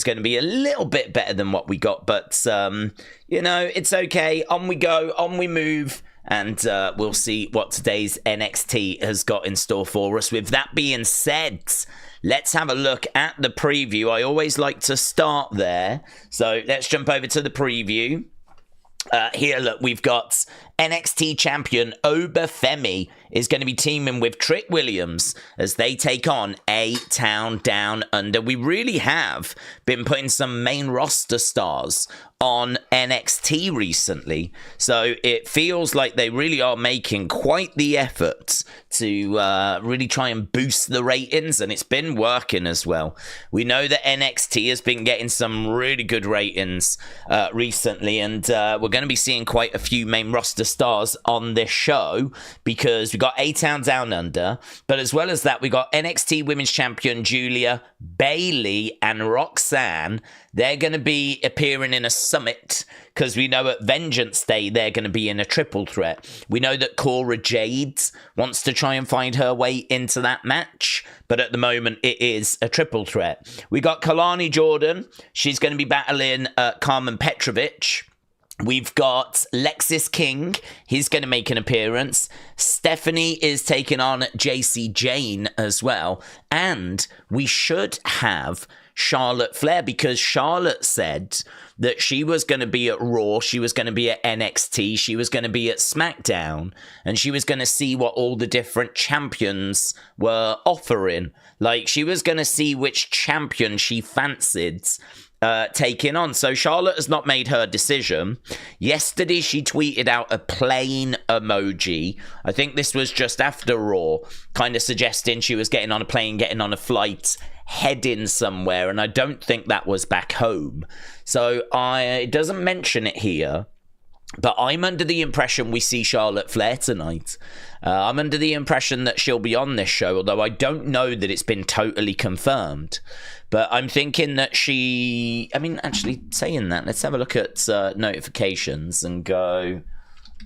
It's going to be a little bit better than what we got, but, you know, it's okay. On we go, on we move, and we'll see what today's NXT has got in store for us. With that being said, let's have a look at the preview. I always like to start there, so let's jump over to the preview. Here, look, we've got NXT champion Obafemi is going to be teaming with Trick Williams as they take on A-Town Down Under. We really have been putting some main roster stars on NXT recently, so it feels like they really are making quite the effort to really try and boost the ratings, and it's been working as well. We know that NXT has been getting some really good ratings recently, and we're going to be seeing quite a few main roster stars on this show because we got A-Town Down Under, but as well as that, we got NXT Women's Champion Julia, Bayley, and Roxanne. They're going to be appearing in a summit because we know at Vengeance Day they're going to be in a triple threat. We know that Cora Jade wants to try and find her way into that match, but at the moment it is a triple threat. We got Kelani Jordan. She's going to be battling Carmen Petrovic. We've got Lexis King. He's going to make an appearance. Stephanie is taking on Jacy Jayne as well. And we should have Charlotte Flair because Charlotte said that she was going to be at Raw, she was going to be at NXT, she was going to be at SmackDown, and she was going to see what all the different champions were offering. Like, she was going to see which champion she fancied taking on. So Charlotte has not made her decision. Yesterday she tweeted out a plane emoji. I think this was just after Raw, kind of suggesting she was getting on a plane, getting on a flight, heading somewhere, and I don't think that was back home. So it doesn't mention it here, but I'm under the impression we see Charlotte Flair tonight. I'm under the impression that she'll be on this show, although I don't know that it's been totally confirmed. But I'm thinking that actually saying that, let's have a look at notifications and go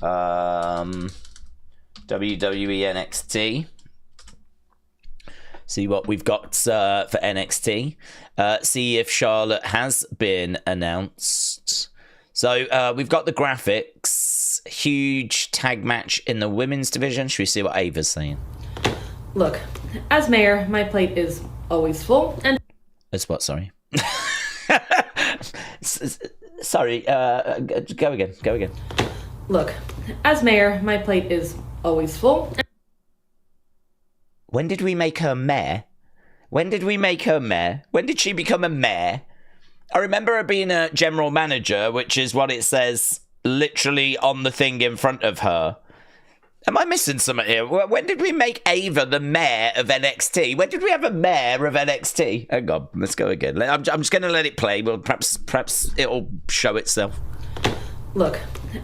WWE NXT. See what we've got for NXT. See if Charlotte has been announced. So we've got the graphics. Huge tag match in the women's division. Should we see what Ava's saying? Look, as mayor, my plate is always full. And as what? Sorry. Sorry. Go again. Look, as mayor, my plate is always full. When did we make her mayor? When did she become a mayor? I remember her being a general manager, which is what it says literally on the thing in front of her. Am I missing something here? When did we make Ava the mayor of NXT? When did we have a mayor of NXT? Hang on, let's go again. I'm just going to let it play. Well, perhaps it'll show itself. Look,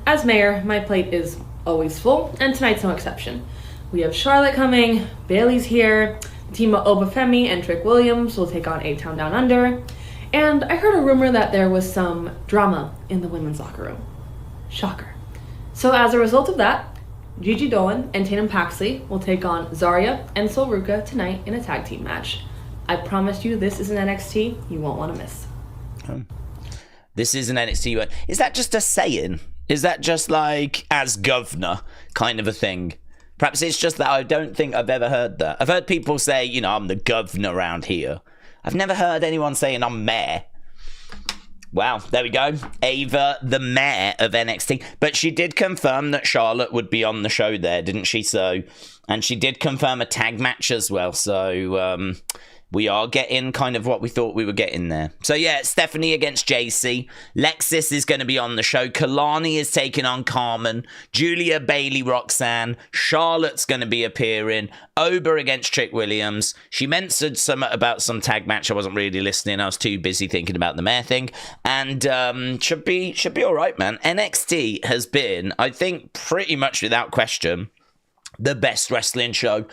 as mayor, my plate is always full, and tonight's no exception. We have Charlotte coming, Bayley's here, the team of Obafemi and Trick Williams will take on A-Town Down Under, and I heard a rumor that there was some drama in the women's locker room. Shocker. So as a result of that, Gigi Dolan and Tatum Paxley will take on Zarya and Solruka tonight in a tag team match. I promise you this is an NXT you won't want to miss. This is an NXT. Is that just a saying? Is that just like as governor kind of a thing? Perhaps it's just that I don't think I've ever heard that. I've heard people say, you know, I'm the governor around here. I've never heard anyone saying I'm mayor. Wow, there we go. Ava, the mayor of NXT. But she did confirm that Charlotte would be on the show there, didn't she? So, and she did confirm a tag match as well. So, we are getting kind of what we thought we were getting there. So yeah, Stephanie against Jacy. Lexis is going to be on the show. Kelani is taking on Carmen. Julia, Bayley, Roxanne. Charlotte's going to be appearing. Oba against Trick Williams. She mentioned something about some tag match. I wasn't really listening. I was too busy thinking about the mayor thing. And should be all right, man. NXT has been, I think, pretty much without question, the best wrestling show,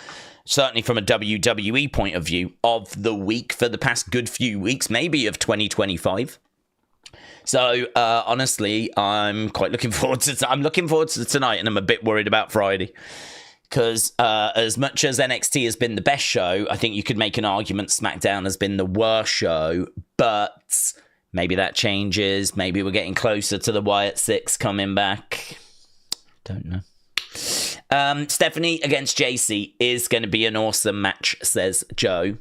certainly from a WWE point of view, of the week for the past good few weeks, maybe of 2025. So, honestly, I'm quite looking forward to I'm looking forward to tonight, and I'm a bit worried about Friday. Because as much as NXT has been the best show, I think you could make an argument SmackDown has been the worst show. But maybe that changes. Maybe we're getting closer to the Wyatt Six coming back. Don't know. Stephanie against Jacy is going to be an awesome match, says Joe.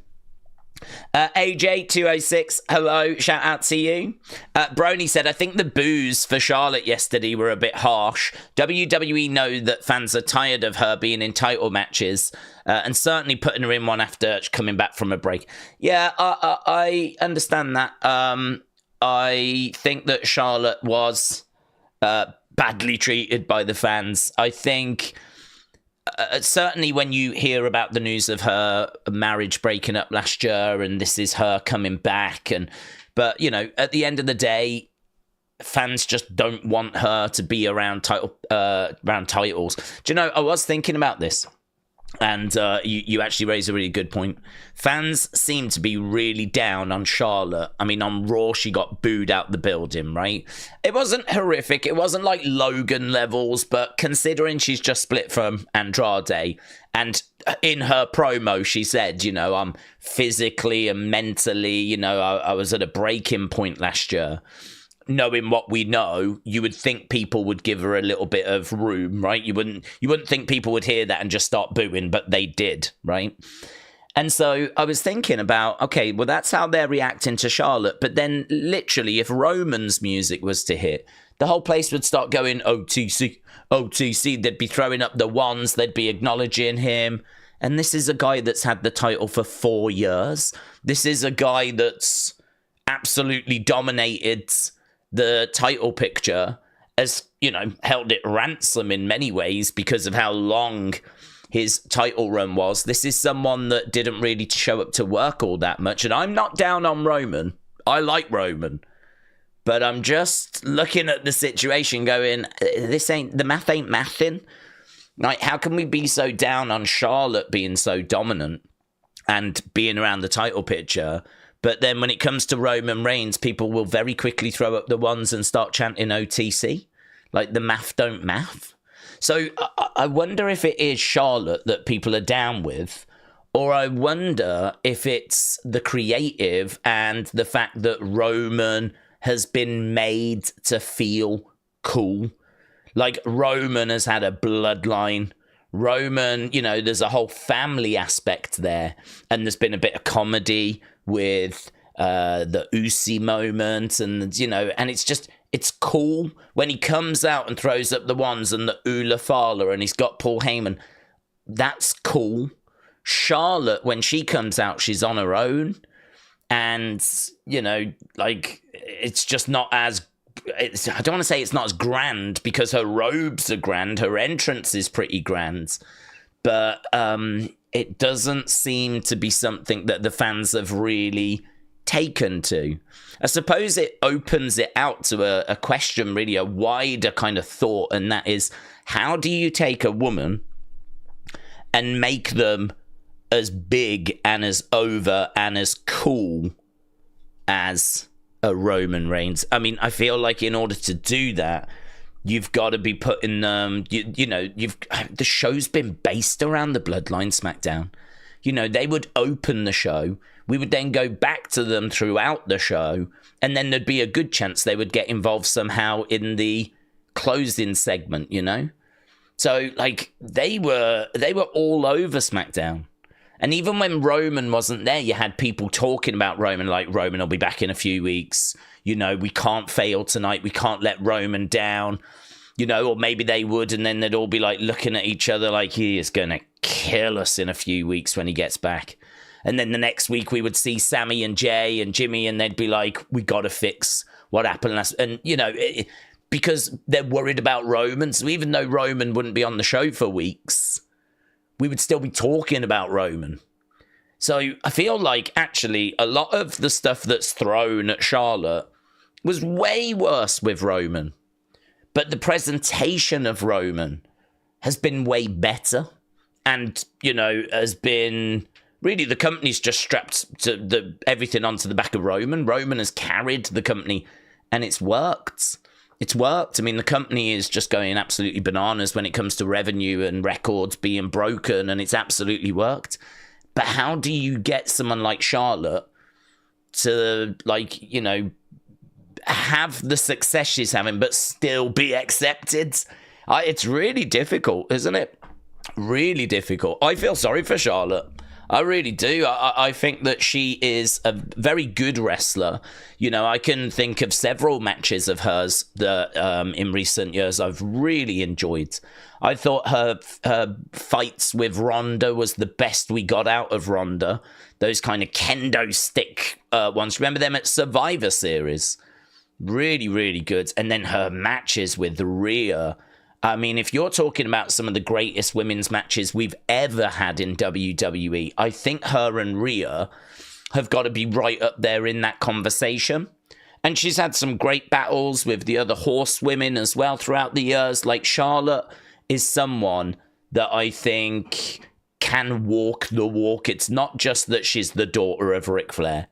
AJ206, hello, shout out to you. Brony said, I think the boos for Charlotte yesterday were a bit harsh. WWE know that fans are tired of her being in title matches, and certainly putting her in one after coming back from a break. Yeah, I understand that. I think that Charlotte was badly treated by the fans. I think certainly when you hear about the news of her marriage breaking up last year and this is her coming back, but you know, at the end of the day, fans just don't want her to be around titles. Do you know, I was thinking about this, and you actually raised a really good point. Fans seem to be really down on Charlotte. I mean, on Raw, she got booed out the building, right? It wasn't horrific. It wasn't like Logan levels, but considering she's just split from Andrade, and in her promo, she said, you know, I'm physically and mentally, you know, I was at a breaking point last year. Knowing what we know, you would think people would give her a little bit of room, right? You wouldn't think people would hear that and just start booing, but they did, right? And so I was thinking about, okay, well, that's how they're reacting to Charlotte. But then literally, if Roman's music was to hit, the whole place would start going OTC, OTC. They'd be throwing up the ones. They'd be acknowledging him. And this is a guy that's had the title for 4 years. This is a guy that's absolutely dominated the title picture, as, you know, held it ransom in many ways because of how long his title run was. This is someone that didn't really show up to work all that much. And I'm not down on Roman. I like Roman. But I'm just looking at the situation going, the math ain't mathing. Like, how can we be so down on Charlotte being so dominant and being around the title picture? But then when it comes to Roman Reigns, people will very quickly throw up the ones and start chanting OTC. Like, the math don't math. So I wonder if it is Charlotte that people are down with, or I wonder if it's the creative and the fact that Roman has been made to feel cool. Like, Roman has had a bloodline. Roman, you know, there's a whole family aspect there. And there's been a bit of comedy with the Usi moment, and, you know, and it's cool when he comes out and throws up the ones and the Ula Fala and he's got Paul Heyman. That's cool. Charlotte, when she comes out, she's on her own, and, you know, like, it's just not as, I don't want to say it's not as grand, because her robes are grand, her entrance is pretty grand, but it doesn't seem to be something that the fans have really taken to. I suppose it opens it out to a question, really, a wider kind of thought, and that is, how do you take a woman and make them as big and as over and as cool as a Roman Reigns? I mean, I feel like in order to do that, you've got to be putting them, the show's been based around the Bloodline SmackDown. You know, they would open the show. We would then go back to them throughout the show. And then there'd be a good chance they would get involved somehow in the closing segment, you know? So, like, they were all over SmackDown. And even when Roman wasn't there, you had people talking about Roman, like, Roman will be back in a few weeks. You know, we can't fail tonight. We can't let Roman down. You know, or maybe they would, and then they'd all be, like, looking at each other like, he is going to kill us in a few weeks when he gets back. And then the next week we would see Sami and Jay and Jimmy, and they'd be like, we got to fix what happened last. And, you know, because they're worried about Roman. So even though Roman wouldn't be on the show for weeks, we would still be talking about Roman. So I feel like, actually, a lot of the stuff that's thrown at Charlotte was way worse with Roman. But the presentation of Roman has been way better. And, you know, has been... Really, the company's just strapped to everything onto the back of Roman. Roman has carried the company, and it's worked. It's worked. I mean, the company is just going absolutely bananas when it comes to revenue and records being broken, and it's absolutely worked. But how do you get someone like Charlotte to, like, you know, have the success she's having but still be accepted? It's really difficult, isn't it? Really difficult. I feel sorry for Charlotte. I really do. I think that she is a very good wrestler. You know, I can think of several matches of hers that in recent years I've really enjoyed. I thought her fights with Ronda was the best we got out of Ronda. Those kind of kendo stick ones. Remember them at Survivor Series? Really, really good. And then her matches with Rhea. I mean, if you're talking about some of the greatest women's matches we've ever had in WWE, I think her and Rhea have got to be right up there in that conversation. And she's had some great battles with the other horsewomen as well throughout the years. Like, Charlotte is someone that I think can walk the walk. It's not just that she's the daughter of Ric Flair.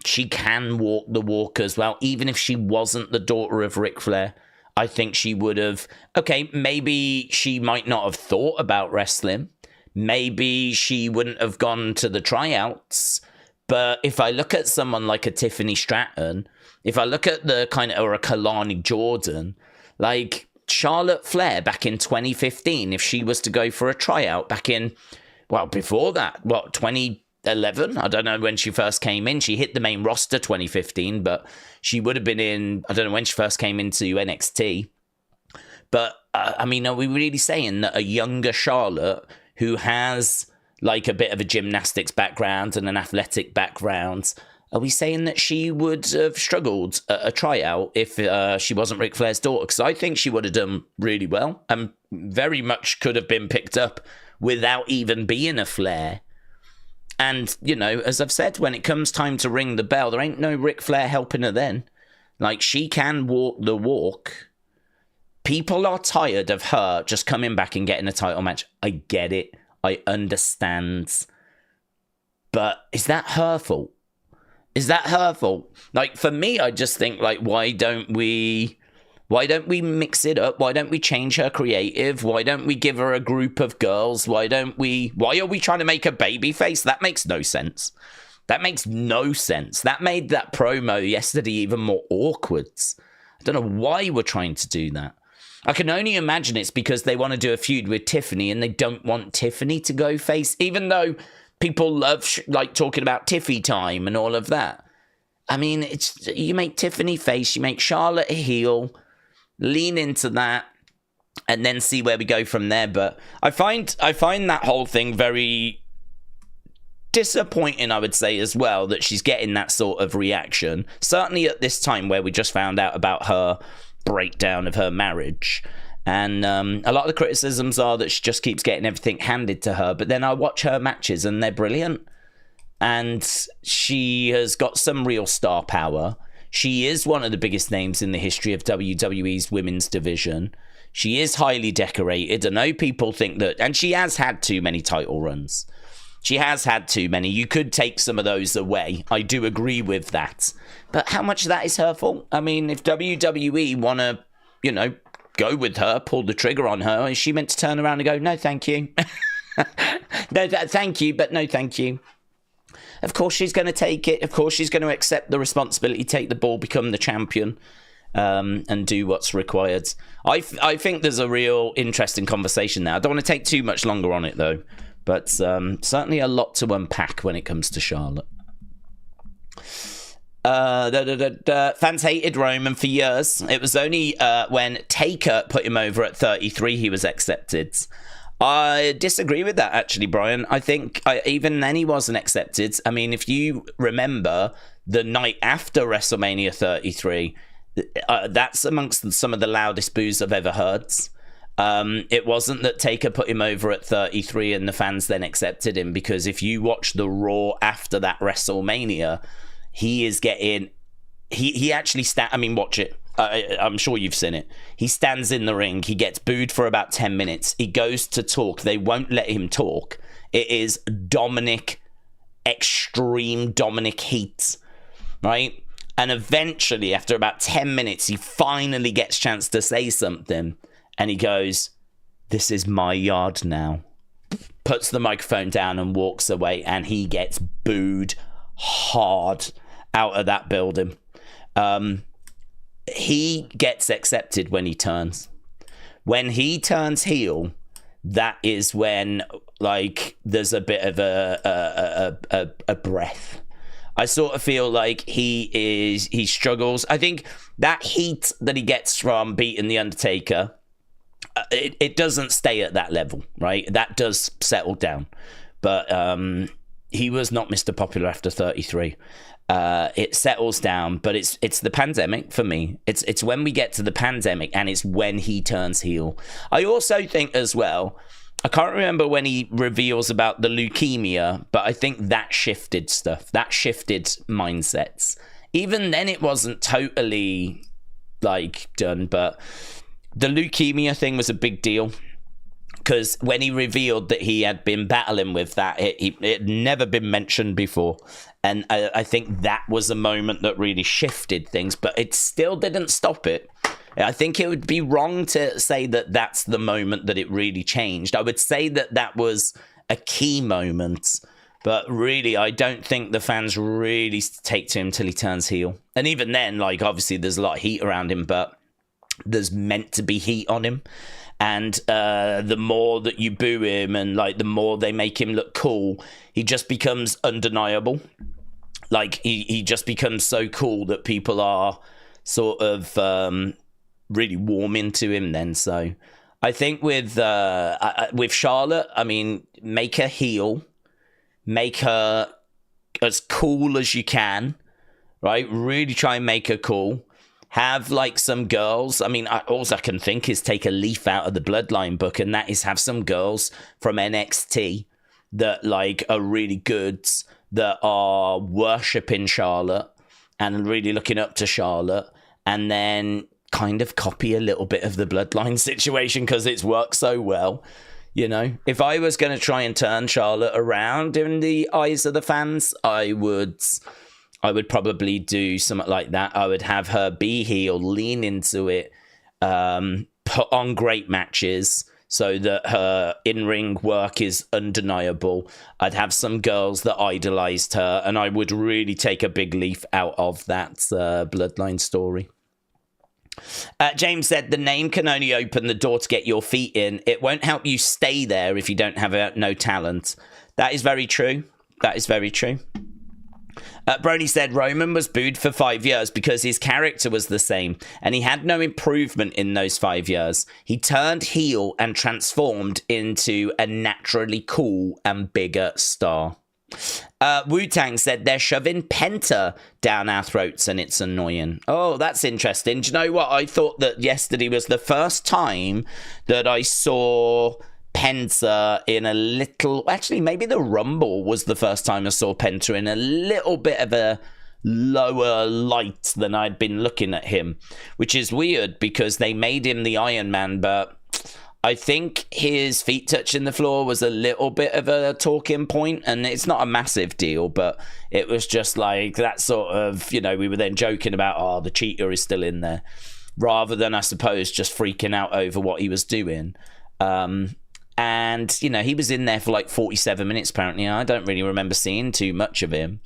She can walk the walk as well. Even if she wasn't the daughter of Ric Flair, I think she would have, okay, maybe she might not have thought about wrestling. Maybe she wouldn't have gone to the tryouts. But if I look at someone like a Tiffany Stratton, if I look at the kind of, or a Kelani Jordan, like Charlotte Flair back in 2015, if she was to go for a tryout back in, well, before that, 2011? I don't know when she first came in. She hit the main roster 2015, but she would have been in, I don't know when she first came into NXT. But, I mean, are we really saying that a younger Charlotte who has like a bit of a gymnastics background and an athletic background, are we saying that she would have struggled at a tryout if she wasn't Ric Flair's daughter? Because I think she would have done really well and very much could have been picked up without even being a Flair. And, you know, as I've said, when it comes time to ring the bell, there ain't no Ric Flair helping her then. Like, she can walk the walk. People are tired of her just coming back and getting a title match. I get it. I understand. But is that her fault? Is that her fault? Like, for me, I just think, like, why don't we mix it up? Why don't we change her creative? Why don't we give her a group of girls? Why are we trying to make her baby face? That makes no sense. That makes no sense. That made that promo yesterday even more awkward. I don't know why we're trying to do that. I can only imagine it's because they want to do a feud with Tiffany and they don't want Tiffany to go face, even though people love like talking about Tiffy time and all of that. I mean, it's, you make Tiffany face, you make Charlotte a heel, lean into that, and then see where we go from there. But I find that whole thing very disappointing, I would say, as well, that she's getting that sort of reaction. Certainly at this time where we just found out about her breakdown of her marriage. And a lot of the criticisms are that she just keeps getting everything handed to her. But then I watch her matches and they're brilliant. And she has got some real star power. She is one of the biggest names in the history of WWE's women's division. She is highly decorated. I know people think that, and she has had too many title runs. She has had too many. You could take some of those away. I do agree with that. But how much of that is her fault? I mean, if WWE want to, you know, go with her, pull the trigger on her, is she meant to turn around and go, no, thank you? No, thank you, but no, thank you. Of course she's going to take it. Of course she's going to accept the responsibility, take the ball, become the champion, and do what's required. I think there's a real interesting conversation there. I don't want to take too much longer on it, though. But certainly a lot to unpack when it comes to Charlotte. Fans hated Roman for years. It was only when Taker put him over at 33 he was accepted. I disagree with that, actually, Brian. I think even then he wasn't accepted. I mean, if you remember the night after WrestleMania 33, that's amongst some of the loudest boos I've ever heard. It wasn't that Taker put him over at 33 and the fans then accepted him, because if you watch the Raw after that WrestleMania, he is getting... He actually... I mean, watch it. I'm sure you've seen it. He stands in the ring. He gets booed for about 10 minutes. He goes to talk. They won't let him talk. It is extreme Dominic heat, right? And eventually, after about 10 minutes, he finally gets a chance to say something. And he goes, "This is my yard now." Puts the microphone down and walks away. And he gets booed hard out of that building. He gets accepted when he turns. When he turns heel, that is when, like, there's a bit of a breath. I sort of feel like he struggles. I think that heat that he gets from beating The Undertaker, it doesn't stay at that level, right? That does settle down. But he was not Mr. Popular after 33. It settles down, but it's the pandemic for me. It's when we get to the pandemic, and it's when he turns heel. I also think as well, I can't remember when he reveals about the leukemia, but I think that shifted stuff. That shifted mindsets. Even then, it wasn't totally, like, done, but the leukemia thing was a big deal. Because when he revealed that he had been battling with that, it had never been mentioned before. And I think that was a moment that really shifted things, but it still didn't stop it. I think it would be wrong to say that that's the moment that it really changed. I would say that that was a key moment, but really, I don't think the fans really take to him till he turns heel. And even then, like, obviously there's a lot of heat around him, but there's meant to be heat on him. And the more that you boo him and, like, the more they make him look cool, he just becomes undeniable. Like, he just becomes so cool that people are sort of really warming to him then. So I think with Charlotte, I mean, make her heel, make her as cool as you can, right? Really try and make her cool. Have, like, some girls. I mean, all I can think is take a leaf out of the Bloodline book, and that is have some girls from NXT that, like, are really good, that are worshipping Charlotte and really looking up to Charlotte, and then kind of copy a little bit of the Bloodline situation because it's worked so well. You know, if I was going to try and turn Charlotte around in the eyes of the fans, I would probably do something like that. I would have her be heel, lean into it, put on great matches so that her in-ring work is undeniable. I'd have some girls that idolized her, and I would really take a big leaf out of that Bloodline story. James said, the name can only open the door to get your feet in. It won't help you stay there if you don't have no talent. That is very true. That is very true. Brody said Roman was booed for 5 years because his character was the same and he had no improvement in those 5 years. He turned heel and transformed into a naturally cool and bigger star. Wu-Tang said they're shoving Penta down our throats and it's annoying. Oh, that's interesting. Do you know what? I thought that yesterday was the first time that I saw Penta in a little... Actually, maybe the Rumble was the first time I saw Penta in a little bit of a lower light than I'd been looking at him, which is weird because they made him the Iron Man, but I think his feet touching the floor was a little bit of a talking point, and it's not a massive deal, but it was just like that sort of, you know, we were then joking about, oh, the cheater is still in there, rather than, I suppose, just freaking out over what he was doing. And, you know, he was in there for like 47 minutes, apparently. I don't really remember seeing too much of him.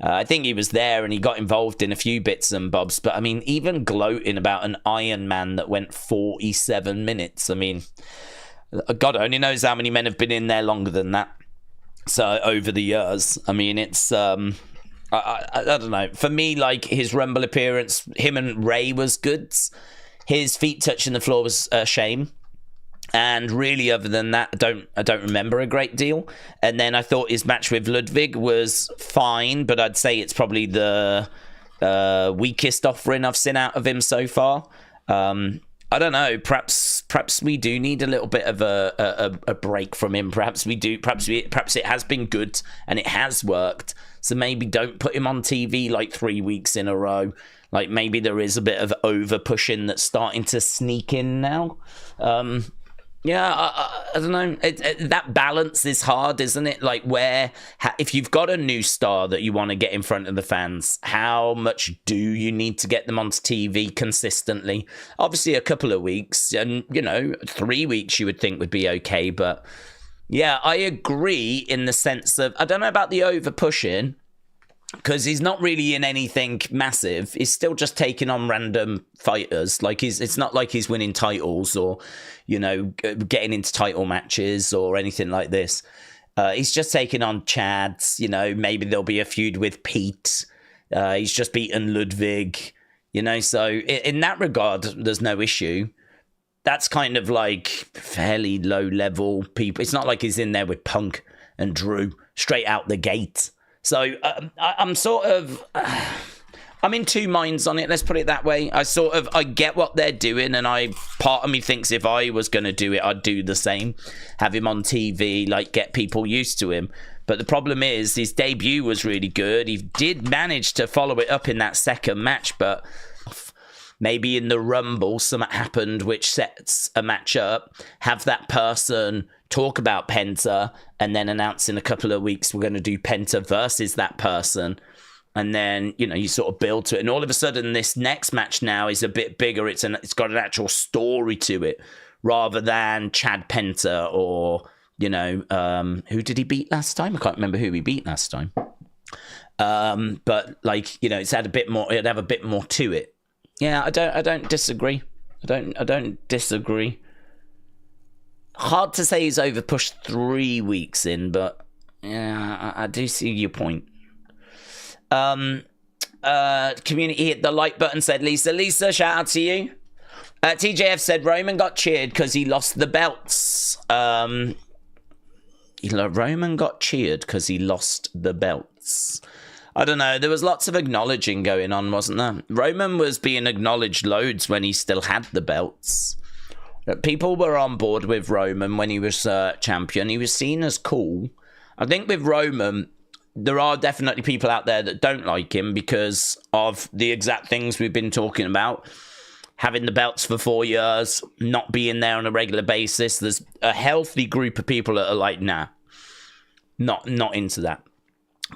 I think he was there and he got involved in a few bits and bobs. But, I mean, even gloating about an Iron Man that went 47 minutes. I mean, God only knows how many men have been in there longer than that. So, over the years. I mean, it's... I don't know. For me, like, his Rumble appearance, him and Ray was good. His feet touching the floor was a shame. And really, other than that, I don't remember a great deal. And then I thought his match with Ludwig was fine, but I'd say it's probably the weakest offering I've seen out of him so far. I don't know. Perhaps we do need a little bit of a break from him. Perhaps we do. Perhaps it has been good and it has worked. So maybe don't put him on TV like 3 weeks in a row. Like maybe there is a bit of over pushing that's starting to sneak in now. Yeah, I don't know. That balance is hard, isn't it? Like, if you've got a new star that you want to get in front of the fans, how much do you need to get them onto TV consistently? Obviously, a couple of weeks, and 3 weeks you would think would be okay. But yeah, I agree in the sense of I don't know about the over pushing. Because he's not really in anything massive. He's still just taking on random fighters. Like it's not like he's winning titles or, getting into title matches or anything like this. He's just taking on Chads. Maybe there'll be a feud with Pete. He's just beaten Ludwig. So in that regard, there's no issue. That's kind of like fairly low level people. It's not like he's in there with Punk and Drew straight out the gate. So I'm sort of, I'm in two minds on it. Let's put it that way. I get what they're doing, and part of me thinks if I was going to do it, I'd do the same. Have him on TV, like get people used to him. But the problem is his debut was really good. He did manage to follow it up in that second match, but maybe in the Rumble, something happened which sets a match up. Have that person talk about Penta and then announce in a couple of weeks we're going to do Penta versus that person. And then, you sort of build to it. And all of a sudden, this next match now is a bit bigger. It's got an actual story to it rather than Chad Penta or, who did he beat last time? I can't remember who he beat last time. But it's had a bit more, it'd have a bit more to it. Yeah, I don't disagree. I don't disagree. Hard to say he's over pushed 3 weeks in, but yeah, I do see your point. Community hit the like button, said Lisa, shout out to you. TJF said Roman got cheered because he lost the belts. Roman got cheered because he lost the belts. I don't know. There was lots of acknowledging going on, wasn't there? Roman was being acknowledged loads when he still had the belts. People were on board with Roman when he was champion. He was seen as cool. I think with Roman, there are definitely people out there that don't like him because of the exact things we've been talking about. Having the belts for 4 years, not being there on a regular basis. There's a healthy group of people that are like, nah, not into that.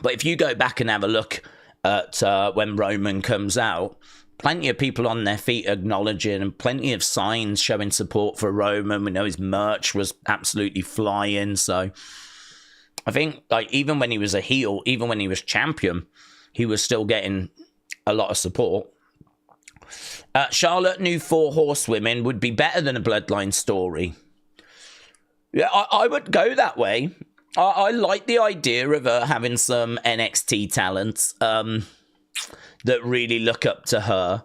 But if you go back and have a look at when Roman comes out, plenty of people on their feet acknowledging and plenty of signs showing support for Roman. We know his merch was absolutely flying. So I think even when he was a heel, even when he was champion, he was still getting a lot of support. Charlotte knew 4 horsewomen would be better than a bloodline story. Yeah, I would go that way. I like the idea of her having some NXT talent that really look up to her.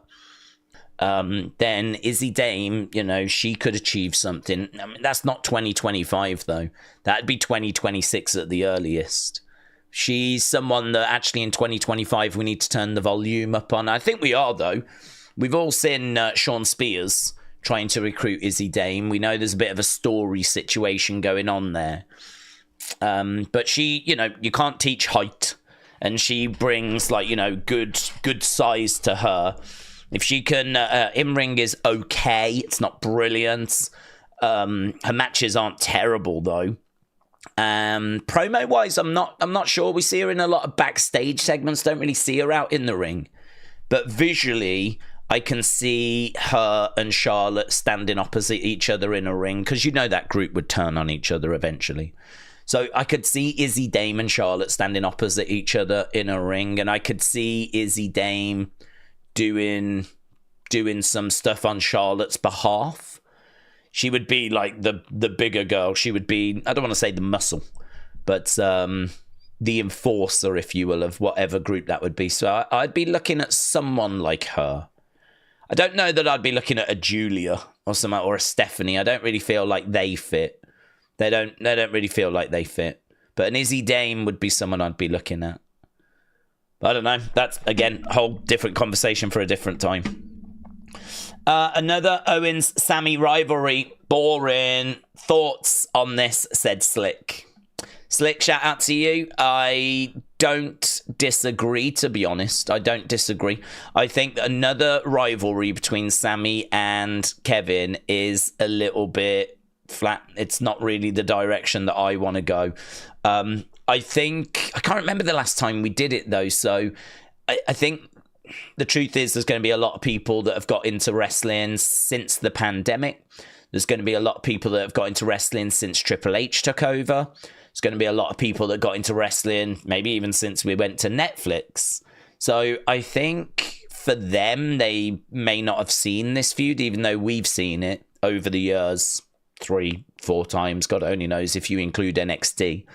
Then Izzy Dame, she could achieve something. I mean, that's not 2025, though. That'd be 2026 at the earliest. She's someone that actually in 2025 we need to turn the volume up on. I think we are, though. We've all seen Sean Spears trying to recruit Izzy Dame. We know there's a bit of a story situation going on there. But she, you can't teach height. And she brings, good size to her. If she can, in-ring is okay. It's not brilliant. Her matches aren't terrible, though. Promo-wise, I'm not sure. We see her in a lot of backstage segments. Don't really see her out in the ring. But visually, I can see her and Charlotte standing opposite each other in a ring. Because that group would turn on each other eventually. So I could see Izzy Dame and Charlotte standing opposite each other in a ring, and I could see Izzy Dame doing some stuff on Charlotte's behalf. She would be like the bigger girl. She would be, I don't want to say the muscle, but the enforcer, if you will, of whatever group that would be. So I'd be looking at someone like her. I don't know that I'd be looking at a Julia or someone or a Stephanie. I don't really feel like they fit. They don't really feel like they fit. But an Izzy Dame would be someone I'd be looking at. But I don't know. That's, again, a whole different conversation for a different time. Another Owens-Sammy rivalry. Boring. Thoughts on this, said Slick. Slick, shout out to you. I don't disagree, to be honest. I don't disagree. I think another rivalry between Sammy and Kevin is a little bit flat. It's not really the direction that I want to go. I think, I can't remember the last time we did it though, so I think the truth is there's going to be a lot of people that have got into wrestling since the pandemic. There's going to be a lot of people that have got into wrestling since Triple H took over. There's going to be a lot of people that got into wrestling maybe even since we went to Netflix. So I think for them, they may not have seen this feud, even though we've seen it over the years 3-4 times. God only knows if you include NXT.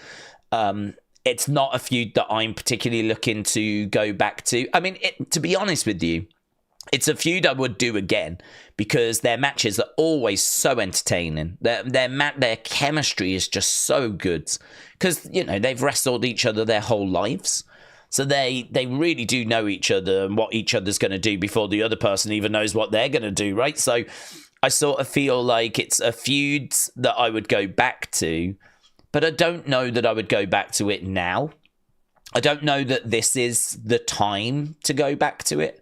It's not a feud that I'm particularly looking to go back to. I mean, to be honest with you, it's a feud I would do again because their matches are always so entertaining. Their chemistry is just so good because, you know, they've wrestled each other their whole lives. So they really do know each other and what each other's going to do before the other person even knows what they're going to do, right? So I sort of feel like it's a feud that I would go back to, but I don't know that I would go back to it now. I don't know that this is the time to go back to it.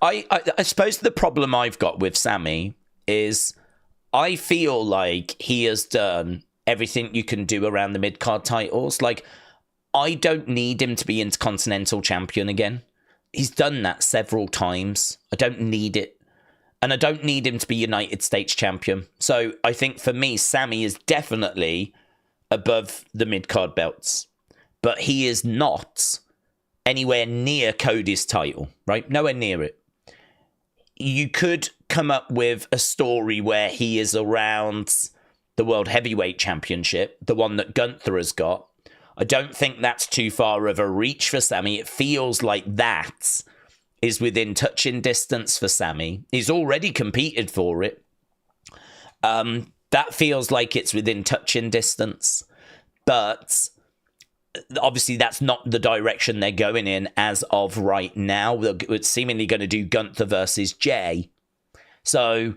I suppose the problem I've got with Sami is I feel like he has done everything you can do around the mid-card titles. Like, I don't need him to be Intercontinental Champion again. He's done that several times. I don't need it. And I don't need him to be United States Champion. So I think for me, Sami is definitely above the mid-card belts. But he is not anywhere near Cody's title, right? Nowhere near it. You could come up with a story where he is around the World Heavyweight Championship, the one that Gunther has got. I don't think that's too far of a reach for Sami. It feels like that is within touching distance for Sami. He's already competed for it. That feels like it's within touching distance. But obviously that's not the direction they're going in as of right now. It's seemingly going to do Gunther versus Jay. So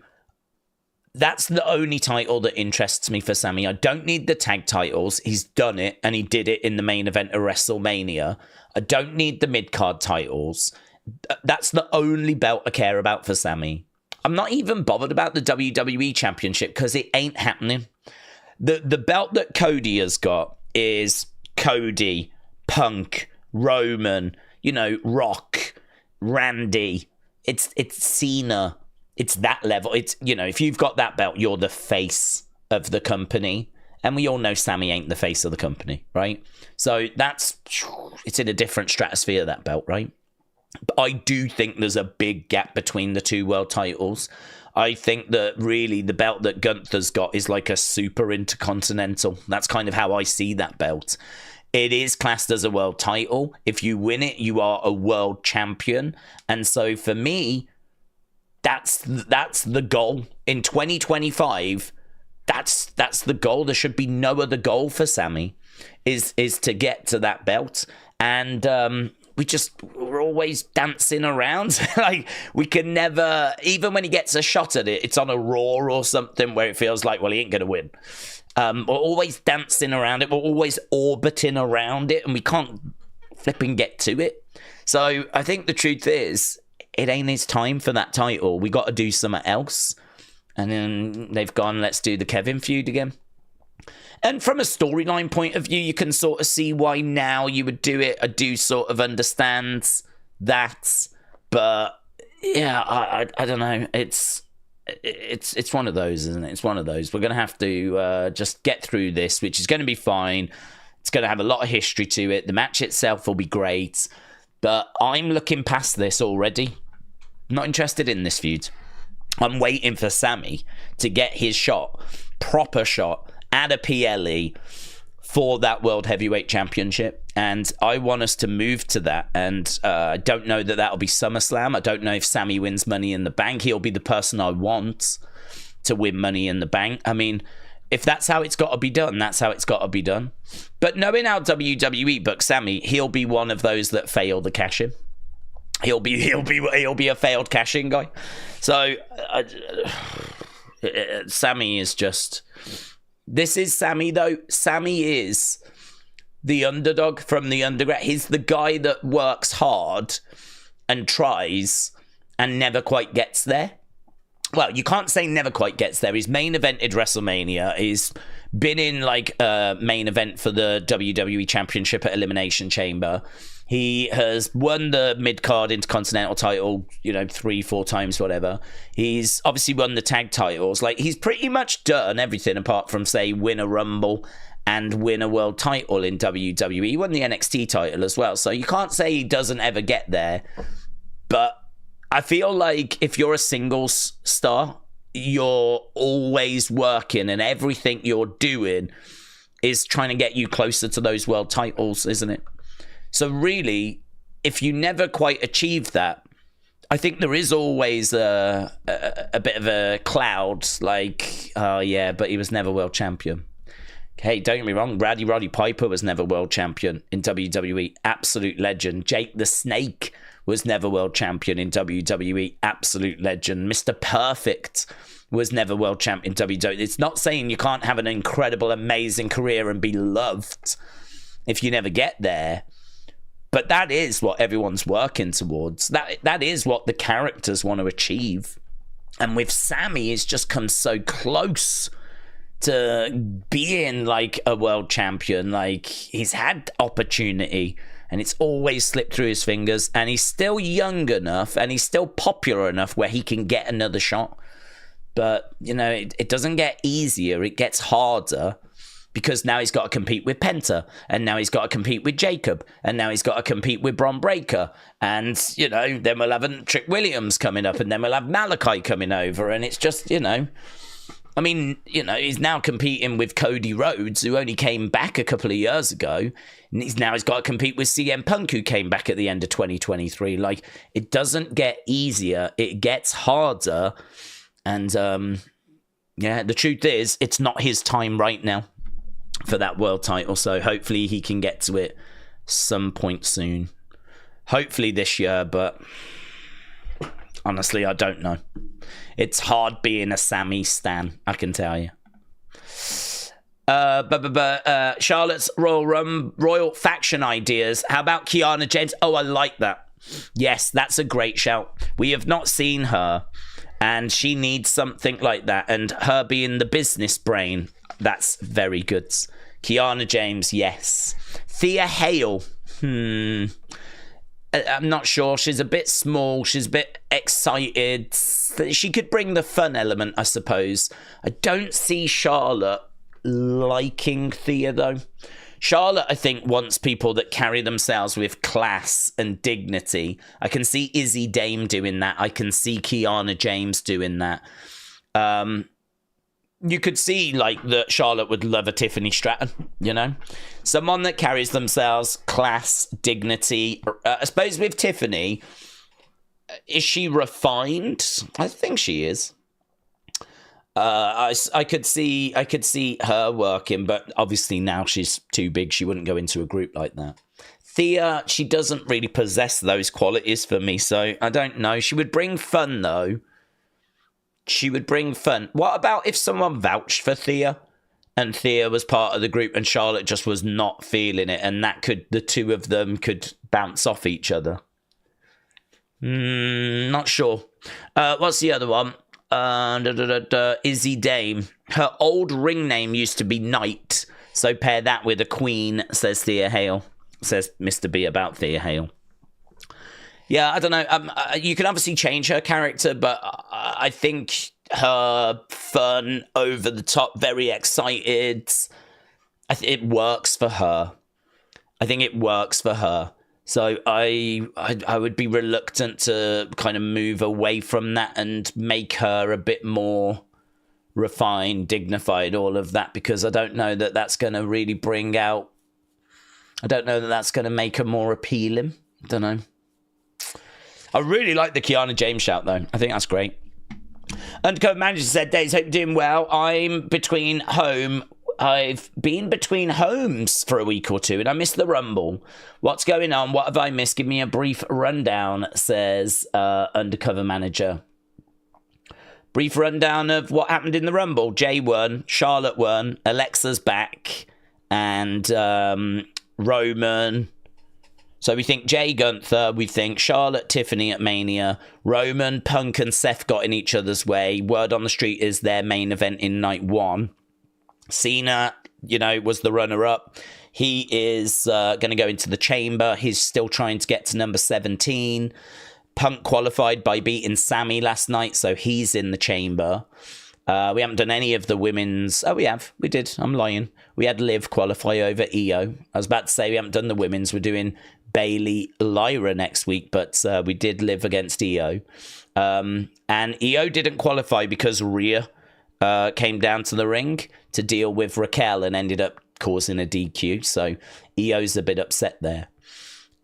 that's the only title that interests me for Sami. I don't need the tag titles. He's done it, and he did it in the main event of WrestleMania. I don't need the mid-card titles. That's the only belt I care about for Sami. I'm not even bothered about the WWE Championship because it ain't happening. The belt that Cody has got is Cody, Punk, Roman, you know, Rock, Randy. It's Cena. It's that level. It's, you know, if you've got that belt, you're the face of the company. And we all know Sami ain't the face of the company, right? So it's in a different stratosphere, that belt, right? But I do think there's a big gap between the two world titles. I think that really the belt that Gunther's got is like a super intercontinental. That's kind of how I see that belt. It is classed as a world title. If you win it, you are a world champion. And so for me, that's the goal. In 2025, that's the goal. There should be no other goal for Sami, is to get to that belt. And we're always dancing around. Like, we can never, even when he gets a shot at it, it's on a Raw or something where it feels like, well, he ain't going to win. We're always dancing around it. We're always orbiting around it, and we can't flipping get to it. So I think the truth is, it ain't his time for that title. We got to do something else. And then they've gone, let's do the Kevin feud again. And from a storyline point of view, you can sort of see why now you would do it. I do sort of understand that. But yeah, I don't know. It's one of those, isn't it? It's one of those. We're going to have to just get through this, which is going to be fine. It's going to have a lot of history to it. The match itself will be great. But I'm looking past this already. Not interested in this feud. I'm waiting for Sami to get his shot, proper shot, at a PLE for that World Heavyweight Championship. And I want us to move to that. And I don't know that that'll be SummerSlam. I don't know if Sami wins Money in the Bank. He'll be the person I want to win Money in the Bank. I mean, if that's how it's got to be done, that's how it's got to be done. But knowing how WWE book Sami, he'll be one of those that fail the cash-in. He'll be a failed cash-in guy. So Sami is just... This is Sami, though. Sami is the underdog from the underground. He's the guy that works hard and tries and never quite gets there. well, you can't say never quite gets there. He's main evented WrestleMania. He's been in like a main event for the WWE Championship at Elimination Chamber. He has won the mid-card Intercontinental title, 3-4 times, whatever. He's obviously won the tag titles. Like, he's pretty much done everything apart from, say, win a Rumble and win a world title in WWE. He won the NXT title as well. So you can't say he doesn't ever get there. But I feel like if you're a singles star, you're always working and everything you're doing is trying to get you closer to those world titles, isn't it? So really, if you never quite achieve that, I think there is always a bit of a cloud, like, oh yeah, but he was never world champion. Hey, don't get me wrong, Roddy Piper was never world champion in WWE, absolute legend. Jake the Snake was never world champion in WWE, absolute legend. Mr. Perfect was never world champion in WWE. It's not saying you can't have an incredible, amazing career and be loved if you never get there. But that is what everyone's working towards. That is what the characters want to achieve. And with Sami, he's just come so close to being like a world champion. Like, he's had opportunity and it's always slipped through his fingers. And he's still young enough and he's still popular enough where he can get another shot. But, it doesn't get easier. It gets harder. Because now he's got to compete with Penta, and now he's got to compete with Jacob, and now he's got to compete with Bron Breakker, and, then we'll have Trick Williams coming up, and then we'll have Malachi coming over, and it's just, he's now competing with Cody Rhodes, who only came back a couple of years ago, and he's got to compete with CM Punk, who came back at the end of 2023. Like, it doesn't get easier, it gets harder, and, the truth is, it's not his time right now for that world title, so hopefully he can get to it some point soon. Hopefully this year, but honestly, I don't know. It's hard being a Sami stan, I can tell you. Charlotte's Royal faction ideas. How about Kiana James? Oh, I like that. Yes, that's a great shout. We have not seen her, and she needs something like that, and her being the business brain, that's very good. Kiana James, yes. Thea Hale, I'm not sure. She's a bit small. She's a bit excited. She could bring the fun element, I suppose. I don't see Charlotte liking Thea, though. Charlotte, I think, wants people that carry themselves with class and dignity. I can see Izzy Dame doing that. I can see Kiana James doing that. You could see, like, that Charlotte would love a Tiffany Stratton, Someone that carries themselves, class, dignity. I suppose with Tiffany, is she refined? I think she is. I could see her working, but obviously now she's too big. She wouldn't go into a group like that. Thea, she doesn't really possess those qualities for me, so I don't know. She would bring fun, though. She would bring fun. What about if someone vouched for Thea and Thea was part of the group and Charlotte just was not feeling it, and the two of them could bounce off each other? Not sure. What's the other one? Izzy Dame. Her old ring name used to be Knight, so pair that with a queen, says Thea Hale. Says Mr. B about Thea Hale. Yeah, I don't know. You can obviously change her character, but I think her fun, over the top, very excited, it works for her. I think it works for her. So I would be reluctant to kind of move away from that and make her a bit more refined, dignified, all of that, because I don't know that that's going to really bring out... I don't know that that's going to make her more appealing. I don't know. I really like the Kiana James shout, though. I think that's great. Undercover Manager said, Daze, hope you're doing well. I've been between homes for a week or two, and I missed the Rumble. What's going on? What have I missed? Give me a brief rundown, says Undercover Manager. Brief rundown of what happened in the Rumble. Jay won, Charlotte won, Alexa's back, and Roman, So we think Jay Gunther, we think Charlotte, Tiffany at Mania, Roman, Punk and Seth got in each other's way. Word on the street is their main event in night 1. Cena, was the runner-up. He is going to go into the chamber. He's still trying to get to number 17. Punk qualified by beating Sami last night, so he's in the chamber. We haven't done any of the women's... Oh, we have. We did. I'm lying. We had Liv qualify over Io. I was about to say we haven't done the women's. We're doing Bayley, Lyra next week, but we did Liv against Io. And Io didn't qualify because Rhea came down to the ring to deal with Raquel and ended up causing a DQ. So Io's a bit upset there.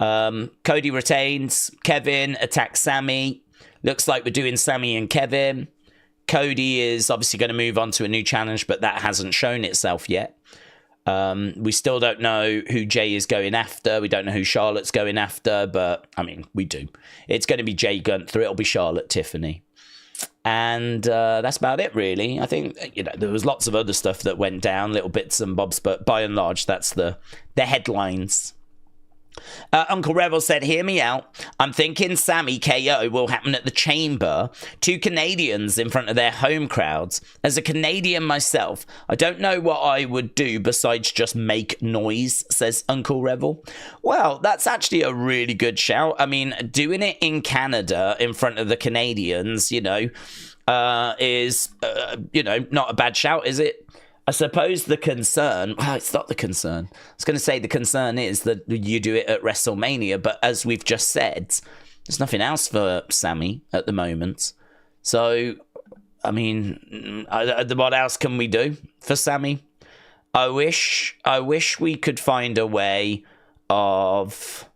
Cody retains. Kevin attacks Sami. Looks like we're doing Sami and Kevin. Cody is obviously going to move on to a new challenge, but that hasn't shown itself yet. We still don't know who Jay is going after. We don't know who Charlotte's going after, but, we do. It's going to be Jay Gunther. It'll be Charlotte, Tiffany. And that's about it, really. I think, there was lots of other stuff that went down, little bits and bobs, but by and large, that's the headlines. Uncle Rebel said, hear me out. I'm thinking Sami KO will happen at the Chamber. 2 Canadians in front of their home crowds. As a Canadian myself, I don't know what I would do besides just make noise, says Uncle Rebel. Well, that's actually a really good shout. Doing it in Canada in front of the Canadians, is, not a bad shout, is it? I suppose the concern... Well, it's not the concern. I was going to say the concern is that you do it at WrestleMania, but as we've just said, there's nothing else for Sami at the moment. So, what else can we do for Sami? I wish we could find a way of...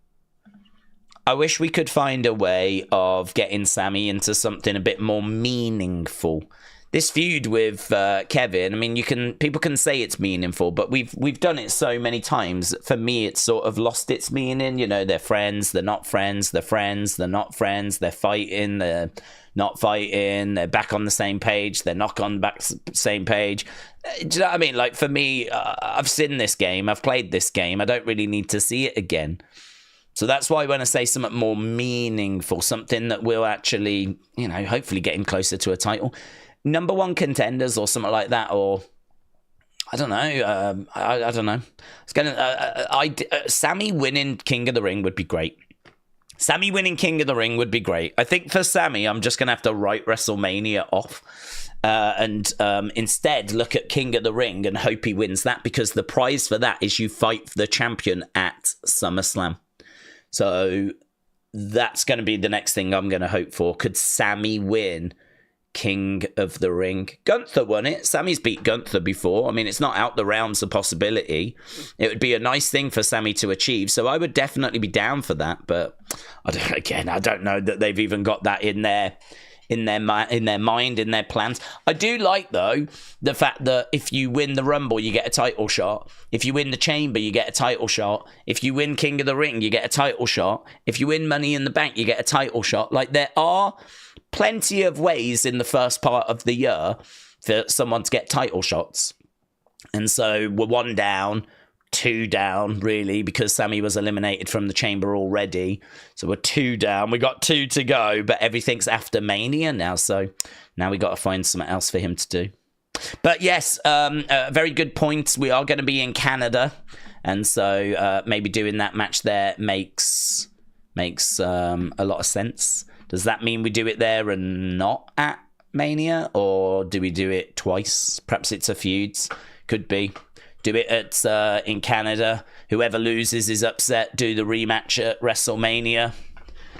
getting Sami into something a bit more meaningful. This feud with Kevin, people can say it's meaningful, but we've done it so many times. For me, it's sort of lost its meaning. They're friends, they're not friends, they're friends, they're not friends, they're fighting, they're not fighting, they're back on the same page, they're not on back same page. Do you know what I mean? Like, for me, I've seen this game, I've played this game, I don't really need to see it again. So that's why when I say something more meaningful, something that will actually, hopefully get him closer to a title. Number 1 contenders or something like that, or I don't know. I don't know. Sami winning King of the Ring would be great. Sami winning King of the Ring would be great. I think for Sami, I'm just gonna have to write WrestleMania off and instead look at King of the Ring and hope he wins that, because the prize for that is you fight for the champion at SummerSlam. So that's going to be the next thing I'm going to hope for. Could Sami win King of the Ring? Gunther won it. Sami's beat Gunther before. It's not out the realms of possibility. It would be a nice thing for Sami to achieve. So I would definitely be down for that. But I don't know that they've even got that in their mind, in their plans. I do like, though, the fact that if you win the Rumble, you get a title shot. If you win the Chamber, you get a title shot. If you win King of the Ring, you get a title shot. If you win Money in the Bank, you get a title shot. Like, there are plenty of ways in the first part of the year for someone to get title shots. And so we're 1 down, 2 down, really, because Sami was eliminated from the Chamber already. So we're 2 down. We got 2 to go, but everything's after Mania now. So now we got to find something else for him to do. But yes, very good point. We are going to be in Canada. And so maybe doing that match there makes a lot of sense. Does that mean we do it there and not at Mania? Or do we do it twice? Perhaps it's a feud. Could be. Do it at in Canada. Whoever loses is upset. Do the rematch at WrestleMania.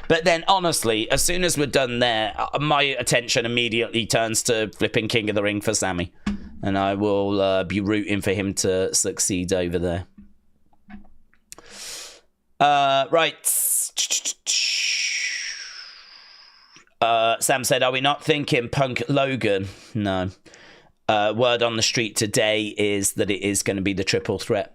But then, honestly, as soon as we're done there, my attention immediately turns to flipping King of the Ring for Sami. And I will be rooting for him to succeed over there. Right. Sam said, are we not thinking Punk Logan? No. Word on the street today is that it is going to be the triple threat.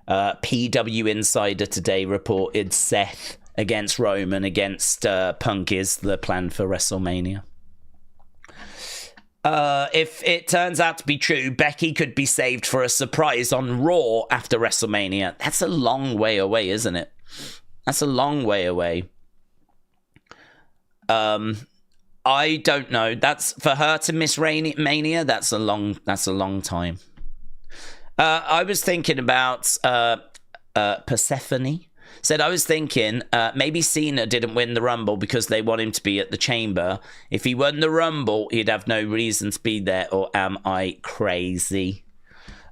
PW Insider today reported Seth against Roman against Punk is the plan for WrestleMania. If it turns out to be true, Becky could be saved for a surprise on Raw after WrestleMania. That's a long way away, isn't it? That's a long way away. I don't know. That's for her to miss Mania. That's a long time. I was thinking about Persephone. Said, I was thinking maybe Cena didn't win the Rumble because they want him to be at the Chamber. If he won the Rumble, he'd have no reason to be there. Or am I crazy?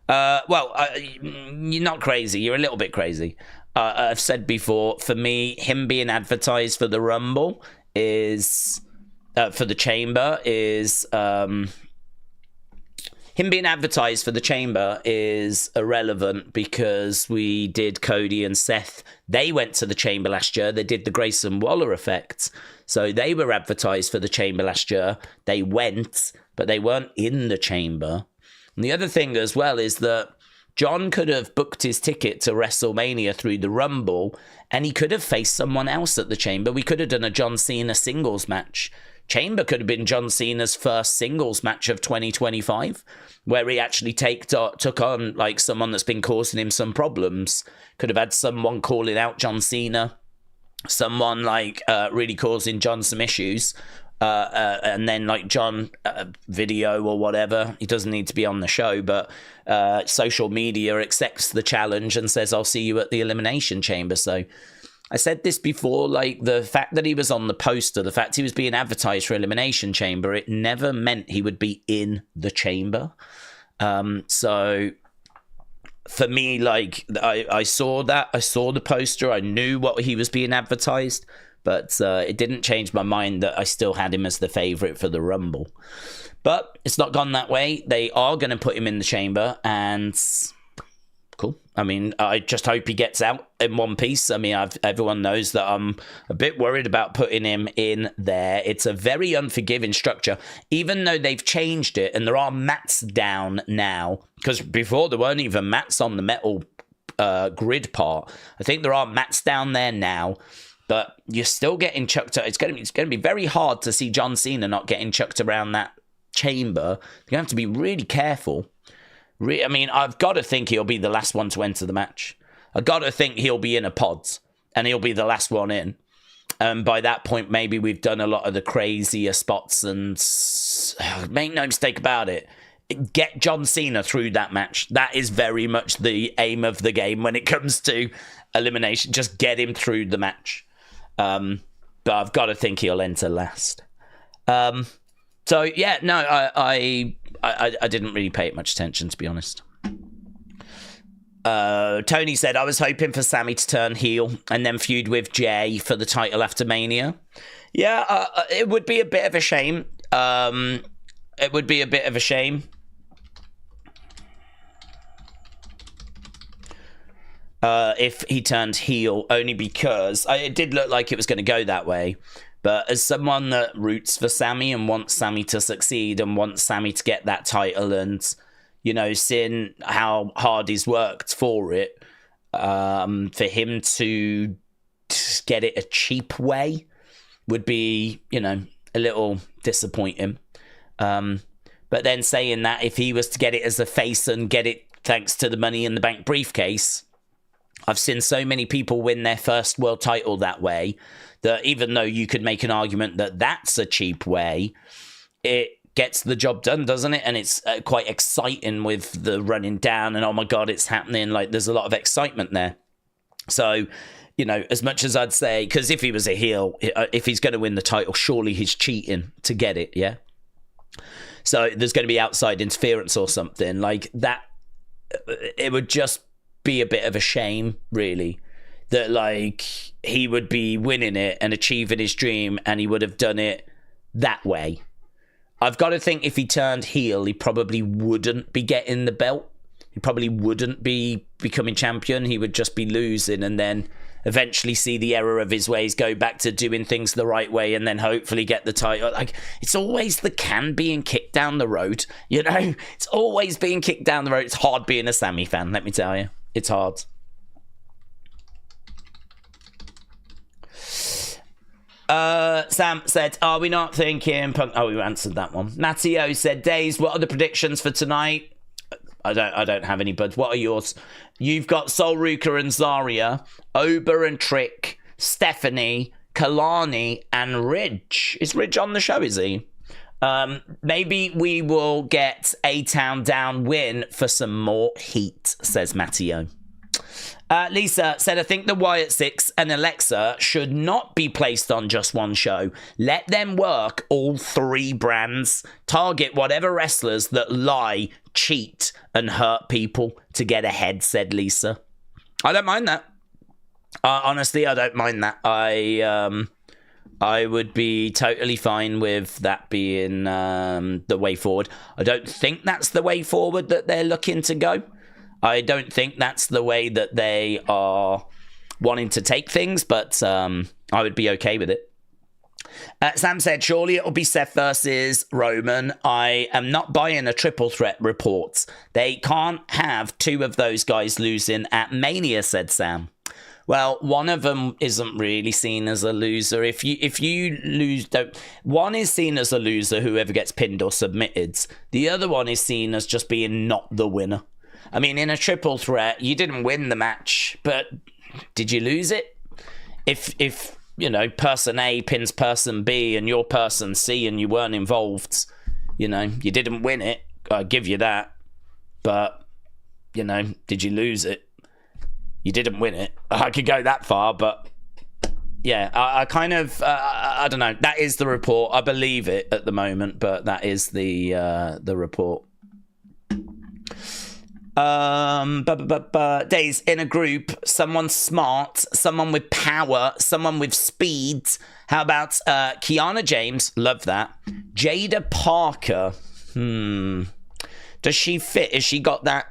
You're not crazy. You're a little bit crazy. I've said before, for me, him being advertised for the Rumble is... for the Chamber is... him being advertised for the Chamber is irrelevant because we did Cody and Seth. They went to the Chamber last year. They did the Grayson Waller effect. So they were advertised for the Chamber last year. They went, but they weren't in the Chamber. And the other thing as well is that John could have booked his ticket to WrestleMania through the Rumble, and he could have faced someone else at the Chamber. We could have done a John Cena singles match. Chamber could have been John Cena's first singles match of 2025, where he actually took on like someone that's been causing him some problems. Could have had someone calling out John Cena, someone like really causing John some issues, and then like John video or whatever. He doesn't need to be on the show, but social media accepts the challenge and says, I'll see you at the Elimination Chamber. So I said this before, like the fact that he was on the poster, the fact he was being advertised for Elimination Chamber, it never meant he would be in the Chamber. So for me, like I saw that, I saw the poster, I knew what he was being advertised, but it didn't change my mind that I still had him as the favorite for the Rumble. But it's not gone that way. They are going to put him in the Chamber, and cool. I mean, I just hope he gets out in one piece. I mean, everyone knows that I'm a bit worried about putting him in there. It's a very unforgiving structure, even though they've changed it and there are mats down now, because before there weren't even mats on the metal grid part. I think there are mats down there now, but you're still getting chucked. It's going to be very hard to see John Cena not getting chucked around that chamber. You have to be really careful. I mean, I've got to think he'll be the last one to enter the match. I've got to think he'll be in a pod, and he'll be the last one in. And by that point, maybe we've done a lot of the crazier spots, and make no mistake about it, get John Cena through that match. That is very much the aim of the game when it comes to elimination. Just get him through the match. But I've got to think he'll enter last. So, yeah, no, I didn't really pay it much attention, to be honest. Tony said, I was hoping for Sami to turn heel and then feud with Jay for the title after Mania. Yeah, it would be a bit of a shame. It would be a bit of a shame. If he turned heel, only because it did look like it was going to go that way. But as someone that roots for Sami and wants Sami to succeed and wants Sami to get that title, and, you know, seeing how hard he's worked for it, for him to get it a cheap way would be, you know, a little disappointing. But then saying that if he was to get it as a face and get it thanks to the Money in the Bank briefcase, I've seen so many people win their first world title that way, that even though you could make an argument that that's a cheap way, it gets the job done, doesn't it? And it's quite exciting with the running down and, oh my God, it's happening. Like, there's a lot of excitement there. So, you know, as much as I'd say, because if he was a heel, if he's going to win the title, surely he's cheating to get it, yeah? So there's going to be outside interference or something like that. It would just be a bit of a shame, really, that like he would be winning it and achieving his dream and he would have done it that way. I've got to think if he turned heel, he probably wouldn't be getting the belt. He probably wouldn't be becoming champion. He would just be losing and then eventually see the error of his ways, go back to doing things the right way, and then hopefully get the title. Like, it's always the can being kicked down the road, you know? It's always being kicked down the road. It's hard being a Sami fan, let me tell you. It's hard. Sam said, are we not thinking Punk? Oh, we answered that one. Matteo said, Daze, what are the predictions for tonight? I don't have any, but what are yours? You've got Sol Ruka and Zarya, Oba and Trick, Stephanie, Kelani, and Ridge. Is Ridge on the show, is he? Maybe we will get a Town Down win for some more heat, says Matteo. Lisa said, I think the Wyatt Six and Alexa should not be placed on just one show. Let them work all three brands. Target whatever wrestlers that lie, cheat, and hurt people to get ahead, said Lisa. I don't mind that. Honestly, I don't mind that. I would be totally fine with that being the way forward. I don't think that's the way forward that they're looking to go. I don't think that's the way that they are wanting to take things, but I would be okay with it. Sam said, surely it'll be Seth versus Roman. I am not buying a triple threat report. They can't have two of those guys losing at Mania, said Sam. Well, one of them isn't really seen as a loser. If you lose, one is seen as a loser, whoever gets pinned or submitted. The other one is seen as just being not the winner. I mean, in a triple threat, you didn't win the match, but did you lose it? If you know, person A pins person B and you're person C and you weren't involved, you know, you didn't win it. I give you that. But, you know, did you lose it? You didn't win it. I could go that far, but yeah, I kind of, I don't know. That is the report. I believe it at the moment, but that is the report. Days in a group, someone smart, someone with power, someone with speed. How about Kiana James? Love that. Jada Parker. Does she fit? Has she got that?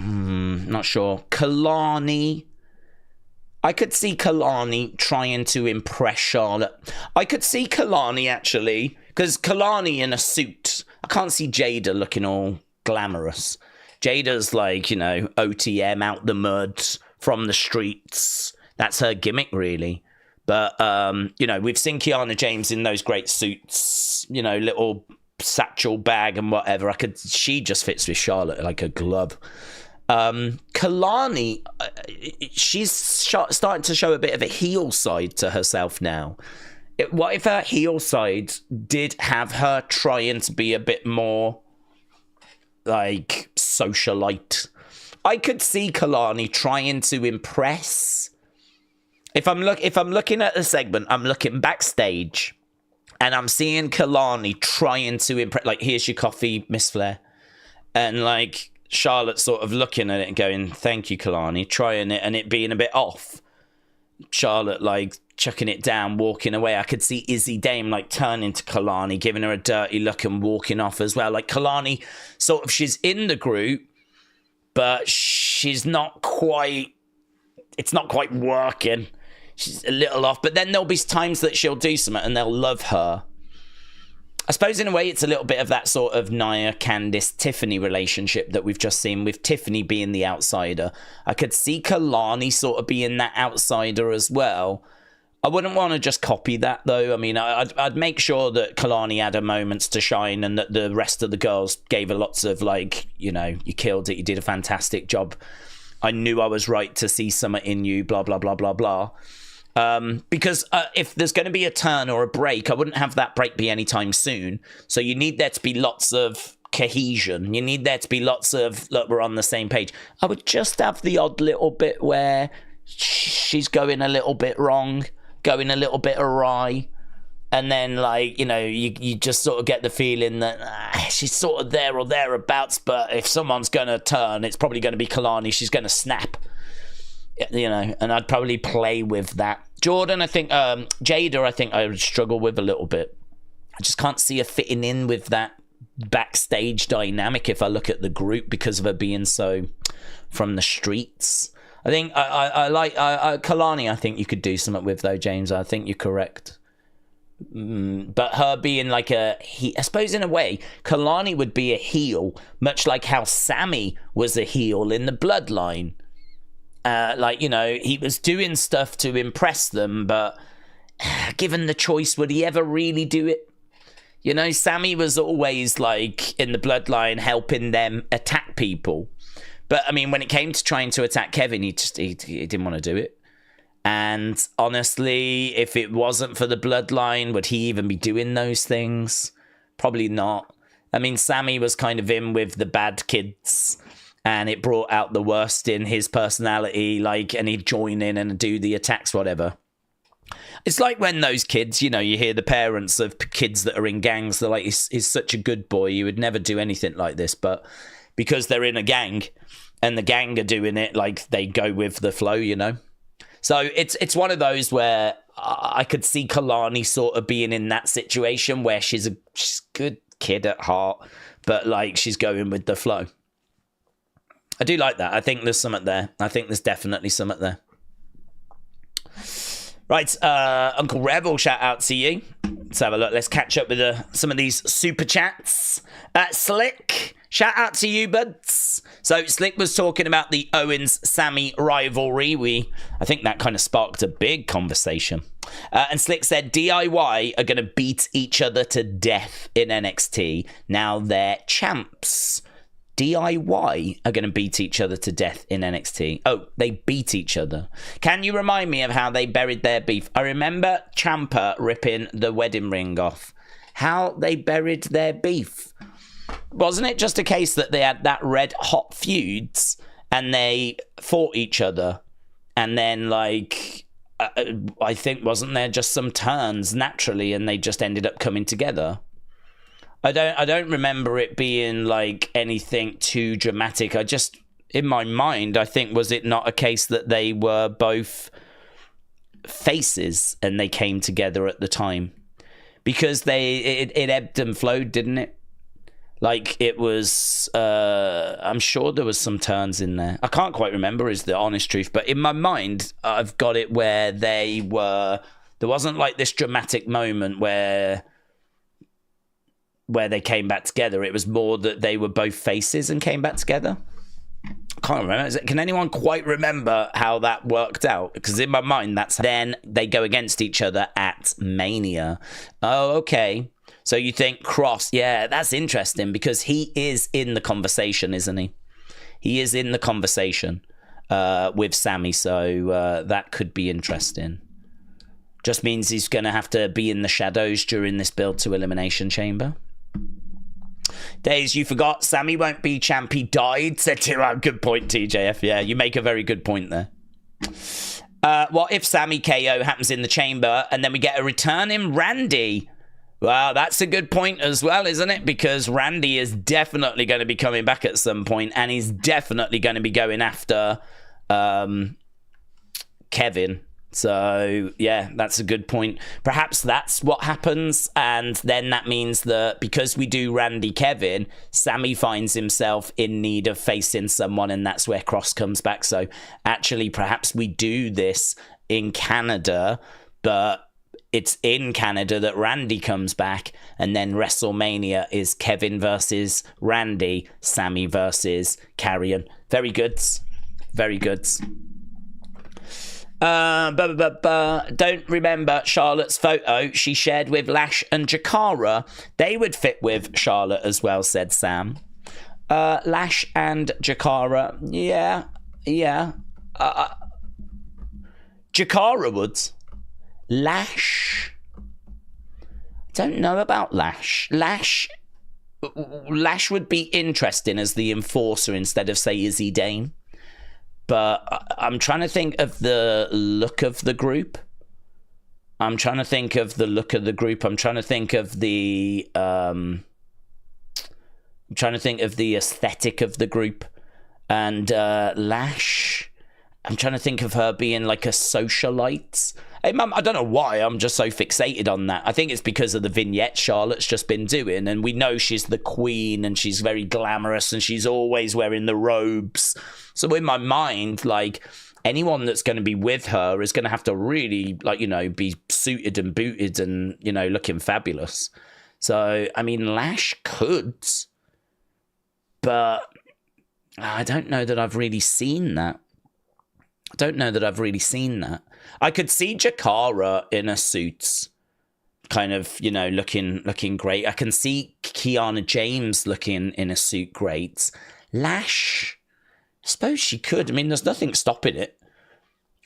Not sure. Kelani. I could see Kelani trying to impress Charlotte. I could see Kelani actually, because Kelani in a suit. I can't see Jada looking all glamorous. Jada's like, you know, OTM, out the mud, from the streets. That's her gimmick, really. But, you know, we've seen Kiana James in those great suits, you know, little satchel bag and whatever. She just fits with Charlotte like a glove. Kelani, she's starting to show a bit of a heel side to herself now. What if her heel side did have her trying to be a bit more like socialite? I could see Kelani trying to impress. If I'm looking at the segment, I'm looking backstage and I'm seeing Kelani trying to impress, like, here's your coffee, Miss Flair. And like Charlotte sort of looking at it and going, thank you, Kelani, trying it and it being a bit off. Charlotte like chucking it down, walking away. I could see Izzy Dame like turning to Kelani, giving her a dirty look and walking off as well. Like Kelani, sort of, she's in the group, but she's not quite, it's not quite working. She's a little off, but then there'll be times that she'll do something and they'll love her. I suppose in a way it's a little bit of that sort of Nia, Candice, Tiffany relationship that we've just seen, with Tiffany being the outsider. I could see Kelani sort of being that outsider as well. I wouldn't want to just copy that, though. I mean, I'd make sure that Kelani had her moments to shine and that the rest of the girls gave her lots of, like, you know, you killed it, you did a fantastic job. I knew I was right to see something in you, blah, blah, blah, blah, blah. Because if there's going to be a turn or a break, I wouldn't have that break be anytime soon. So you need there to be lots of cohesion. You need there to be lots of, look, we're on the same page. I would just have the odd little bit where she's going a little bit wrong, going a little bit awry. And then, like, you know, you just sort of get the feeling that she's sort of there or thereabouts. But if someone's going to turn, it's probably going to be Kelani. She's going to snap. You know, and I'd probably play with that. Jordan, I think, Jada, I think I would struggle with a little bit. I just can't see her fitting in with that backstage dynamic if I look at the group, because of her being so from the streets. I think I like Kelani. I think you could do something with, though, James. I think you're correct. But her being like I suppose in a way, Kelani would be a heel, much like how Sami was a heel in the Bloodline. Like, you know, he was doing stuff to impress them, but given the choice, would he ever really do it? You know, Sami was always, like, in the Bloodline helping them attack people. But, I mean, when it came to trying to attack Kevin, he didn't want to do it. And honestly, if it wasn't for the bloodline, would he even be doing those things? Probably not. I mean, Sami was kind of in with the bad kids, and it brought out the worst in his personality, like, and he'd join in and do the attacks, whatever. It's like when those kids, you know, you hear the parents of kids that are in gangs, they're like, he's such a good boy, you would never do anything like this, but because they're in a gang, and the gang are doing it, like, they go with the flow, you know? So it's one of those where I could see Kelani sort of being in that situation where she's a good kid at heart, but like she's going with the flow. I do like that. I think there's something there. I think there's definitely something there. Right, Uncle Rebel, shout out to you. Let's have a look. Let's catch up with some of these super chats. Slick, shout out to you, buds. So Slick was talking about the Owens-Sami rivalry. I think that kind of sparked a big conversation. And Slick said DIY are going to beat each other to death in NXT. Now they're champs. DIY are going to beat each other to death in NXT. Oh, they beat each other. Can you remind me of how they buried their beef? I remember Ciampa ripping the wedding ring off. How they buried their beef. Wasn't it just a case that they had that red hot feuds and they fought each other? And then, like, I think, wasn't there just some turns naturally and they just ended up coming together? I don't remember it being like anything too dramatic. I just, in my mind, I think, was it not a case that they were both faces and they came together at the time? Because it ebbed and flowed, didn't it? Like, it was, I'm sure there was some turns in there. I can't quite remember, is the honest truth. But in my mind, I've got it where there wasn't like this dramatic moment where they came back together. It was more that they were both faces and came back together. I can't remember. Can anyone quite remember how that worked out? Because in my mind, then they go against each other at Mania. Oh, okay. So you think Cross, yeah, that's interesting because he is in the conversation, isn't he? He is in the conversation with Sami, so that could be interesting. Just means he's going to have to be in the shadows during this build to Elimination Chamber. Daze, you forgot Sami won't be champ. He died. Said to good point, TJF. Yeah, you make a very good point there. What if Sami KO happens in the chamber and then we get a return in Randy? Well, that's a good point as well, isn't it? Because Randy is definitely going to be coming back at some point, and he's definitely going to be going after Kevin. So, yeah, that's a good point. Perhaps that's what happens, and then that means that because we do Randy Kevin, Sami finds himself in need of facing someone, and that's where Cross comes back. So, actually, perhaps we do this in Canada, but it's in Canada that Randy comes back, and then WrestleMania is Kevin versus Randy, Sami versus Karrion. Very good. Very good. Don't remember Charlotte's photo she shared with Lash and Jakara. They would fit with Charlotte as well, said Sam. Lash and Jakara, yeah. Jakara would. Lash, don't know about Lash. Lash would be interesting as the enforcer instead of, say, Izzy Dane. But I'm trying to think of the look of the group. I'm trying to think of the aesthetic of the group. And Lash, I'm trying to think of her being like a socialite. I don't know why I'm just so fixated on that. I think it's because of the vignette Charlotte's just been doing, and we know she's the queen and she's very glamorous and she's always wearing the robes. So in my mind, like, anyone that's going to be with her is going to have to really, like, you know, be suited and booted and, you know, looking fabulous. So, I mean, Lash could, but I don't know that I've really seen that. I could see Jakara in a suit, kind of, you know, looking great. I can see Kiana James looking in a suit great. Lash, I suppose she could. I mean, there's nothing stopping it.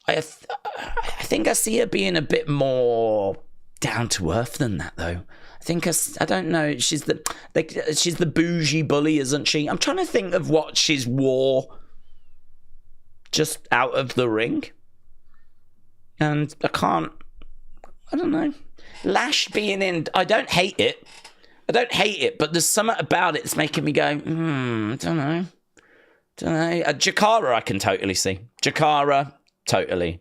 I think I see her being a bit more down to earth than that, though. I don't know. She's the bougie bully, isn't she? I'm trying to think of what she's wore just out of the ring, and I don't know. Lash being in, I don't hate it, but there's something about it that's making me go, I don't know. Jakara, I can totally see. Jakara, totally.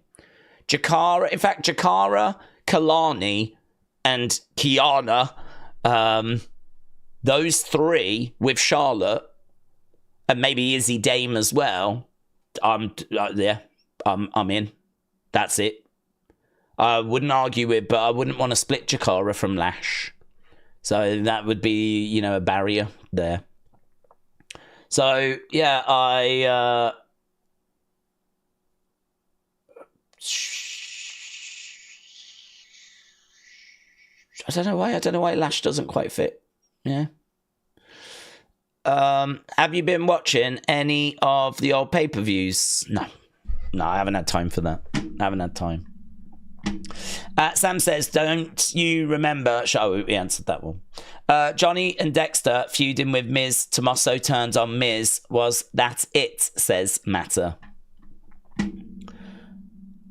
In fact, Jakara, Kelani, and Kiana, those three with Charlotte, and maybe Izzy Dame as well. I'm in. That's it. I wouldn't argue it, but I wouldn't want to split Jakara from Lash. So that would be, a barrier there. So, yeah, I don't know why. I don't know why Lash doesn't quite fit. Yeah. Have you been watching any of the old pay-per-views? No, I haven't had time for that. I haven't had time. Sam says, don't you remember... Oh, we answered that one. Johnny and Dexter feuding with Miz. Tommaso turns on Miz. Was that it, says Matter.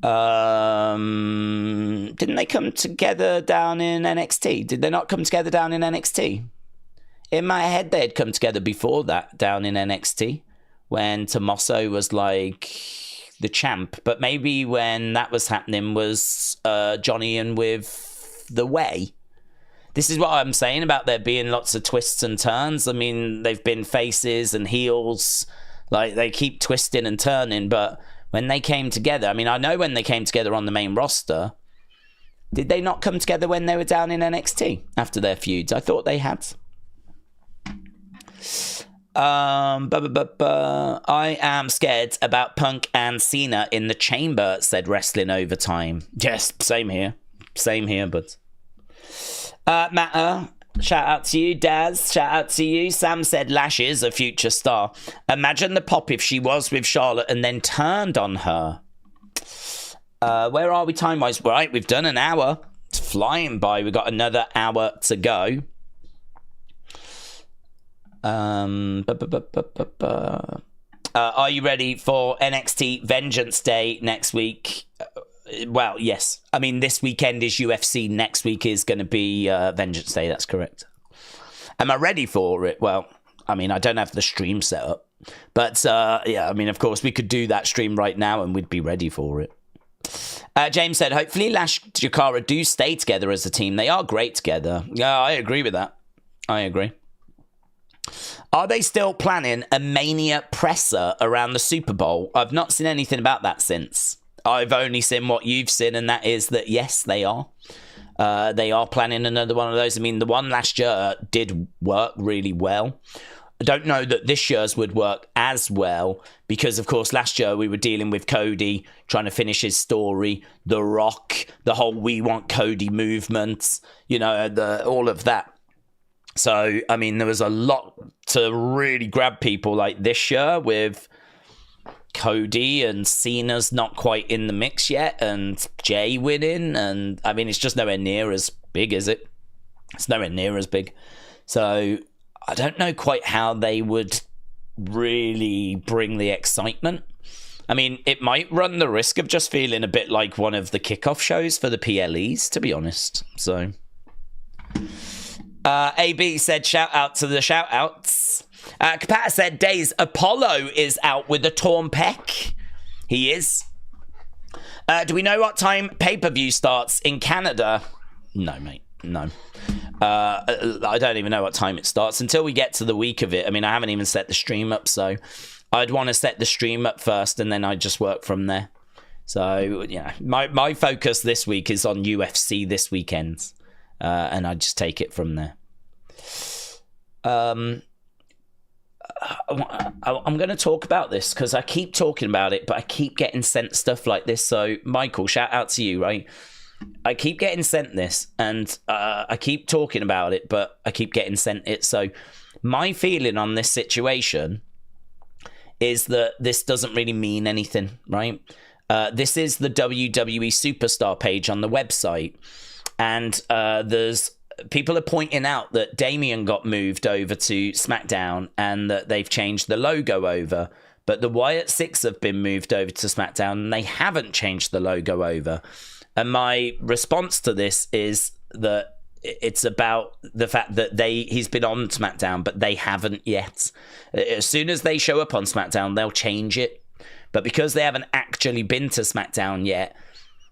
Didn't they come together down in NXT? Did they not come together down in NXT? In my head, they had come together before that down in NXT when Tommaso was like the champ. But maybe when that was happening was Johnny and with The Way. This is what I'm saying about there being lots of twists and turns. I mean, they've been faces and heels. Like, they keep twisting and turning. But when they came together, I mean, I know when they came together on the main roster. Did they not come together when they were down in NXT after their feuds? I thought they had. I am scared about Punk and Cena in the chamber, said Wrestling Overtime. Yes, same here, bud. Matter, shout out to you. Daz, shout out to you. Sam said Lash is a future star. Imagine the pop if she was with Charlotte and then turned on her. Where are we time-wise? Right, we've done an hour. It's flying by. We've got another hour to go. Are you ready for NXT Vengeance Day next week? Well, yes. I mean, this weekend is UFC. Next week is going to be Vengeance Day. That's correct. Am I ready for it? Well, I mean, I don't have the stream set up. But, yeah, I mean, of course, we could do that stream right now and we'd be ready for it. James said, hopefully Lash and Jakara do stay together as a team. They are great together. Yeah, I agree with that. I agree. Are they still planning a Mania presser around the Super Bowl? I've not seen anything about that since. I've only seen what you've seen, and that is that, yes, they are. They are planning another one of those. I mean, the one last year did work really well. I don't know that this year's would work as well because, of course, last year we were dealing with Cody trying to finish his story, The Rock, the whole We Want Cody movement, all of that. So, I mean, there was a lot to really grab people like this year with Cody and Cena's not quite in the mix yet and Jay winning. And, I mean, it's just nowhere near as big, is it? It's nowhere near as big. So, I don't know quite how they would really bring the excitement. I mean, it might run the risk of just feeling a bit like one of the kickoff shows for the PLEs, to be honest. So... AB said shout out to the shout outs. Kapata said Daze Apollo is out with a torn pec. He is. Do we know what time pay-per-view starts in Canada? No, mate. No. I don't even know what time it starts until we get to the week of it. I mean, I haven't even set the stream up, so I'd want to set the stream up first and then I'd just work from there. So, yeah, my focus this week is on UFC this weekend. And I just take it from there. I'm going to talk about this because I keep talking about it, but I keep getting sent stuff like this. So, Michael, shout out to you, right? I keep getting sent this, and I keep talking about it, but I keep getting sent it. So, my feeling on this situation is that this doesn't really mean anything, right? This is the WWE Superstar page on the website. And there's people are pointing out that Damian got moved over to SmackDown and that they've changed the logo over. But the Wyatt Six have been moved over to SmackDown and they haven't changed the logo over. And my response to this is that it's about the fact that he's been on SmackDown, but they haven't yet. As soon as they show up on SmackDown, they'll change it. But because they haven't actually been to SmackDown yet,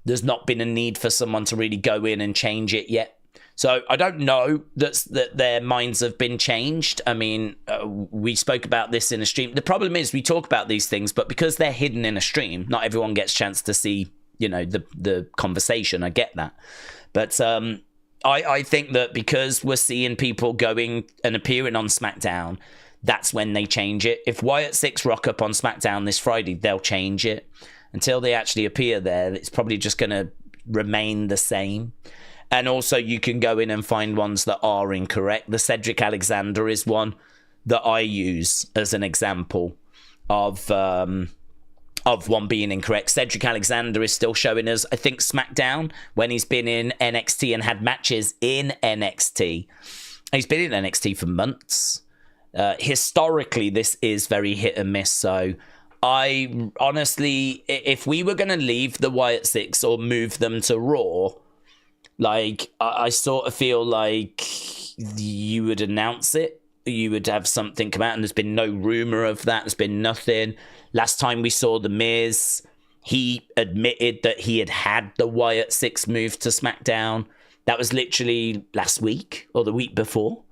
there's not been a need for someone to really go in and change it yet. So I don't know that their minds have been changed. I mean, we spoke about this in a stream. The problem is we talk about these things, but because they're hidden in a stream, not everyone gets a chance to see, the conversation. I get that. But I think that because we're seeing people going and appearing on SmackDown, that's when they change it. If Wyatt Six rock up on SmackDown this Friday, they'll change it. Until they actually appear there, it's probably just going to remain the same. And also, you can go in and find ones that are incorrect. The Cedric Alexander is one that I use as an example of one being incorrect. Cedric Alexander is still showing us, I think, SmackDown when he's been in NXT and had matches in NXT. He's been in NXT for months. Historically, this is very hit and miss. So I honestly, if we were going to leave the Wyatt Six or move them to Raw, like, I sort of feel like you would announce it. You would have something come out, and there's been no rumor of that. There's been nothing. Last time we saw The Miz, he admitted that he had the Wyatt Six moved to SmackDown. That was literally last week or the week before.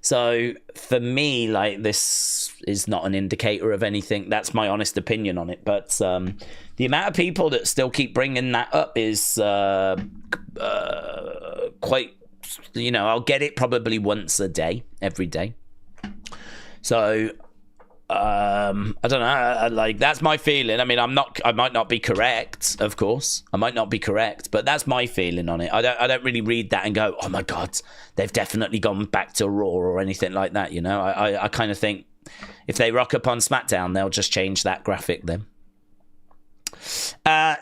So for me, like, this is not an indicator of anything. That's my honest opinion on it. But the amount of people that still keep bringing that up is quite, I'll get it probably once a day, every day. So I don't know. Like, that's my feeling. I mean, I might not be correct, of course. I might not be correct, but that's my feeling on it. I don't really read that and go, oh my God, they've definitely gone back to Raw or anything like that. I kind of think if they rock up on SmackDown, they'll just change that graphic then.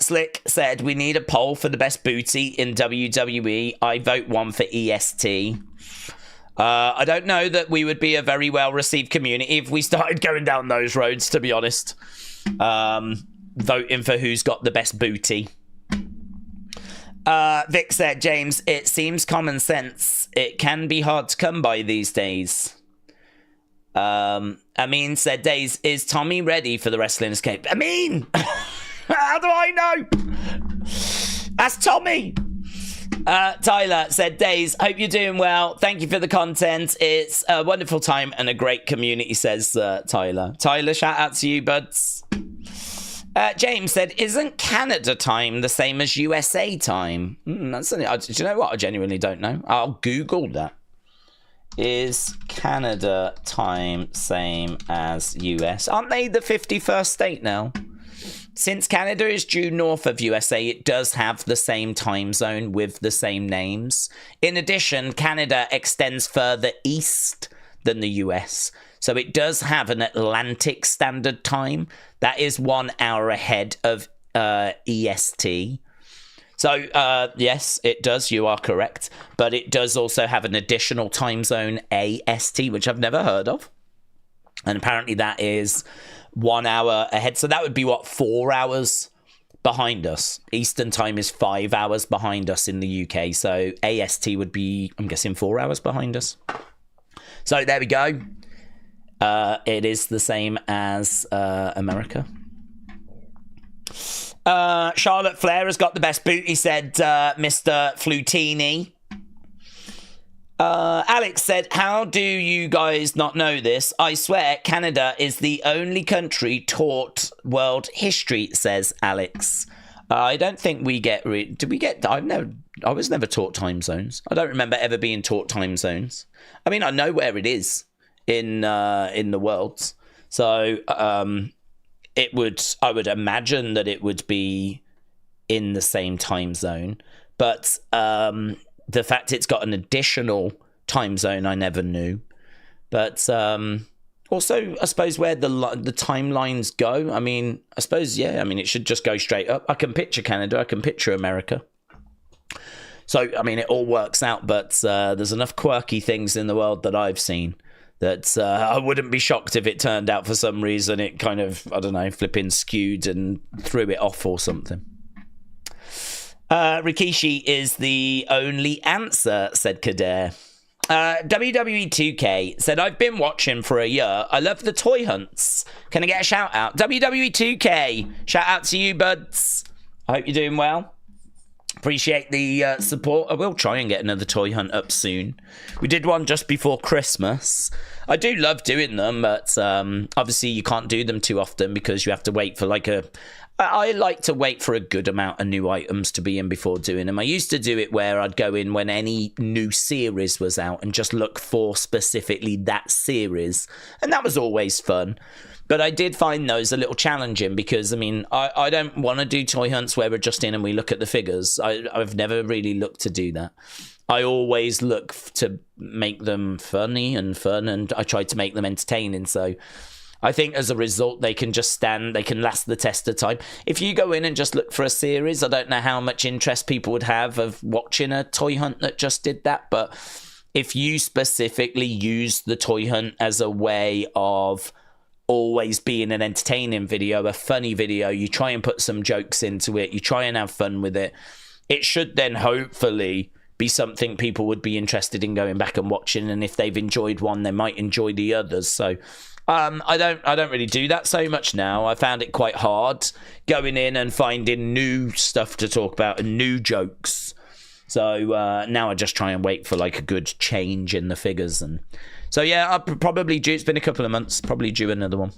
Slick said, we need a poll for the best booty in WWE. I vote one for EST. I don't know that we would be a very well-received community if we started going down those roads, to be honest. Voting for who's got the best booty. Vic said, James, it seems common sense. It can be hard to come by these days. Amin said, Daze, is Tommy ready for the Wrestling Escape? Amin! How do I know? Ask Tommy! Tyler said, Daze, hope you're doing well. Thank you for the content. It's a wonderful time and a great community, says Tyler. Tyler, shout out to you, buds. James said, isn't Canada time the same as USA time? Do you know what? I genuinely don't know. I'll Google that. Is Canada time same as US? Aren't they the 51st state now? Since Canada is due north of USA, it does have the same time zone with the same names. In addition, Canada extends further east than the US, so it does have an Atlantic Standard Time. That is 1 hour ahead of EST. So, yes, it does. You are correct. But it does also have an additional time zone, AST, which I've never heard of. And apparently that is 1 hour ahead. So that would be, 4 hours behind us. Eastern time is 5 hours behind us in the UK. So AST would be, I'm guessing, 4 hours behind us. So there we go. It is the same as America. Charlotte Flair has got the best booty, said Mr. Flutini. Alex said, how do you guys not know this? I swear Canada is the only country taught world history, says Alex. I don't think we get... Did we get... I was never taught time zones. I don't remember ever being taught time zones. I mean, I know where it is in the world. So, I would imagine that it would be in the same time zone. But the fact it's got an additional time zone, I never knew. But Also, I suppose where the timelines go. I mean, I suppose, yeah. I mean, it should just go straight up. I can picture Canada. I can picture America. So, I mean, it all works out. But there's enough quirky things in the world that I've seen that I wouldn't be shocked if it turned out for some reason it kind of, I don't know, flipping skewed and threw it off or something. Rikishi is the only answer, said Kader. WWE 2K said, I've been watching for a year. I love the toy hunts. Can I get a shout out? WWE 2K, shout out to you, buds. I hope you're doing well. Appreciate the support. I will try and get another toy hunt up soon. We did one just before Christmas. I do love doing them, but obviously you can't do them too often because you have to wait for I like to wait for a good amount of new items to be in before doing them. I used to do it where I'd go in when any new series was out and just look for specifically that series. And that was always fun. But I did find those a little challenging because, I mean, I don't want to do toy hunts where we're just in and we look at the figures. I've never really looked to do that. I always look to make them funny and fun, and I try to make them entertaining. So I think as a result, they can last the test of time. If you go in and just look for a series, I don't know how much interest people would have of watching a toy hunt that just did that. But if you specifically use the toy hunt as a way of always being an entertaining video, a funny video, you try and put some jokes into it, you try and have fun with it, it should then hopefully be something people would be interested in going back and watching, and if they've enjoyed one, they might enjoy the others. So I don't really do that so much now. I found it quite hard going in and finding new stuff to talk about and new jokes. So now I just try and wait for like a good change in the figures. And so yeah, I'll probably due. It's been a couple of months. Probably due another one.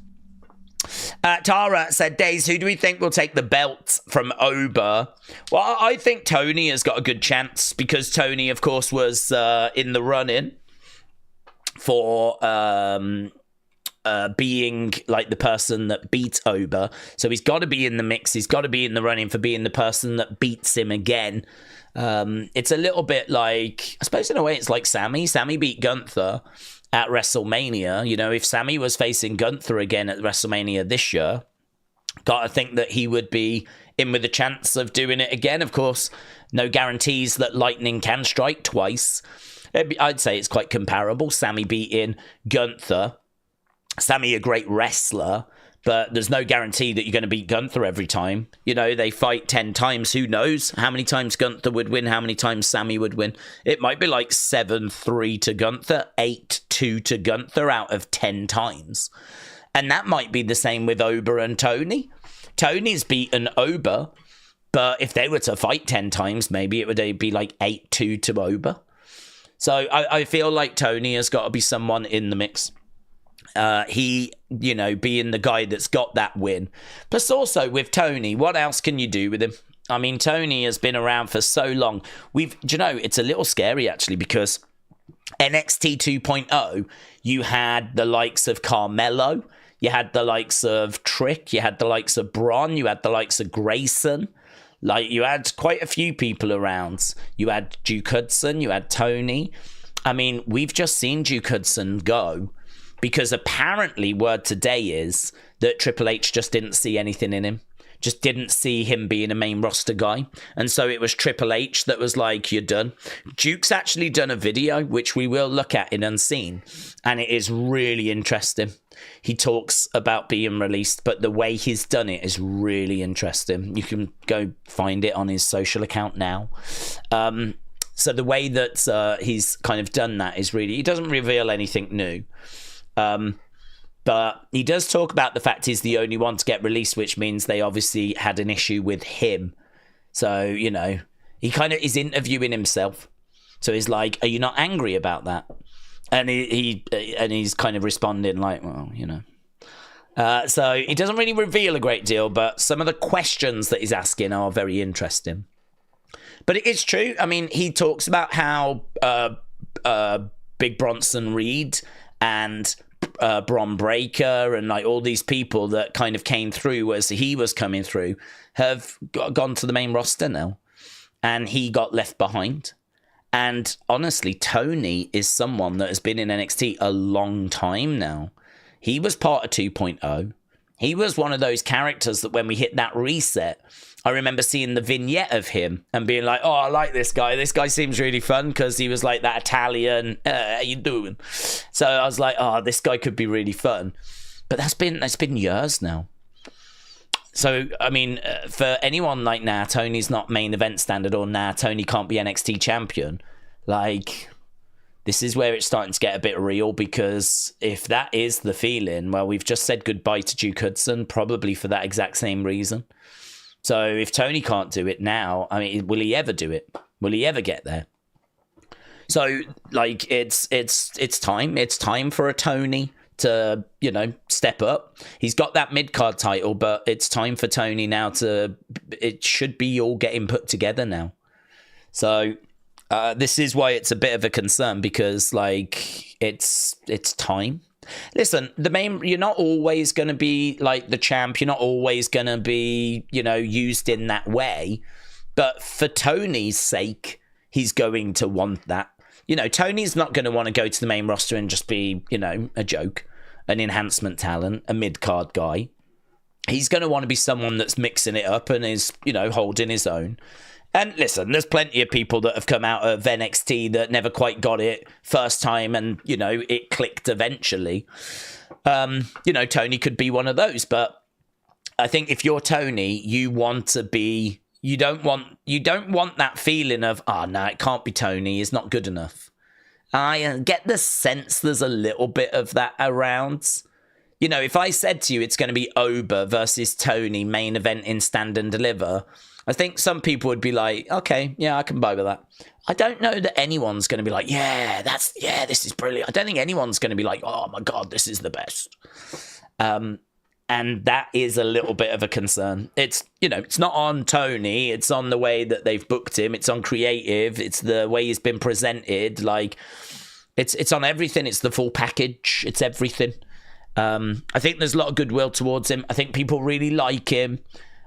Tara said, Daze, who do we think will take the belt from Oba? Well, I think Tony has got a good chance because Tony, of course, was in the run-in for being like the person that beat Oba. So he's got to be in the mix. He's got to be in the running for being the person that beats him again. It's a little bit like, I suppose in a way it's like Sami. Sami beat Gunther at WrestleMania. You know, if Sami was facing Gunther again at WrestleMania this year, gotta think that he would be in with a chance of doing it again. Of course, no guarantees that lightning can strike twice. I'd say it's quite comparable. Sami beating Gunther. Sami, a great wrestler, but there's no guarantee that you're going to beat Gunther every time. You know, they fight 10 times. Who knows how many times Gunther would win, how many times Sami would win. It might be like 7-3 to Gunther, 8-2 to Gunther out of 10 times. And that might be the same with Oba and Tony. Tony's beaten Oba, but if they were to fight 10 times, maybe it would be like 8-2 to Oba. So I feel like Tony has got to be someone in the mix. He, you know, being the guy that's got that win. Plus also with Tony, what else can you do with him? I mean, Tony has been around for so long. Do you know, it's a little scary actually because NXT 2.0, you had the likes of Carmelo, you had the likes of Trick, you had the likes of Braun, you had the likes of Grayson. Like, you had quite a few people around. You had Duke Hudson, you had Tony. I mean, we've just seen Duke Hudson go. Because apparently word today is that Triple H just didn't see anything in him. Just didn't see him being a main roster guy. And so it was Triple H that was like, you're done. Duke's actually done a video, which we will look at in Unseen. And it is really interesting. He talks about being released, but the way he's done it is really interesting. You can go find it on his social account now. So the way that he's kind of done that is really, he doesn't reveal anything new. But he does talk about the fact he's the only one to get released, which means they obviously had an issue with him. So, you know, he kind of is interviewing himself. So he's like, are you not angry about that? And he's kind of responding like, well, you know. So he doesn't really reveal a great deal, but some of the questions that he's asking are very interesting. But it is true. I mean, he talks about how Big Bronson Reed and Bron Breakker and like all these people that kind of came through as he was coming through have gone to the main roster now, and he got left behind. And honestly, Tony is someone that has been in NXT a long time now. He was part of 2.0. He was one of those characters that when we hit that reset, I remember seeing the vignette of him and being like, oh, I like this guy. This guy seems really fun because he was like that Italian, how you doing? So I was like, oh, this guy could be really fun. But that's been years now. So, I mean, for anyone like, nah, Tony's not main event standard, or nah, Tony can't be NXT champion, like, this is where it's starting to get a bit real, because if that is the feeling, well, we've just said goodbye to Duke Hudson, probably for that exact same reason. So if Tony can't do it now, I mean, will he ever do it? Will he ever get there? So, like, it's time. It's time for a Tony to, you know, step up. He's got that mid-card title, but it's time for Tony now to... It should be all getting put together now. So... this is why it's a bit of a concern, because, like, it's time. Listen, you're not always going to be, like, the champ. You're not always going to be, you know, used in that way. But for Tony's sake, he's going to want that. You know, Tony's not going to want to go to the main roster and just be, you know, a joke, an enhancement talent, a mid-card guy. He's going to want to be someone that's mixing it up and is, you know, holding his own. And listen, there's plenty of people that have come out of NXT that never quite got it first time and, you know, it clicked eventually. You know, Tony could be one of those. But I think if you're Tony, you want to be... You don't want that feeling of, oh, no, it can't be Tony. He's not good enough. I get the sense there's a little bit of that around. You know, if I said to you it's going to be Oba versus Tony main event in Stand and Deliver... I think some people would be like, okay, yeah, I can buy with that. I don't know that anyone's going to be like, this is brilliant. I don't think anyone's going to be like, oh my God, this is the best. And that is a little bit of a concern. It's, you know, it's not on Tony. It's on the way that they've booked him. It's on creative. It's the way he's been presented. Like, it's on everything. It's the full package. It's everything. I think there's a lot of goodwill towards him. I think people really like him.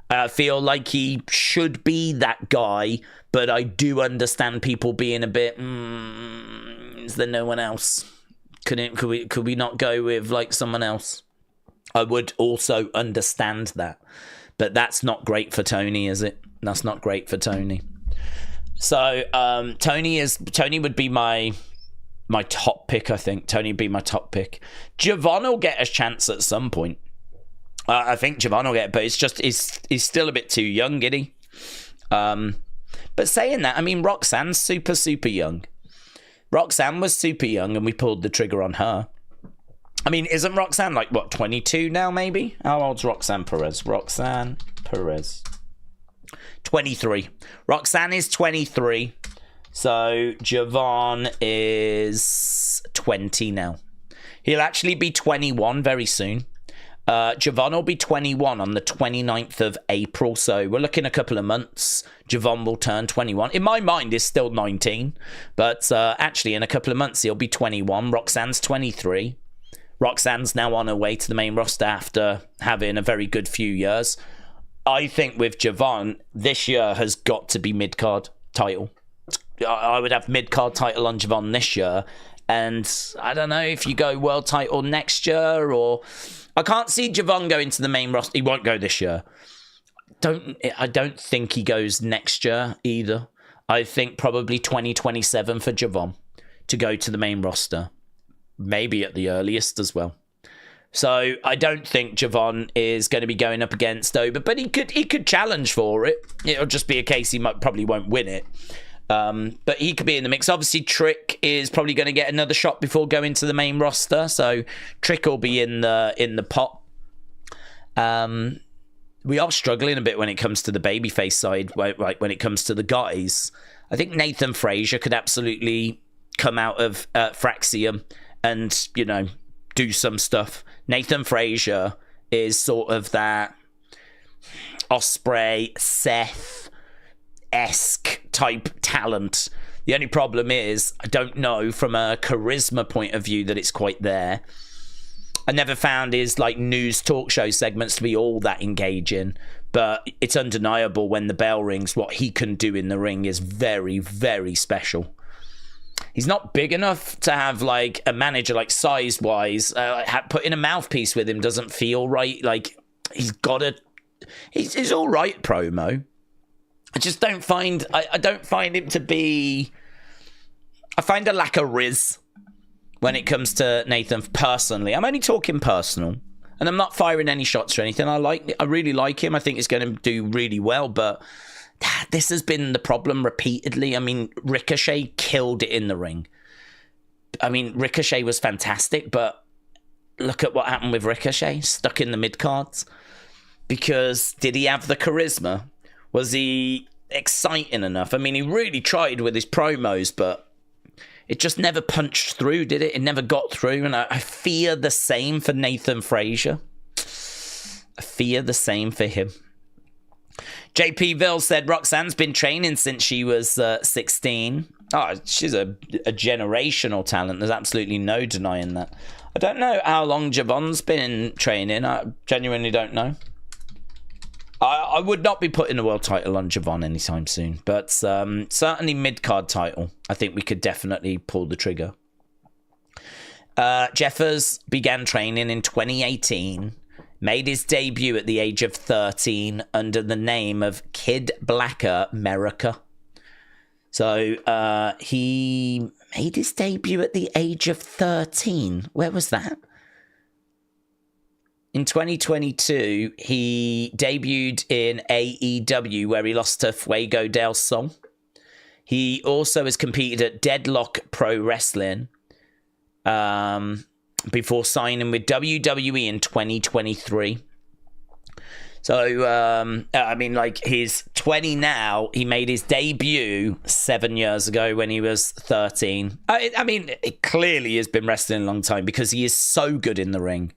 I feel like he should be that guy, but I do understand people being a bit, is there no one else? Could we not go with, like, someone else? I would also understand that, but that's not great for Tony, is it? That's not great for Tony. So, Tony would be my top pick, I think. Tony would be my top pick. Javon will get a chance at some point. I think Javon will get it, but it's just he's still a bit too young, isn't he? But saying that, I mean, Roxanne's super, super young. Roxanne was super young, and we pulled the trigger on her. I mean, isn't Roxanne, like, what, 22 now, maybe? How old's Roxanne Perez? Roxanne Perez. 23. Roxanne is 23. So Javon is 20 now. He'll actually be 21 very soon. Javon will be 21 on the 29th of April, so we're looking a couple of months. Javon will turn 21. In my mind, he's still 19, but actually in a couple of months, he'll be 21. Roxanne's 23. Roxanne's now on her way to the main roster after having a very good few years. I think with Javon, this year has got to be mid-card title. I would have mid-card title on Javon this year, and I don't know if you go world title next year, or... I can't see Javon going to the main roster. He won't go this year. I don't think he goes next year either. I think probably 2027 for Javon to go to the main roster. Maybe at the earliest as well. So I don't think Javon is going to be going up against Oba, but he could challenge for it. It'll just be a case he probably won't win it. But he could be in the mix. Obviously, Trick is probably going to get another shot before going to the main roster, so Trick will be in the pot. We are struggling a bit when it comes to the babyface side, like when it comes to the guys. I think Nathan Frazier could absolutely come out of Fraxium and, you know, do some stuff. Nathan Frazier is sort of that Ospreay, Seth-esque type talent. The only problem is I don't know from a charisma point of view that it's quite there. I never found his like news talk show segments to be all that engaging, but it's undeniable when the bell rings what he can do in the ring is very, very special. He's not big enough to have like a manager, like size-wise. Putting a mouthpiece with him doesn't feel right. Like he's all right promo. I just don't find I don't find him to be. I find a lack of riz when it comes to Nathan personally. I'm only talking personal, and I'm not firing any shots or anything. I really like him. I think he's going to do really well, but this has been the problem repeatedly. I mean, Ricochet killed it in the ring. I mean, Ricochet was fantastic, but look at what happened with Ricochet, stuck in the mid-cards. Because did he have the charisma? Was he exciting enough? I mean, he really tried with his promos, but it just never punched through, did it? It never got through, and I fear the same for Nathan Frazier. I fear the same for him. JP Ville said Roxanne's been training since she was 16. Oh, she's a generational talent. There's absolutely no denying that. I don't know how long Javon's been training. I genuinely don't know. I would not be putting a world title on Javon anytime soon, but certainly mid-card title. I think we could definitely pull the trigger. Jeffers began training in 2018, made his debut at the age of 13 under the name of Kid Blacker America. So he made his debut at the age of 13. Where was that? In 2022, he debuted in AEW, where he lost to Fuego del Sol. He also has competed at Deadlock Pro Wrestling before signing with WWE in 2023. So, I mean, like, he's 20 now. He made his debut 7 years ago when he was 13. I mean, it clearly has been wrestling a long time because he is so good in the ring.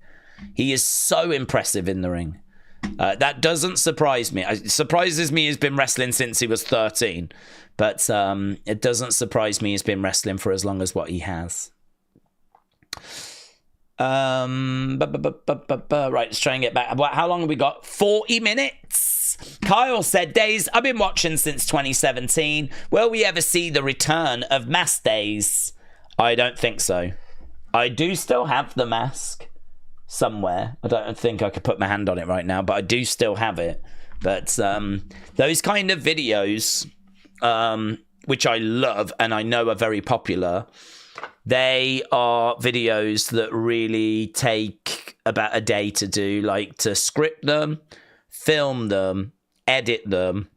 He is so impressive in the ring. That doesn't surprise me. It surprises me he's been wrestling since he was 13. But it doesn't surprise me he's been wrestling for as long as what he has. Right, let's try and get back. How long have we got? 40 minutes. Kyle said, Daze, I've been watching since 2017. Will we ever see the return of Mask Days? I don't think so. I do still have the mask somewhere. I don't think I could put my hand on it right now, but I do still have it. But those kind of videos, which I love and I know are very popular, they are videos that really take about a day to do, like to script them, film them, edit them,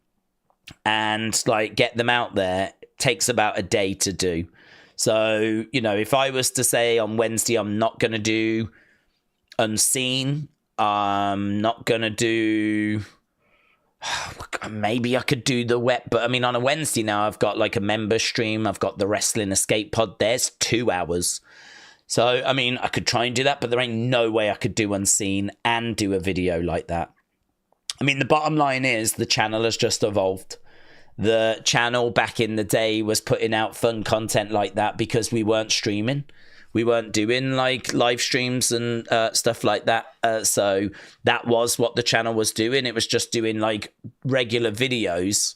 and like get them out there. It takes about a day to do. So, you know, if I was to say on Wednesday I'm not going to do Unseen, I'm not going to do... Maybe I could do the wet, but I mean, on a Wednesday now, I've got like a member stream. I've got the Wrestling Escape Pod. There's 2 hours. So, I mean, I could try and do that, but there ain't no way I could do Unseen and do a video like that. I mean, the bottom line is the channel has just evolved. The channel back in the day was putting out fun content like that because we weren't streaming. We weren't doing like live streams and stuff like that. So that was what the channel was doing. It was just doing like regular videos.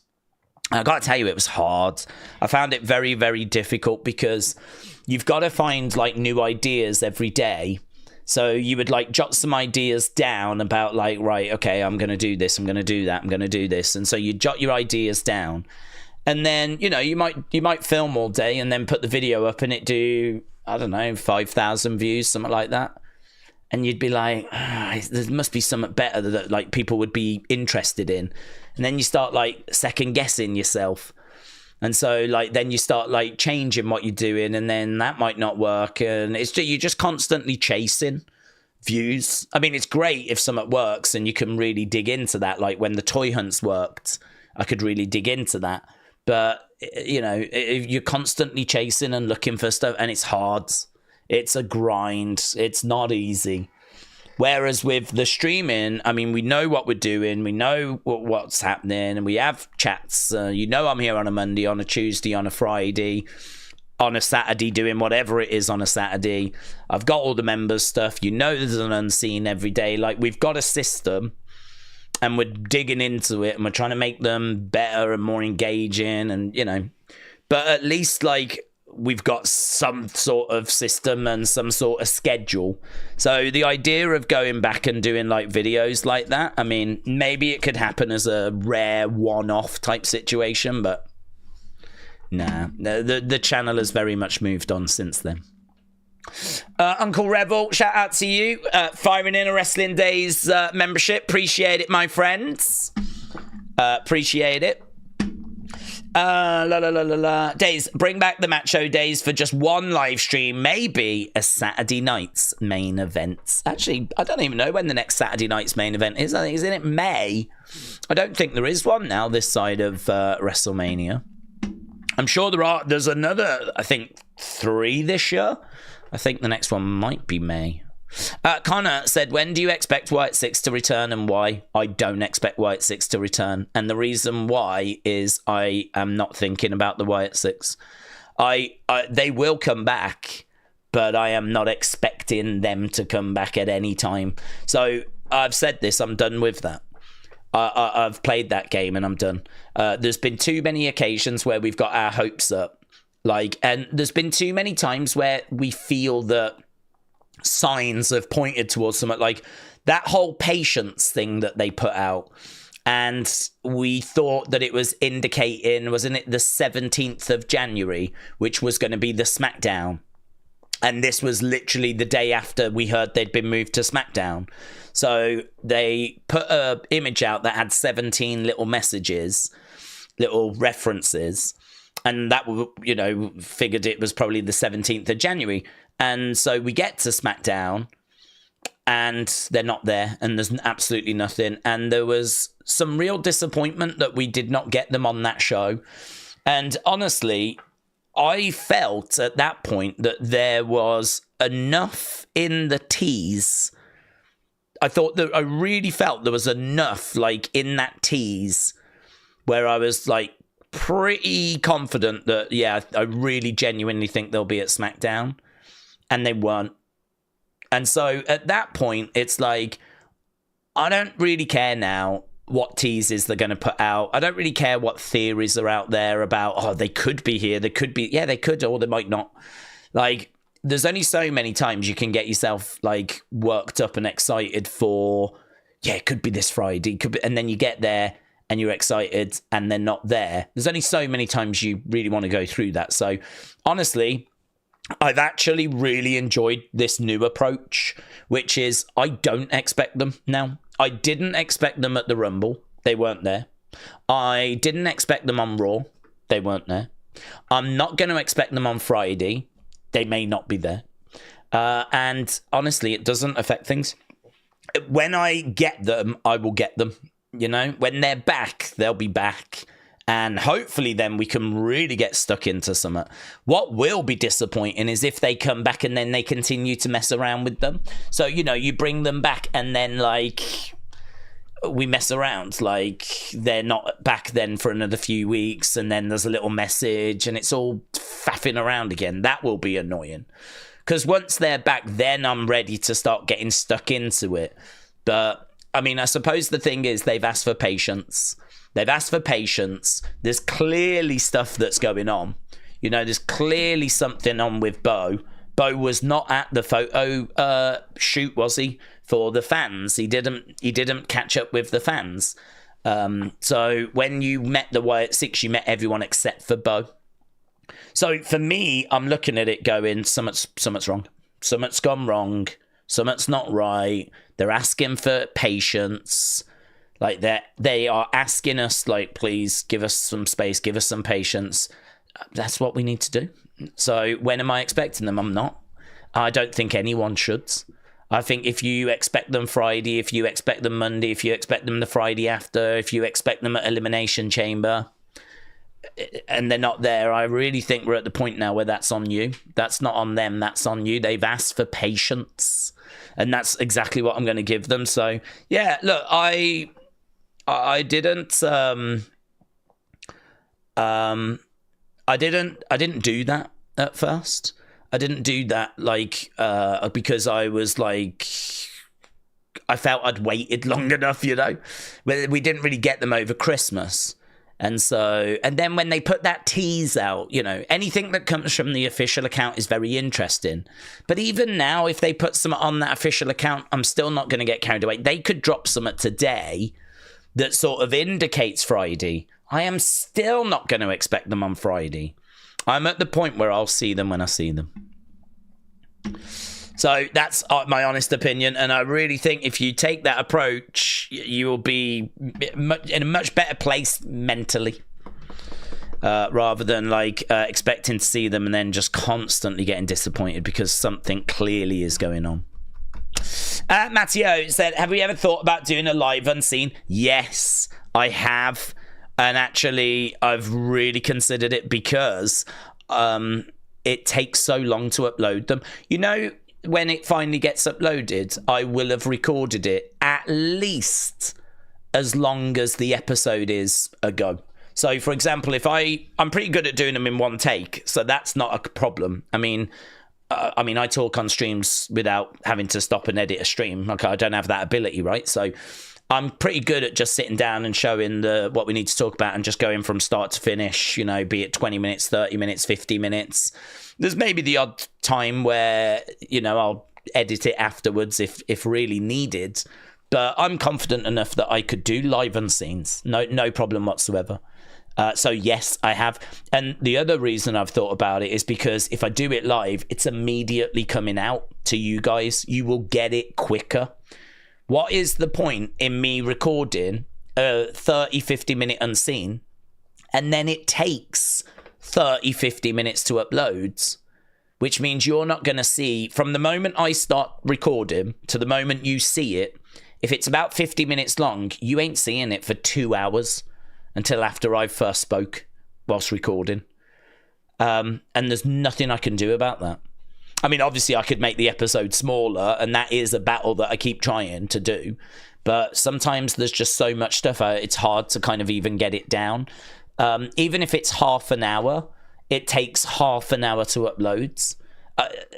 I got to tell you, it was hard. I found it very, very difficult because you've got to find like new ideas every day. So you would like jot some ideas down about like, right, okay, I'm going to do this. I'm going to do that. I'm going to do this. And so you jot your ideas down. And then, you know, you might film all day and then put the video up and it do... I don't know, 5,000 views, something like that. And you'd be like, there must be something better that like people would be interested in. And then you start like second guessing yourself. And so like, then you start like changing what you're doing and then that might not work. And it's just, you're just constantly chasing views. I mean, it's great if something works and you can really dig into that. Like when the toy hunts worked, I could really dig into that. But, you know, if you're constantly chasing and looking for stuff, and it's hard. It's a grind. It's not easy. Whereas with the streaming, I mean, we know what we're doing. We know what's happening, and we have chats. You know I'm here on a Monday, on a Tuesday, on a Friday, on a Saturday, doing whatever it is on a Saturday. I've got all the members stuff. You know there's an Unseen every day. Like, we've got a system. And we're digging into it and we're trying to make them better and more engaging and, you know, but at least like we've got some sort of system and some sort of schedule. So the idea of going back and doing like videos like that, I mean, maybe it could happen as a rare one-off type situation, but nah, the channel has very much moved on since then. Uncle Revel, shout out to you, firing in a Wrestling Daze membership. Appreciate it, my friends. Appreciate it. Daze, bring back the Macho Days for just one live stream, maybe a Saturday night's main event. Actually, I don't even know when the next Saturday night's main event is. I think, isn't it May? I don't think there is one now this side of WrestleMania. I'm sure there's another, I think 3 this year. I think the next one might be May. Connor said, when do you expect White Six to return and why? I don't expect White Six to return. And the reason why is I am not thinking about the White Six. They will come back, but I am not expecting them to come back at any time. So I've said this, I'm done with that. I've played that game and I'm done. There's been too many occasions where we've got our hopes up. And there's been too many times where we feel that signs have pointed towards something, like that whole patience thing that they put out, and we thought that it was indicating, wasn't it the 17th of January, which was going to be the SmackDown, and this was literally the day after we heard they'd been moved to SmackDown. So they put a image out that had 17 little messages, little references, and that, you know, figured it was probably the 17th of January. And so we get to SmackDown and they're not there and there's absolutely nothing. And there was some real disappointment that we did not get them on that show. And honestly, I felt at that point that there was enough in the tease. I really felt there was enough like in that tease where I was like pretty confident that, yeah, I really genuinely think they'll be at SmackDown. And they weren't. And so at that point, it's like, I don't really care now what teases they're going to put out. I don't really care what theories are out there about, oh, they could be here. They could be, yeah, they could, or they might not. Like, there's only so many times you can get yourself, like, worked up and excited for, yeah, it could be this Friday. Could be, and then you get there and you're excited and they're not there. There's only so many times you really want to go through that. So, honestly, I've actually really enjoyed this new approach, which is I don't expect them now. I didn't expect them at the Rumble. They weren't there. I didn't expect them on Raw. They weren't there. I'm not going to expect them on Friday. They may not be there. And honestly, it doesn't affect things. When I get them, I will get them. You know, when they're back, they'll be back. And hopefully then we can really get stuck into something. What will be disappointing is if they come back and then they continue to mess around with them. So, you know, you bring them back and then, like, we mess around. Like, they're not back then for another few weeks and then there's a little message and it's all faffing around again. That will be annoying. Because once they're back, then I'm ready to start getting stuck into it. But, I mean, I suppose the thing is they've asked for patience. They've asked for patience. There's clearly stuff that's going on. You know, there's clearly something on with Bo. Bo was not at the photo shoot, was he? For the fans. He didn't catch up with the fans. So when you met the Wyatt Six, you met everyone except for Bo. So for me, I'm looking at it going, something's wrong. Something's gone wrong. Something's not right. They're asking for patience. Like, they are asking us, like, please give us some space, give us some patience. That's what we need to do. So when am I expecting them? I'm not. I don't think anyone should. I think if you expect them Friday, if you expect them Monday, if you expect them the Friday after, if you expect them at Elimination Chamber, and they're not there, I really think we're at the point now where that's on you. That's not on them, that's on you. They've asked for patience. And that's exactly what I'm going to give them. So, yeah, look, I didn't do that at first. I didn't do that like because I was like, I felt I'd waited long enough, you know. We didn't really get them over Christmas, And then when they put that tease out, you know, anything that comes from the official account is very interesting. But even now, if they put some on that official account, I'm still not going to get carried away. They could drop some today that sort of indicates Friday. I am still not going to expect them on Friday. I'm at the point where I'll see them when I see them. So that's my honest opinion, and I really think if you take that approach, you will be in a much better place mentally, rather than expecting to see them and then just constantly getting disappointed because something clearly is going on. Matteo said, have we ever thought about doing a live unseen? Yes, I have, and actually I've really considered it because it takes so long to upload them. You know, when it finally gets uploaded, I will have recorded it at least as long as the episode is ago. So, for example, if I'm pretty good at doing them in one take, so that's not a problem. I mean, I talk on streams without having to stop and edit a stream. Okay, I don't have that ability, right? So I'm pretty good at just sitting down and showing what we need to talk about and just going from start to finish, you know, be it 20 minutes, 30 minutes, 50 minutes. There's maybe the odd time where, you know, I'll edit it afterwards if really needed. But I'm confident enough that I could do live unscenes. No problem whatsoever. So yes, I have. And the other reason I've thought about it is because if I do it live, it's immediately coming out to you guys. You will get it quicker. What is the point in me recording a 30, 50 minute unseen and then it takes 30, 50 minutes to upload, which means you're not going to see, from the moment I start recording to the moment you see it, if it's about 50 minutes long, you ain't seeing it for 2 hours until after I first spoke whilst recording. And there's nothing I can do about that. I mean, obviously I could make the episode smaller, and that is a battle that I keep trying to do. But sometimes there's just so much stuff, it's hard to kind of even get it down. Even if it's half an hour, it takes half an hour to upload.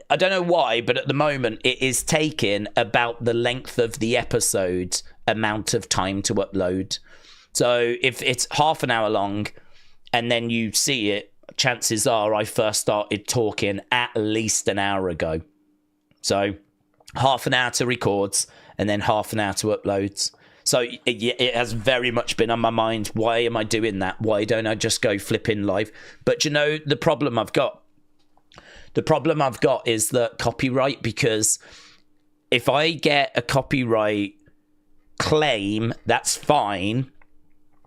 I don't know why, but at the moment it is taking about the length of the episode amount of time to upload. So if it's half an hour long and then you see it, chances are I first started talking at least an hour ago. So half an hour to records and then half an hour to uploads. So it has very much been on my mind. Why am I doing that? Why don't I just go flipping live? But you know, the problem I've got is the copyright, because if I get a copyright claim, that's fine.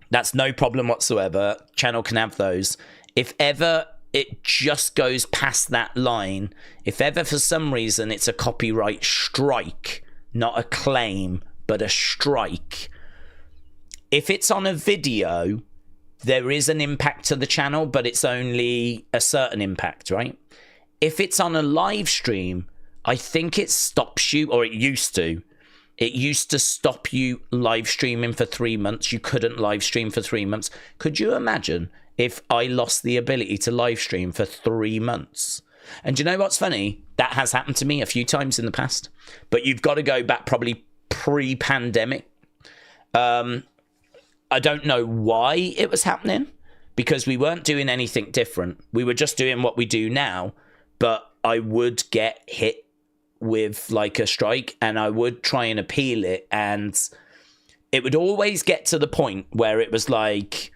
That's no problem whatsoever. Channel can have those. If ever it just goes past that line, if ever for some reason it's a copyright strike, not a claim, but a strike, if it's on a video, there is an impact to the channel, but it's only a certain impact, right? If it's on a live stream, I think it stops you, or it used to. It used to stop you live streaming for 3 months. You couldn't live stream for 3 months. Could you imagine if I lost the ability to live stream for 3 months? And do you know what's funny? That has happened to me a few times in the past. But you've got to go back probably pre-pandemic. I don't know why it was happening, because we weren't doing anything different. We were just doing what we do now. But I would get hit with like a strike and I would try and appeal it, and it would always get to the point where it was like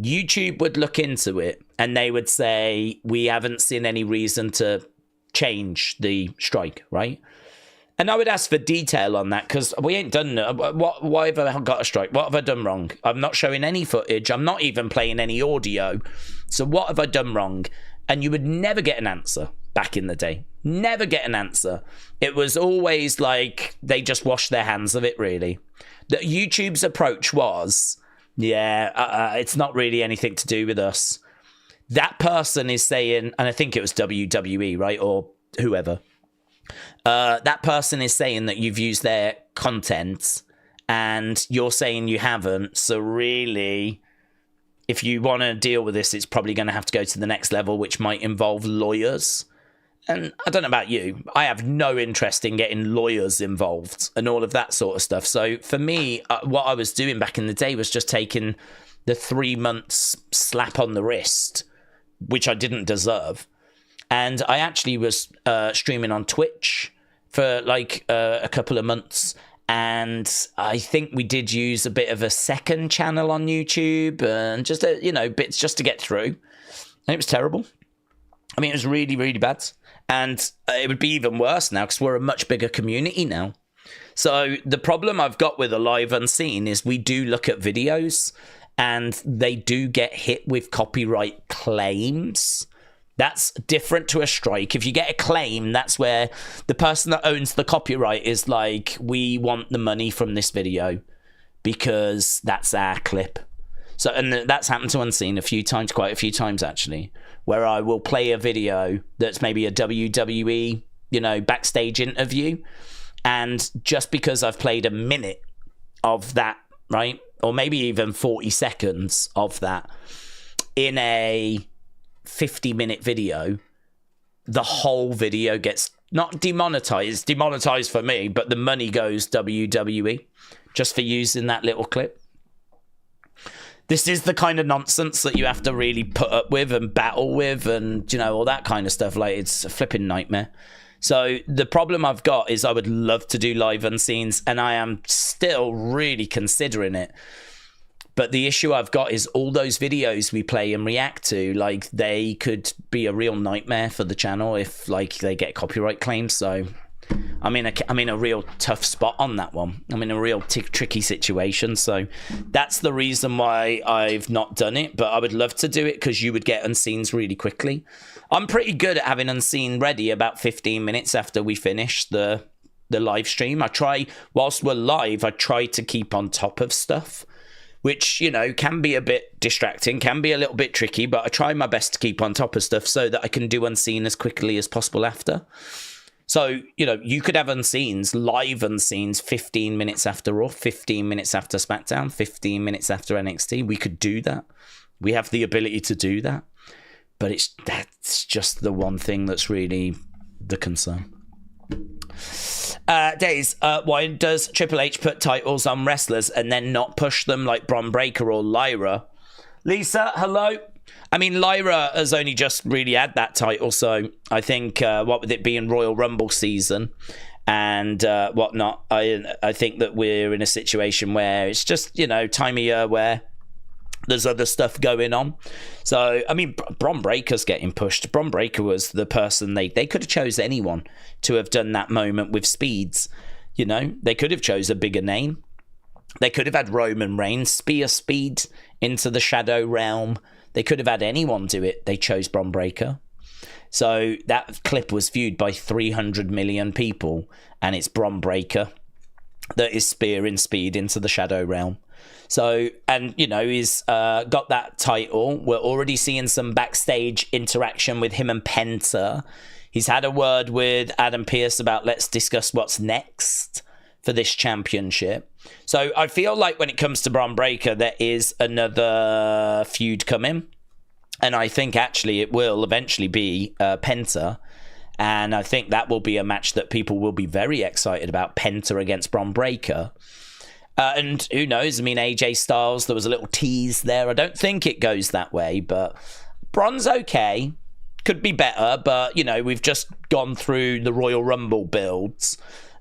YouTube would look into it and they would say, we haven't seen any reason to change the strike, right? And I would ask for detail on that, because we ain't done why have I got a strike? What have I done wrong? I'm not showing any footage. I'm not even playing any audio. So what have I done wrong? And you would never get an answer back in the day. Never get an answer. It was always like they just washed their hands of it, really. That YouTube's approach was, it's not really anything to do with us. That person is saying, and I think it was WWE, right? Or whoever. That person is saying that you've used their content and you're saying you haven't. So really, if you want to deal with this, it's probably going to have to go to the next level, which might involve lawyers. And I don't know about you, I have no interest in getting lawyers involved and all of that sort of stuff. So for me, what I was doing back in the day was just taking the 3 months slap on the wrist, which I didn't deserve. And I actually was streaming on Twitch for like a couple of months. And I think we did use a bit of a second channel on YouTube and just, bits just to get through. And it was terrible. I mean, it was really, really bad. And it would be even worse now because we're a much bigger community now. So the problem I've got with Alive Unseen is we do look at videos and they do get hit with copyright claims. That's different to a strike. If you get a claim, that's where the person that owns the copyright is like, we want the money from this video because that's our clip. So, and that's happened to Unseen quite a few times actually, where I will play a video that's maybe a WWE, backstage interview. And just because I've played a minute of that, right? Or maybe even 40 seconds of that in a 50-minute video, the whole video gets not demonetized for me, but the money goes WWE just for using that little clip. This is the kind of nonsense that you have to really put up with and battle with and, all that kind of stuff. Like, it's a flipping nightmare. So the problem I've got is I would love to do live Unseens, and I am still really considering it. But the issue I've got is all those videos we play and react to, like, they could be a real nightmare for the channel if, like, they get copyright claims. So I'm in a real tough spot on that one. I'm in a real tricky situation. So that's the reason why I've not done it. But I would love to do it because you would get Unseens really quickly. I'm pretty good at having Unseen ready about 15 minutes after we finish the live stream. I try, whilst we're live, I try to keep on top of stuff, which, can be a bit distracting, can be a little bit tricky, but I try my best to keep on top of stuff so that I can do Unseen as quickly as possible after. So, you could have Unseens, live Unseens, 15 minutes after Raw, 15 minutes after SmackDown, 15 minutes after NXT. We could do that. We have the ability to do that. But that's just the one thing that's really the concern. Daze, why does Triple H put titles on wrestlers and then not push them like Bron Breakker or Lyra? Lisa, hello. I mean, Lyra has only just really had that title, so I think, what with it being Royal Rumble season and whatnot, I think that we're in a situation where it's just, time of year where there's other stuff going on. So, I mean, Bron Breakker's getting pushed. Bron Breakker was the person they could have chose anyone to have done that moment with Speeds. They could have chose a bigger name. They could have had Roman Reigns spear Speed into the Shadow Realm. They could have had anyone do it. They chose Bron Breakker. So that clip was viewed by 300 million people, and it's Bron Breakker that is spearing Speed into the Shadow Realm. So, and, he's got that title. We're already seeing some backstage interaction with him and Penta. He's had a word with Adam Pearce about let's discuss what's next for this championship. So I feel like when it comes to Bron Breakker, there is another feud coming. And I think actually it will eventually be Penta. And I think that will be a match that people will be very excited about, Penta against Bron Breakker. And who knows? I mean, AJ Styles, there was a little tease there. I don't think it goes that way, but Bron's okay. Could be better, but, we've just gone through the Royal Rumble builds.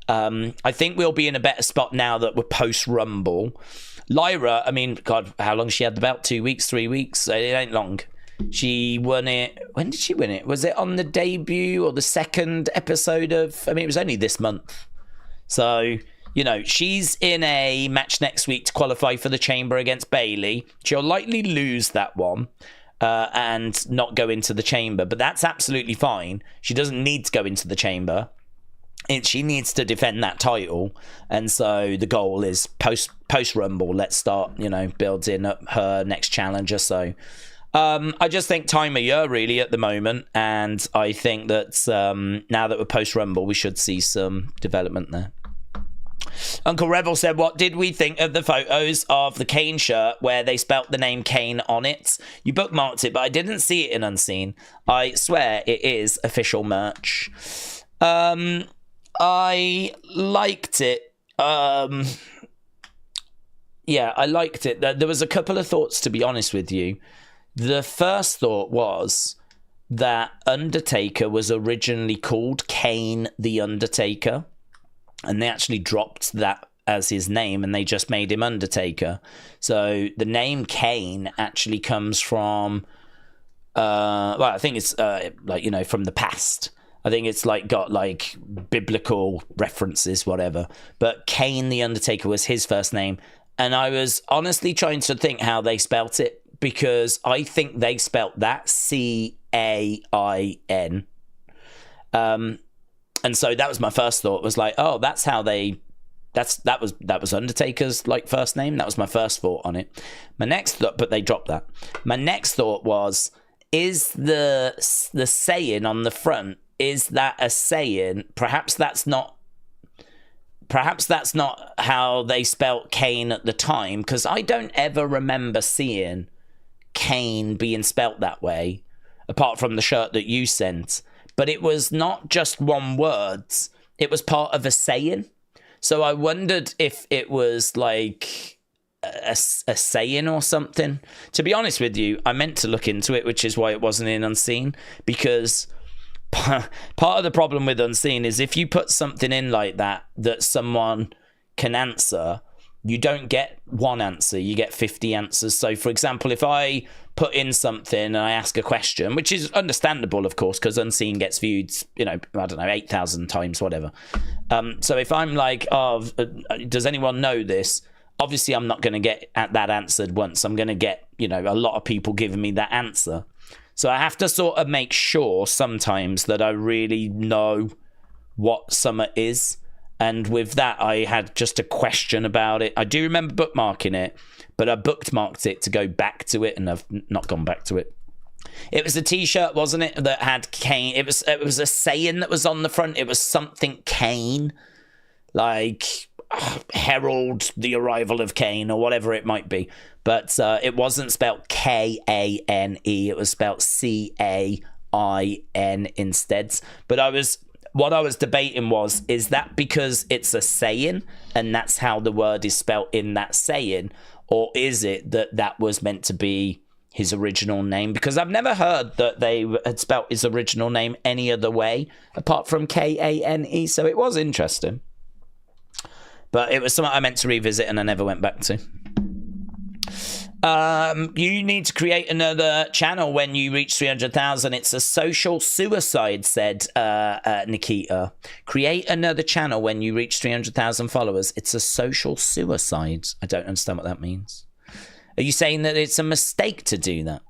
I think we'll be in a better spot now that we're post-Rumble. Lyra, I mean, God, how long she had the belt? 2 weeks, 3 weeks? It ain't long. She won it. When did she win it? Was it on the debut or the second episode of... I mean, it was only this month. So... she's in a match next week to qualify for the Chamber against Bayley. She'll likely lose that one and not go into the Chamber, but that's absolutely fine. She doesn't need to go into the Chamber. She needs to defend that title, and so the goal is post-Rumble. Let's start, building up her next challenger. So I just think time of year, really, at the moment, and I think that now that we're post-Rumble, we should see some development there. Uncle Revel said, what did we think of the photos of the Kane shirt where they spelt the name Kane on it? You bookmarked it, but I didn't see it in Unseen. I swear it is official merch. I liked it. Yeah, I liked it. There was a couple of thoughts, to be honest with you. The first thought was that Undertaker was originally called Kane the Undertaker, and they actually dropped that as his name, and they just made him Undertaker. So the name Kane actually comes from, well, I think it's like, you know, from the past. I think it's like got like biblical references, whatever. But Kane the Undertaker was his first name. And I was honestly trying to think how they spelt it, because I think they spelt that Cain. And so that was my first thought, was like, oh, that's how they, that was Undertaker's like first name. That was my first thought on it. My next thought, but they dropped that. My next thought was, is the saying on the front, is that a saying? Perhaps that's not how they spelt Kane at the time, because I don't ever remember seeing Kane being spelt that way, apart from the shirt that you sent. But it was not just one word, it was part of a saying. So I wondered if it was like a saying or something. To be honest with you, I meant to look into it, which is why it wasn't in Unseen, because part of the problem with Unseen is if you put something in like that someone can answer, you don't get one answer, you get 50 answers. So for example, if I put in something and I ask a question, which is understandable, of course, because Unseen gets viewed, you know, I don't know, 8,000 times, whatever. So if I'm like, oh, does anyone know this? Obviously, I'm not going to get that answered once. I'm going to get, you know, a lot of people giving me that answer. So I have to sort of make sure sometimes that I really know what Summit is. And with that, I had just a question about it. I do remember bookmarking it, but I bookmarked it to go back to it, and I've not gone back to it. It was a T-shirt, wasn't it, that had Kane? It was a saying that was on the front. It was something Kane, like herald the arrival of Kane or whatever it might be. But it wasn't spelled Kane. It was spelled Cain instead. But what I was debating was, is that because it's a saying and that's how the word is spelled in that saying, or is it that was meant to be his original name? Because I've never heard that they had spelt his original name any other way apart from Kane. So it was interesting. But it was something I meant to revisit and I never went back to. You need to create another channel when you reach 300,000. It's a social suicide, said Nikita. Create another channel when you reach 300,000 followers. It's a social suicide. I don't understand what that means. Are you saying that it's a mistake to do that?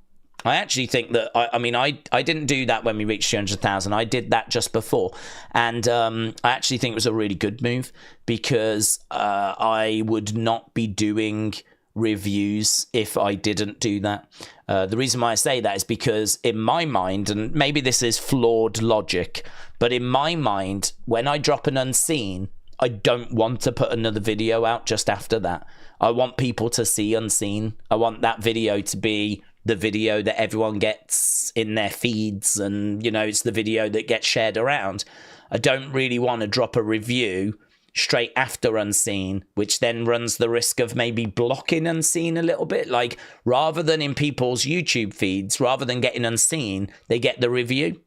I actually think that, I didn't do that when we reached 300,000. I did that just before. And I actually think it was a really good move, because I would not be doing reviews if I didn't do that. The reason why I say that is because in my mind, and maybe this is flawed logic, but in my mind, when I drop an Unseen, I don't want to put another video out just after that. I want people to see Unseen. I want that video to be the video that everyone gets in their feeds, and, you know, it's the video that gets shared around. I don't really want to drop a review straight after Unseen, which then runs the risk of maybe blocking Unseen a little bit. Like, rather than in people's YouTube feeds, rather than getting Unseen, they get the review.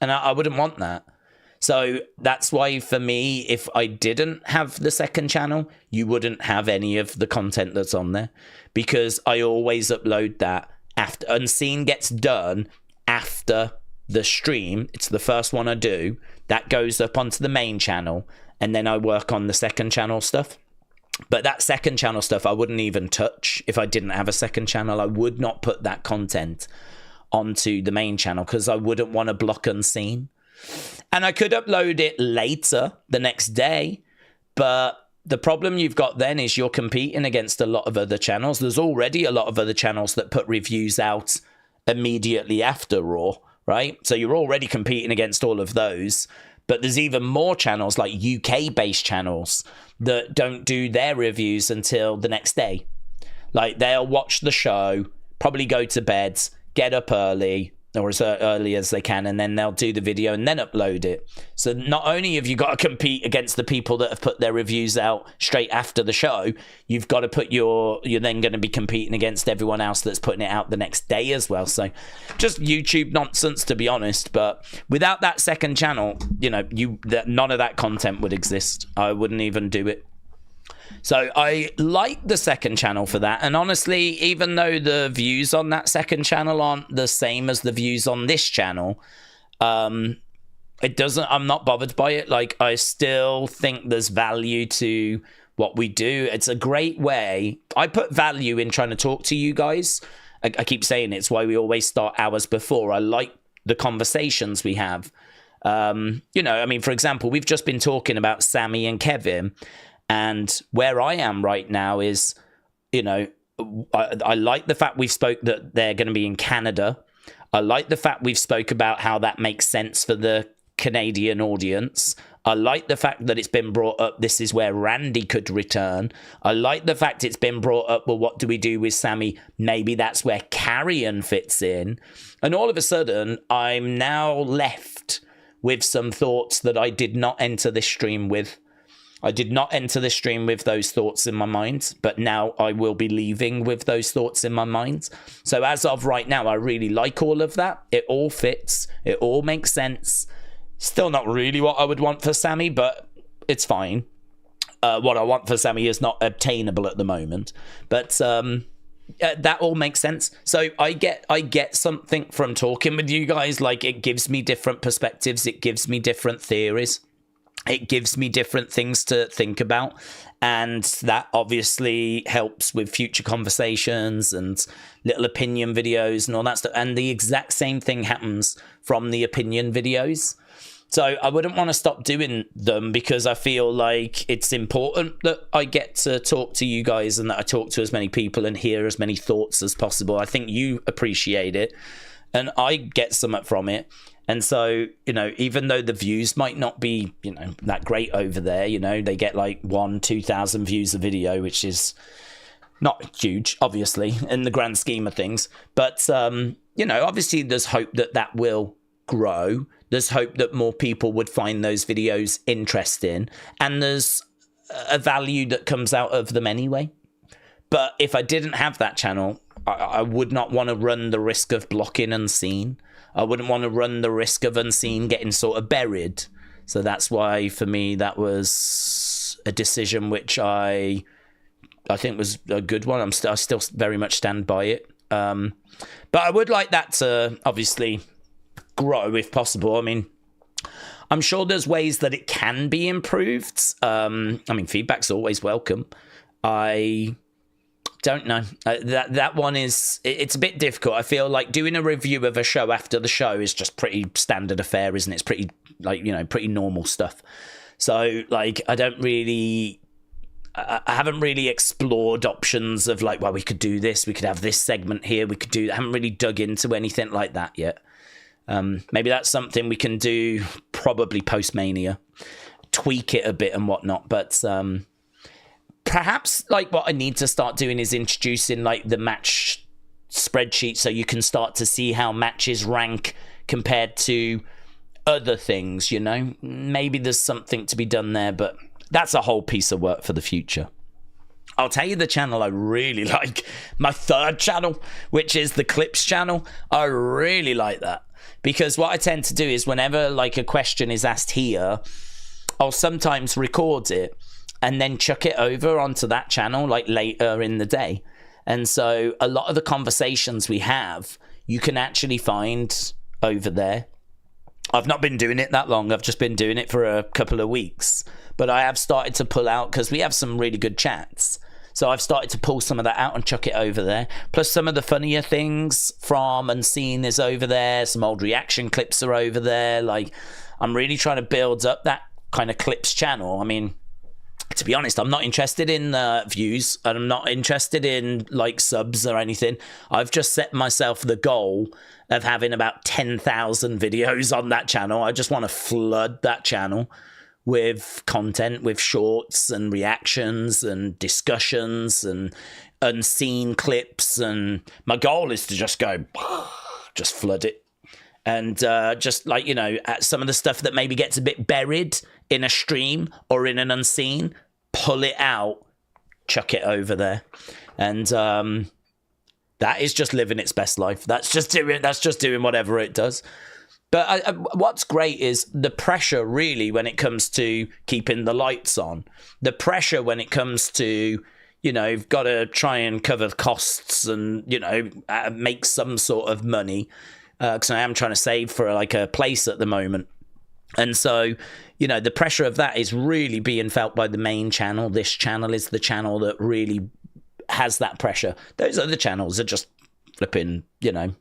And I wouldn't want that. So that's why, for me, if I didn't have the second channel, you wouldn't have any of the content that's on there, because I always upload that after Unseen gets done. After the stream, it's the first one I do, that goes up onto the main channel, and then I work on the second channel stuff. But that second channel stuff I wouldn't even touch if I didn't have a second channel. I would not put that content onto the main channel, because I wouldn't want to block Unseen. And I could upload it later, the next day, but the problem you've got then is you're competing against a lot of other channels. There's already a lot of other channels that put reviews out immediately after Raw, right? So you're already competing against all of those. But there's even more channels, like UK-based channels, that don't do their reviews until the next day. Like, they'll watch the show, probably go to bed, get up early, or as early as they can, and then they'll do the video and then upload it. So not only have you got to compete against the people that have put their reviews out straight after the show, you've got to put you're then going to be competing against everyone else that's putting it out the next day as well. So just YouTube nonsense, to be honest. But without that second channel, none of that content would exist. I wouldn't even do it. So I like the second channel for that. And honestly, even though the views on that second channel aren't the same as the views on this channel, I'm not bothered by it. Like, I still think there's value to what we do. It's a great way. I put value in trying to talk to you guys. I keep saying it's why we always start hours before. I like the conversations we have. For example, we've just been talking about Sami and Kevin. And where I am right now is, I like the fact we've spoke that they're going to be in Canada. I like the fact we've spoke about how that makes sense for the Canadian audience. I like the fact that it's been brought up, this is where Randy could return. I like the fact it's been brought up, well, what do we do with Sami? Maybe that's where Karren fits in. And all of a sudden, I'm now left with some thoughts that I did not enter this stream with. I did not enter the stream with those thoughts in my mind, but now I will be leaving with those thoughts in my mind. So as of right now, I really like all of that. It all fits. It all makes sense. Still not really what I would want for Sami, but it's fine. What I want for Sami is not obtainable at the moment, but that all makes sense. So I get something from talking with you guys. Like, it gives me different perspectives. It gives me different theories. It gives me different things to think about, and that obviously helps with future conversations and little opinion videos and all that stuff. And the exact same thing happens from the opinion videos. So I wouldn't want to stop doing them, because I feel like it's important that I get to talk to you guys and that I talk to as many people and hear as many thoughts as possible. I think you appreciate it and I get something from it. And so, even though the views might not be, that great over there, they get like 1,000-2,000 views a video, which is not huge, obviously, in the grand scheme of things. But, obviously there's hope that that will grow. There's hope that more people would find those videos interesting. And there's a value that comes out of them anyway. But if I didn't have that channel, I would not want to run the risk of blocking Unseen. I wouldn't want to run the risk of Unseen getting sort of buried. So that's why, for me, that was a decision which I think was a good one. I still very much stand by it. But I would like that to obviously grow if possible. I mean, I'm sure there's ways that it can be improved. Feedback's always welcome. I don't know. That one it's a bit difficult. I feel like doing a review of a show after the show is just pretty standard affair, isn't it? It's pretty pretty normal stuff. So I haven't really explored options of we could do this, we could have this segment here, I haven't really dug into anything like that yet. Maybe that's something we can do probably post-Mania, tweak it a bit and whatnot, but perhaps what I need to start doing is introducing the match spreadsheet, so you can start to see how matches rank compared to other things. Maybe there's something to be done there, but that's a whole piece of work for the future. I'll tell you the channel I really like, my third channel, which is the Clips channel. I really like that, because what I tend to do is whenever a question is asked here, I'll sometimes record it and then chuck it over onto that channel later in the day. And so a lot of the conversations we have, you can actually find over there. I've not been doing it that long. I've just been doing it for a couple of weeks. But I have started to pull out, because we have some really good chats. So I've started to pull some of that out and chuck it over there. Plus some of the funnier things from Unseen is over there. Some old reaction clips are over there. I'm really trying to build up that kind of Clips channel. I mean, to be honest, I'm not interested in views, and I'm not interested in subs or anything. I've just set myself the goal of having about 10,000 videos on that channel. I just want to flood that channel with content, with shorts and reactions and discussions and Unseen clips. And my goal is to just flood it. And just like, you know, some of the stuff that maybe gets a bit buried in a stream or in an unseen, pull it out, chuck it over there. And that is just living its best life. That's just doing whatever it does. But what's great is the pressure, really, when it comes to keeping the lights on. The pressure when it comes to, you know, you've got to try and cover costs and, you know, make some sort of money. Because I am trying to save for like a place at the moment. And so, you know, the pressure of that is really being felt by the main channel. This channel is the channel that really has that pressure. Those other channels are just flipping, you know,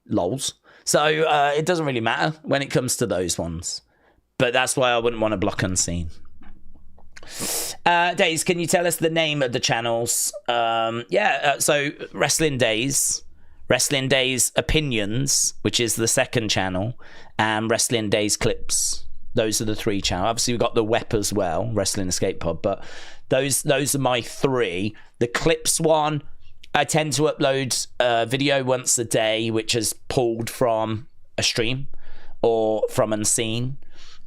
lols. So it doesn't really matter when it comes to those ones. But that's why I wouldn't want to block unseen. Daze, can you tell us the name of the channels? So Wrestling Daze. Wrestling Daze Opinions, which is the second channel, and Wrestling Daze Clips. Those are the three channels. Obviously, we've got the WEP as well, Wrestling Escape Pod, but those are my three. The Clips one, I tend to upload a video once a day, which is pulled from a stream or from Unseen.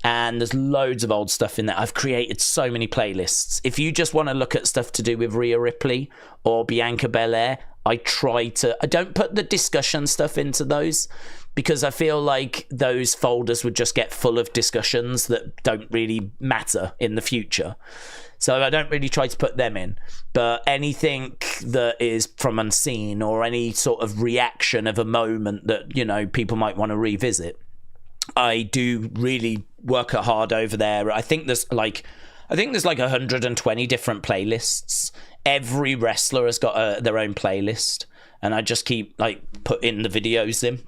And there's loads of old stuff in there. I've created so many playlists. If you just want to look at stuff to do with Rhea Ripley or Bianca Belair, I don't put the discussion stuff into those because I feel like those folders would just get full of discussions that don't really matter in the future. So I don't really try to put them in. But anything that is from Unseen or any sort of reaction of a moment that, you know, people might want to revisit, I do really work it hard over there. I think there's like 120 different playlists. Every wrestler has got their own playlist, and I just keep like putting the videos in.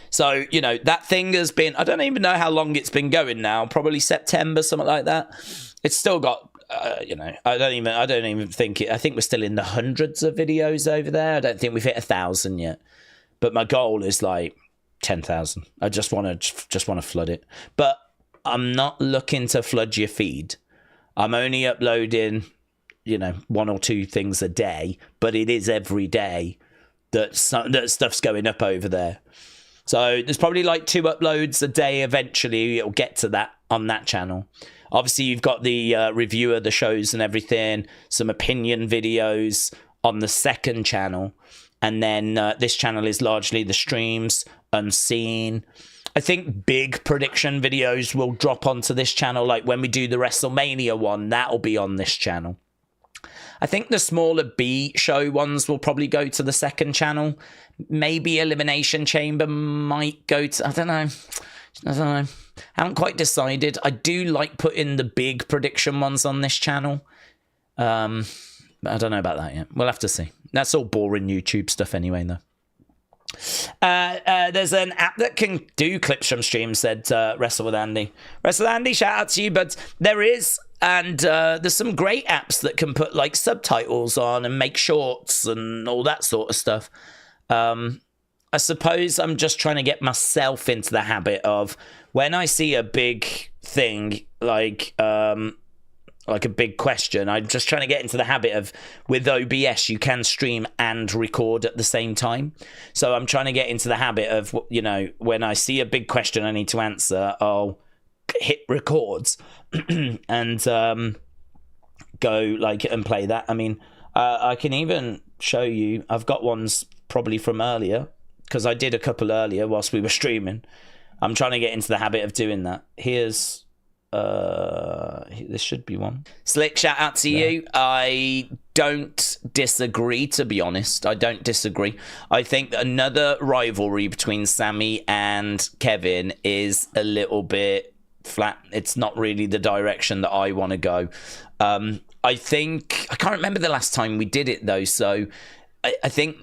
So, you know, that thing has been, I don't even know how long it's been going now, probably September, something like that. It's still got, you know, I don't even think I think we're still in the hundreds of videos over there. I don't think we've hit 1,000 yet, but my goal is like 10,000. I just want to flood it, but I'm not looking to flood your feed. I'm only uploading, you know, 1 or 2 things a day, but it is every day that stuff's going up over there. So there's probably like 2 uploads a day. Eventually it'll get to that on that channel. Obviously you've got the review of the shows and everything, some opinion videos on the second channel, and then this channel is largely the streams, Unseen. I think big prediction videos will drop onto this channel, like when we do the WrestleMania one, that'll be on this channel. I think the smaller B show ones will probably go to the second channel. Maybe Elimination Chamber might go to, I don't know. I haven't quite decided. I do like putting the big prediction ones on this channel. But I don't know about that yet. We'll have to see. That's all boring YouTube stuff anyway, though. There's an app that can do clips from streams, said Wrestle with Andy. Wrestle with Andy, shout out to you. But there is, and there's some great apps that can put like subtitles on and make shorts and all that sort of stuff. I suppose I'm just trying to get myself into the habit of when I see a big thing like a big question, I'm just trying to get into the habit of, with OBS, you can stream and record at the same time. So I'm trying to get into the habit of, you know, when I see a big question I need to answer, I'll hit records and go like and play that. I mean, I can even show you, I've got ones probably from earlier, because I did a couple earlier whilst we were streaming. I'm trying to get into the habit of doing that. Here's this should be one. Slick, shout out to you. I don't disagree, to be honest. I don't disagree. I think another rivalry between Sami and Kevin is a little bit flat. It's not really the direction that I want to go. I think, I can't remember the last time we did it though, so I think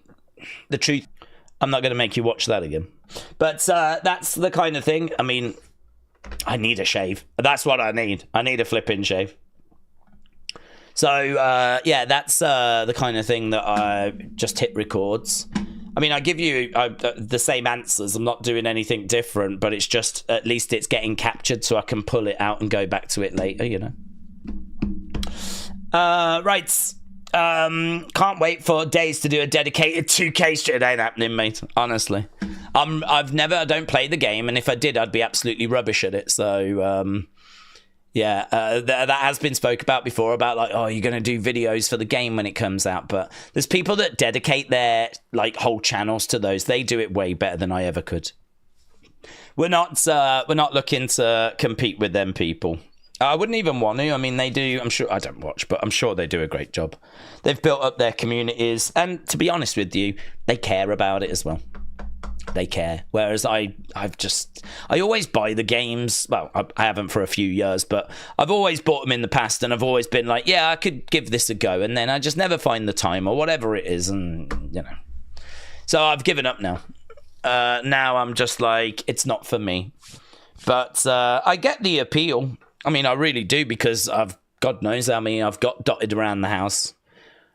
the truth, I'm not going to make you watch that again. But that's the kind of thing. I mean, I need a shave. That's what I need. I need a flipping shave. So, yeah, that's the kind of thing that I just hit records. I mean, I give you the same answers. I'm not doing anything different, but it's just, at least it's getting captured so I can pull it out and go back to it later, you know. Right. Can't wait for Daze to do a dedicated 2K stream. It ain't happening, mate. Honestly. I don't play the game, and if I did, I'd be absolutely rubbish at it. So that has been spoke about before, about like, oh, you're going to do videos for the game when it comes out. But there's people that dedicate their like whole channels to those. They do it way better than I ever could. We're not looking to compete with them people. I wouldn't even want to. I mean, they do. I'm sure I don't watch, but I'm sure they do a great job. They've built up their communities, and to be honest with you, they care about it as well. They care. Whereas I always buy the games. Well, I haven't for a few years, but I've always bought them in the past, and I've always been like, yeah, I could give this a go, and then I just never find the time or whatever it is, and you know. So I've given up now. Now I'm just like, it's not for me. But I get the appeal. I mean, I really do, because God knows how many I've got dotted around the house.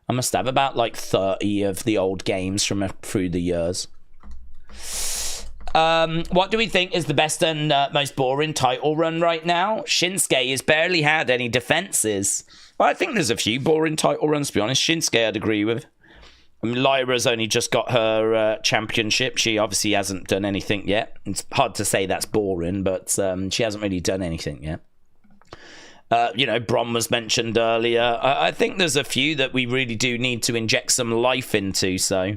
I must have about like 30 of the old games from through the years. What do we think is the best and most boring title run right now? Shinsuke has barely had any defenses. Well, I think there's a few boring title runs, to be honest. Shinsuke I'd agree with. I mean, Lyra's only just got her championship. She obviously hasn't done anything yet. It's hard to say that's boring, but she hasn't really done anything yet. Bron was mentioned earlier. I think there's a few that we really do need to inject some life into. So,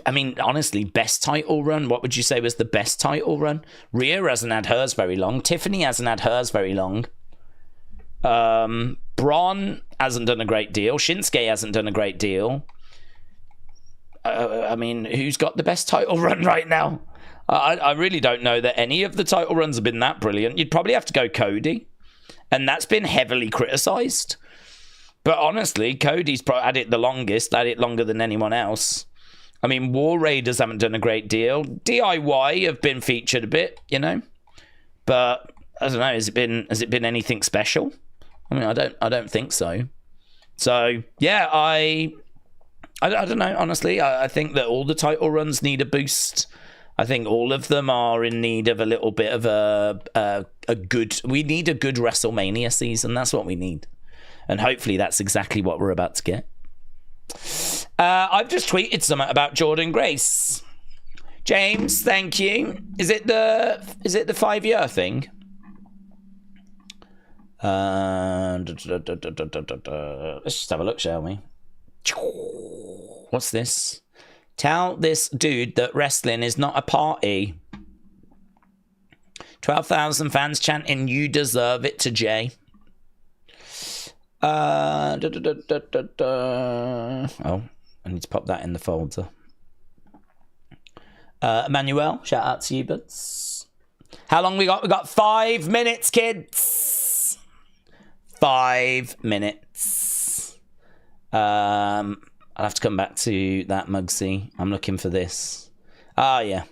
I mean, honestly, best title run. What would you say was the best title run? Rhea hasn't had hers very long. Tiffany hasn't had hers very long. Bron hasn't done a great deal. Shinsuke hasn't done a great deal. I mean, who's got the best title run right now? I really don't know that any of the title runs have been that brilliant. You'd probably have to go Cody. And that's been heavily criticised. But honestly, Cody's had it the longest, had it longer than anyone else. I mean, War Raiders haven't done a great deal. DIY have been featured a bit, you know. But I don't know, has it been anything special? I mean, I don't think so. So yeah, I don't know, honestly. I think that all the title runs need a boost. I think all of them are in need of a little bit of we need a good WrestleMania season. That's what we need. And hopefully that's exactly what we're about to get. I've just tweeted something about Jordan Grace. James, thank you. Is it the 5-year thing? Let's just have a look, shall we? What's this? Tell this dude that wrestling is not a party. 12,000 fans chanting, "You deserve it" to Jay. Oh, I need to pop that in the folder. Emmanuel, shout out to you, buds. How long we got? We got 5 minutes, kids. 5 minutes. I'll have to come back to that, Mugsy. I'm looking for this. Yeah.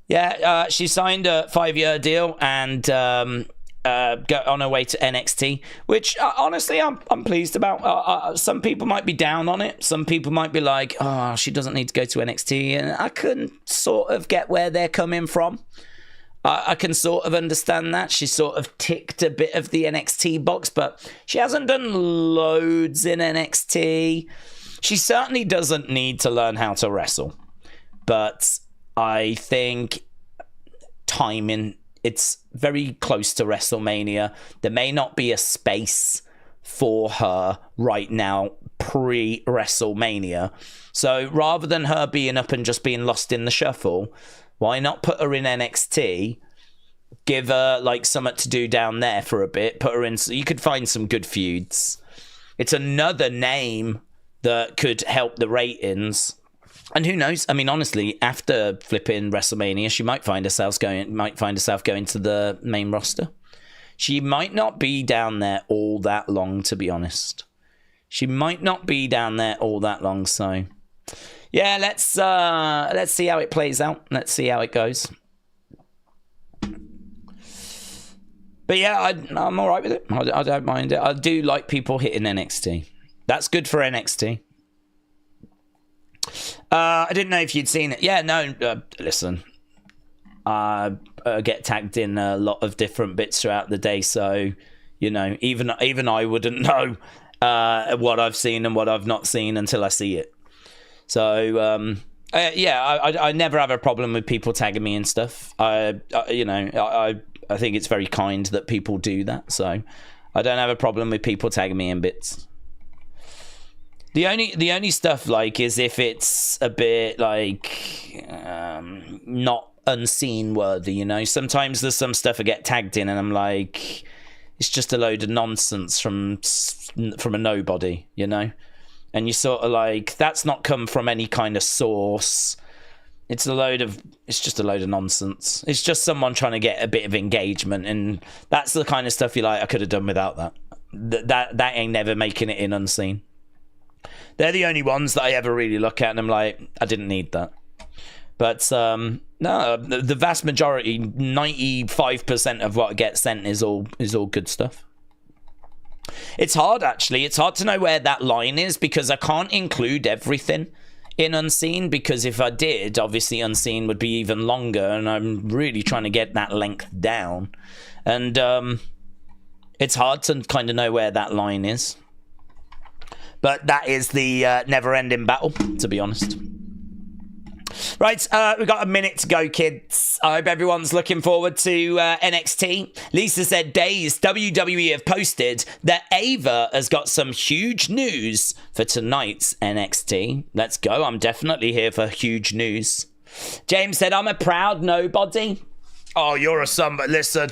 Yeah, she signed a 5-year deal and got on her way to NXT, which honestly I'm pleased about. Some people might be down on it. Some people might be like, oh, she doesn't need to go to NXT. And I can sort of get where they're coming from. I can sort of understand that. She sort of ticked a bit of the NXT box, but she hasn't done loads in NXT. She certainly doesn't need to learn how to wrestle. But I think timing, it's very close to WrestleMania. There may not be a space for her right now pre-WrestleMania. So rather than her being up and just being lost in the shuffle, why not put her in NXT, give her like something to do down there for a bit, put her in, so you could find some good feuds. It's another name that could help the ratings. And who knows? I mean, honestly, after flipping WrestleMania, she might find herself going to the main roster. She might not be down there all that long, to be honest. She might not be down there all that long, so yeah, let's see how it plays out. Let's see how it goes. But yeah, I'm all right with it. I don't mind it. I do like people hitting NXT. That's good for NXT. I didn't know if you'd seen it. Yeah, no, listen. I get tagged in a lot of different bits throughout the day, so, you know, even I wouldn't know what I've seen and what I've not seen until I see it. So, Yeah, I never have a problem with people tagging me and stuff. I think it's very kind that people do that. So I don't have a problem with people tagging me in bits. The only stuff like is if it's a bit like not unseen worthy, you know. Sometimes there's some stuff I get tagged in and I'm like, it's just a load of nonsense from a nobody, you know. And you sort of like, that's not come from any kind of source. It's just a load of nonsense. It's just someone trying to get a bit of engagement, and that's the kind of stuff you like. I could have done without that. That ain't never making it in unseen. They're the only ones that I ever really look at, and I'm like, I didn't need that. But no, the vast majority, 95% of what gets sent is all good stuff. It's hard, actually. It's hard to know where that line is because I can't include everything in unseen, because if I did, obviously unseen would be even longer, and I'm really trying to get that length down. And it's hard to kind of know where that line is. But that is the never-ending battle, to be honest. Right, we've got a minute to go, kids. I hope everyone's looking forward to NXT. Lisa said, Daze, WWE have posted that Ava has got some huge news for tonight's NXT. Let's go. I'm definitely here for huge news. James said, I'm a proud nobody. Oh, you're a somebody. Listen,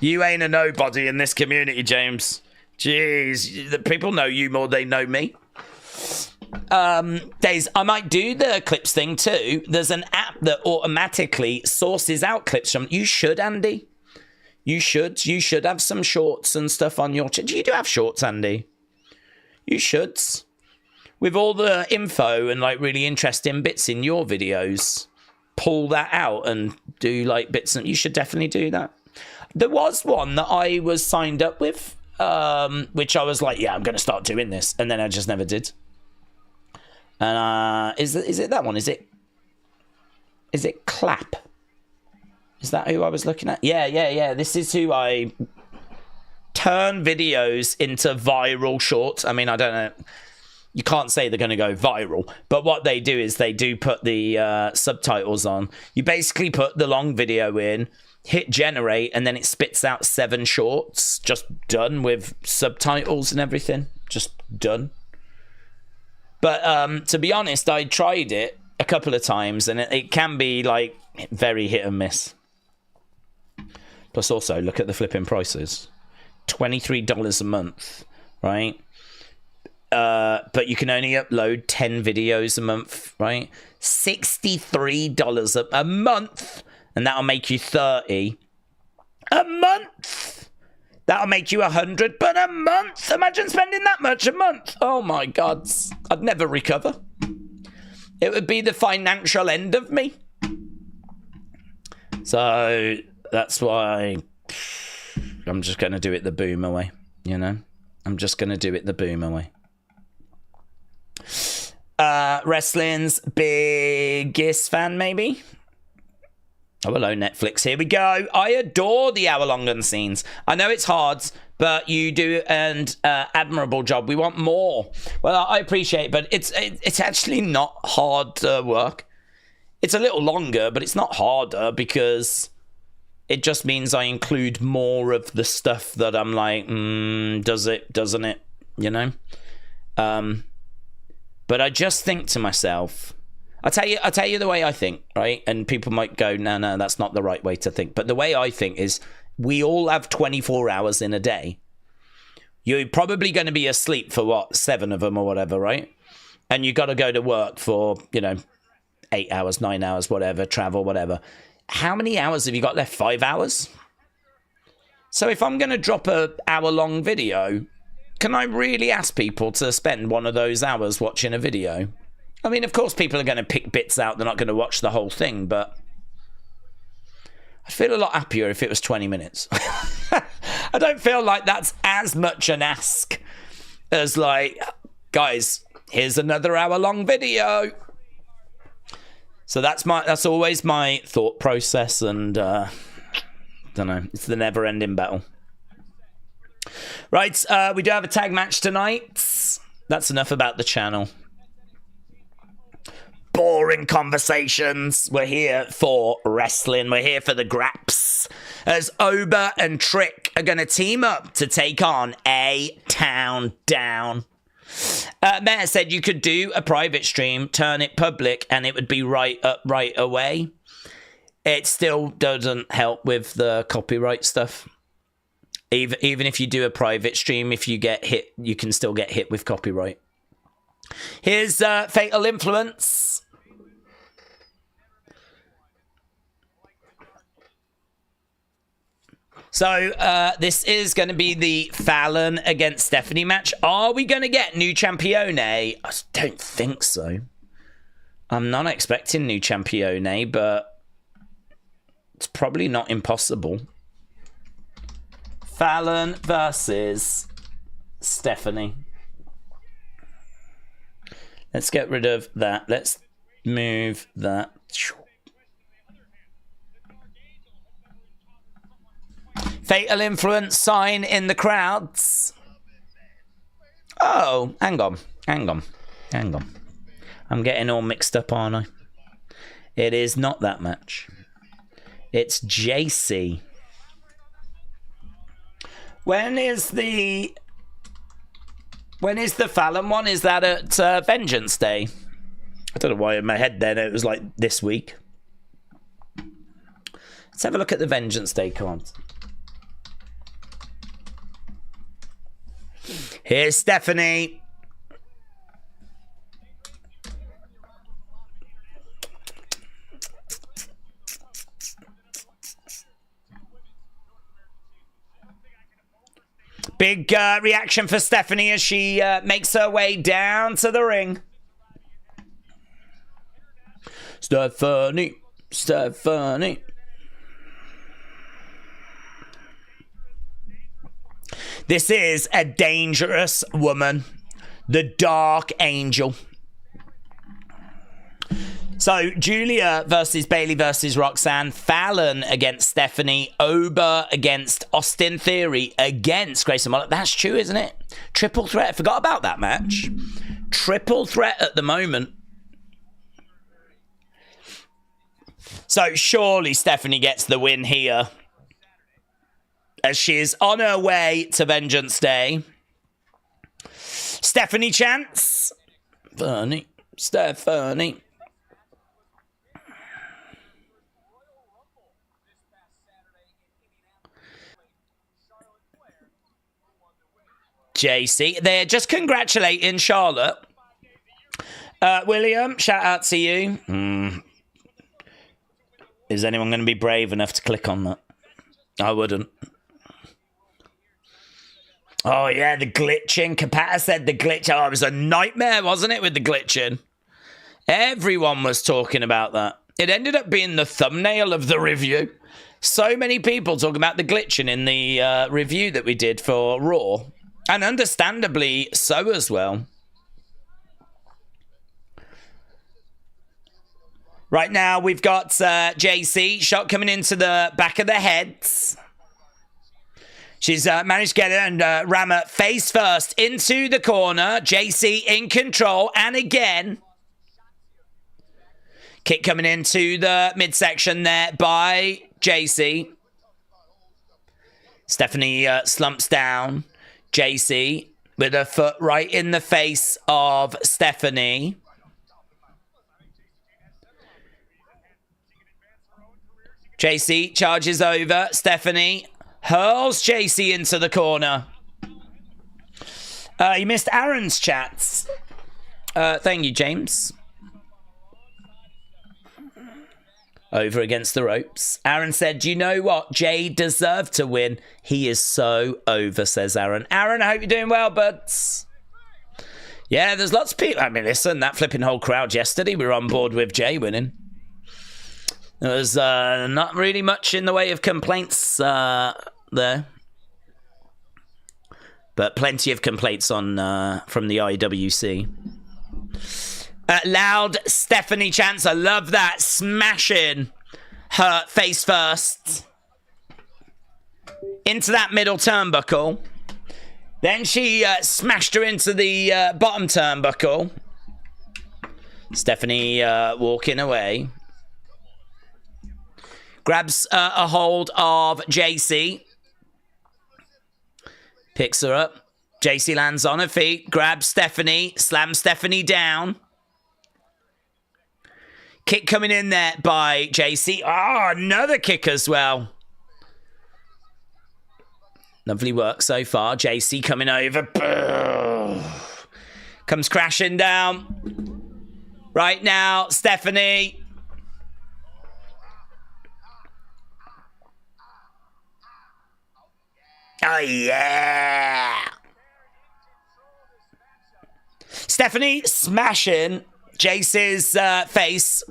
you ain't a nobody in this community, James. Jeez, the people know you more than they know me. Days, I might do the clips thing too. There's an app that automatically sources out clips from. You should, Andy. You should have some shorts and stuff on your channel. You do have shorts, Andy. You should. With all the info and like really interesting bits in your videos, pull that out and do like bits. And you should definitely do that. There was one that I was signed up with, which I was like, yeah, I'm going to start doing this, and then I just never did. And is it that one? Is it Clap? Is that who I was looking at? Yeah. This is who I turn videos into viral shorts. I mean, I don't know. You can't say they're going to go viral, but what they do is they do put the subtitles on. You basically put the long video in, hit generate, and then it spits out 7 shorts, just done with subtitles and everything. Just done. But to be honest, I tried it a couple of times, and it can be like very hit and miss. Plus also, look at the flipping prices. $23 a month, right? But you can only upload 10 videos a month, right? $63 a month, and that'll make you 30 a month. That'll make you 100, but a month. Imagine spending that much a month. Oh my God, I'd never recover. It would be the financial end of me. So that's why I'm just going to do it the boomer way, you know? I'm just going to do it the boomer way. Wrestling's biggest fan, maybe? Oh, hello, Netflix. Here we go. I adore the hour-long unscenes. I know it's hard, but you do an admirable job. We want more. Well, I appreciate it, but it's actually not hard work. It's a little longer, but it's not harder because it just means I include more of the stuff that I'm like, does it, doesn't it? You know? But I just think to myself, I'll tell you the way I think, right? And people might go, no, that's not the right way to think. But the way I think is we all have 24 hours in a day. You're probably going to be asleep for 7 of them or whatever, right? And you got to go to work for, 8 hours, 9 hours, whatever, travel, whatever. How many hours have you got left? 5 hours? So if I'm going to drop an hour-long video, can I really ask people to spend one of those hours watching a video? I mean, of course, people are going to pick bits out. They're not going to watch the whole thing, but I'd feel a lot happier if it was 20 minutes. I don't feel like that's as much an ask as like, guys, here's another hour-long video. So that's always my thought process, and don't know, it's the never-ending battle. Right, we do have a tag match tonight. That's enough about the channel. boring conversations. We're here for wrestling. We're here for the graps. As Oba and Trick are going to team up to take on A-Town Down. Mayor said you could do a private stream, turn it public, and it would be right away. It still doesn't help with the copyright stuff. Even if you do a private stream, if you get hit, you can still get hit with copyright. Here's Fatal Influence. So this is going to be the Fallon against Stephanie match. Are we going to get new Champione? I don't think so. I'm not expecting new Champione, but it's probably not impossible. Fallon versus Stephanie. Let's get rid of that. Let's move that. Fatal Influence sign in the crowds. Oh, hang on. I'm getting all mixed up, aren't I? It is not that match. It's Jacy. When is the Fallon one? Is that at Vengeance Day? I don't know why in my head then it was like this week. Let's have a look at the Vengeance Day cards. Here's Stephanie. Big reaction for Stephanie as she makes her way down to the ring. Stephanie. This is a dangerous woman. The Dark Angel. So, Julia versus Bailey versus Roxanne. Fallon against Stephanie. Oba against Austin Theory against Grayson Waller. That's true, isn't it? Triple threat. I forgot about that match. Triple threat at the moment. So, surely Stephanie gets the win here. As she is on her way to Vengeance Day. Stephanie chants. Stephanie. Jacy. They're just congratulating Charlotte. William, shout out to you. Is anyone going to be brave enough to click on that? I wouldn't. Oh, yeah, the glitching. Capata said the glitch. Oh, it was a nightmare, wasn't it, with the glitching? Everyone was talking about that. It ended up being the thumbnail of the review. So many people talking about the glitching in the review that we did for Raw. And understandably so as well. Right now, we've got Jacy. Shot coming into the back of the heads. She's managed to get it and ram her face first into the corner. Jacy in control. And again, kick coming into the midsection there by Jacy. Stephanie slumps down. Jacy with her foot right in the face of Stephanie. Jacy charges over. Stephanie hurls Jacy into the corner. You missed Aaron's chats. Thank you, James. Over against the ropes. Aaron said, you know what? Jay deserved to win. He is so over, says Aaron. Aaron, I hope you're doing well, buds. Yeah, there's lots of people. I mean, listen, that flipping whole crowd yesterday, we were on board with Jay winning. There was not really much in the way of complaints there. But plenty of complaints on from the IWC. Loud Stephanie chants. I love that. Smashing her face first into that middle turnbuckle. Then she smashed her into the bottom turnbuckle. Stephanie walking away. Grabs a hold of Jacy. Picks her up. Jacy lands on her feet. Grabs Stephanie. Slams Stephanie down. Kick coming in there by Jacy. Oh, another kick as well. Lovely work so far. Jacy coming over. Comes crashing down. Right now, Stephanie. Oh, yeah. Stephanie smashing Jace's face.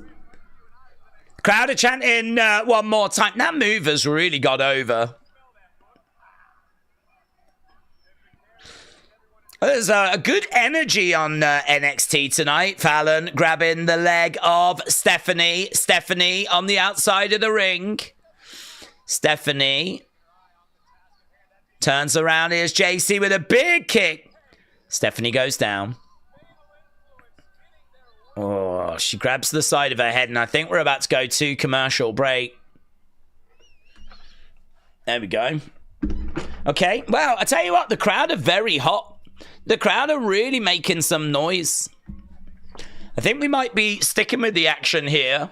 Crowd are chanting one more time. That move has really got over. There's a good energy on NXT tonight. Fallon grabbing the leg of Stephanie. Stephanie on the outside of the ring. Stephanie turns around. Here's Jacy with a big kick. Stephanie goes down. Oh, she grabs the side of her head, and I think we're about to go to commercial break. There we go. Okay, well, I tell you what, the crowd are very hot. The crowd are really making some noise. I think we might be sticking with the action here.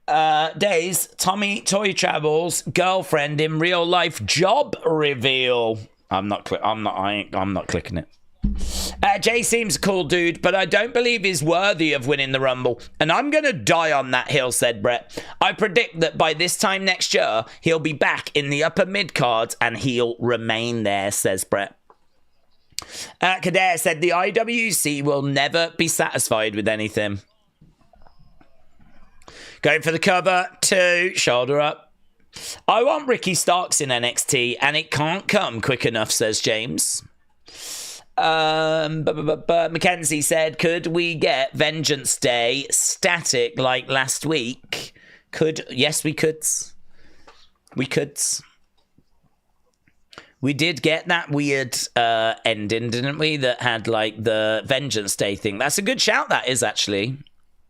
Daze, Tommy Toy Travels, girlfriend in real life job reveal. I'm not clicking it. Jay seems a cool dude, but I don't believe he's worthy of winning the Rumble. And I'm going to die on that hill, said Brett. I predict that by this time next year, he'll be back in the upper mid-cards and he'll remain there, says Brett. Kader said the IWC will never be satisfied with anything. Going for the cover, 2, shoulder up. I want Ricky Starks in NXT and it can't come quick enough, says James. Mackenzie said, could we get Vengeance Day static like last week? Yes, we could. We could. We did get that weird ending, didn't we? That had like the Vengeance Day thing. That's a good shout, that is, actually.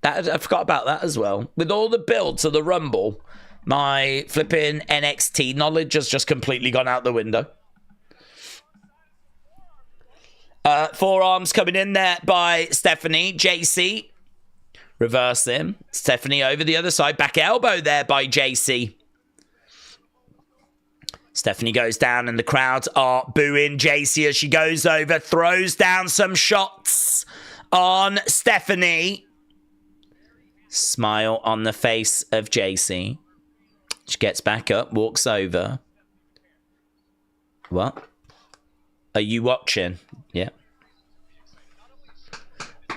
I forgot about that as well. With all the build to the Rumble, my flipping NXT knowledge has just completely gone out the window. Forearms coming in there by Stephanie. Jacy. Reverse him. Stephanie over the other side. Back elbow there by Jacy. Stephanie goes down and the crowd are booing Jacy as she goes over. Throws down some shots on Stephanie. Smile on the face of Jacy. She gets back up. Walks over. What? Are you watching? Yeah.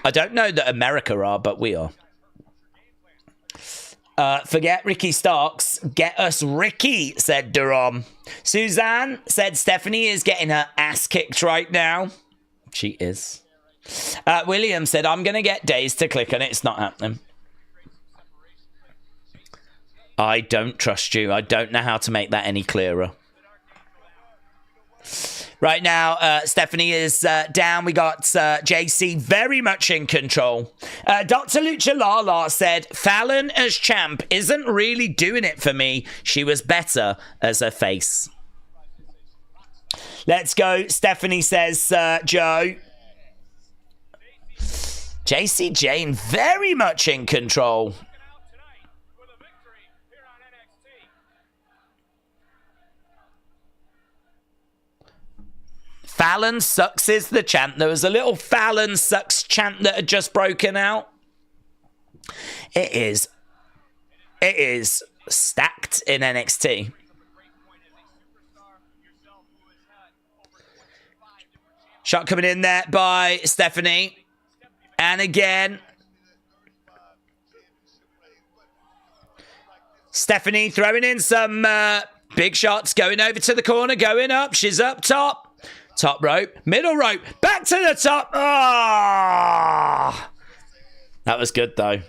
I don't know that America are, but we are. Forget Ricky Starks. Get us Ricky, said Durom. Suzanne said Stephanie is getting her ass kicked right now. She is. William said, I'm going to get Daze to click on it. It's not happening. I don't trust you. I don't know how to make that any clearer. Right now, Stephanie is down. We got Jacy very much in control. Dr. Lucha Lala said, Fallon as champ isn't really doing it for me. She was better as a face. Let's go. Stephanie says, Joe. Jacy Jayne very much in control. Fallon sucks is the chant. There was a little Fallon sucks chant that had just broken out. It is stacked in NXT. Shot coming in there by Stephanie. And again. Stephanie throwing in some big shots. Going over to the corner. Going up. She's up top. Top rope, middle rope, back to the top. Ah, that was good though.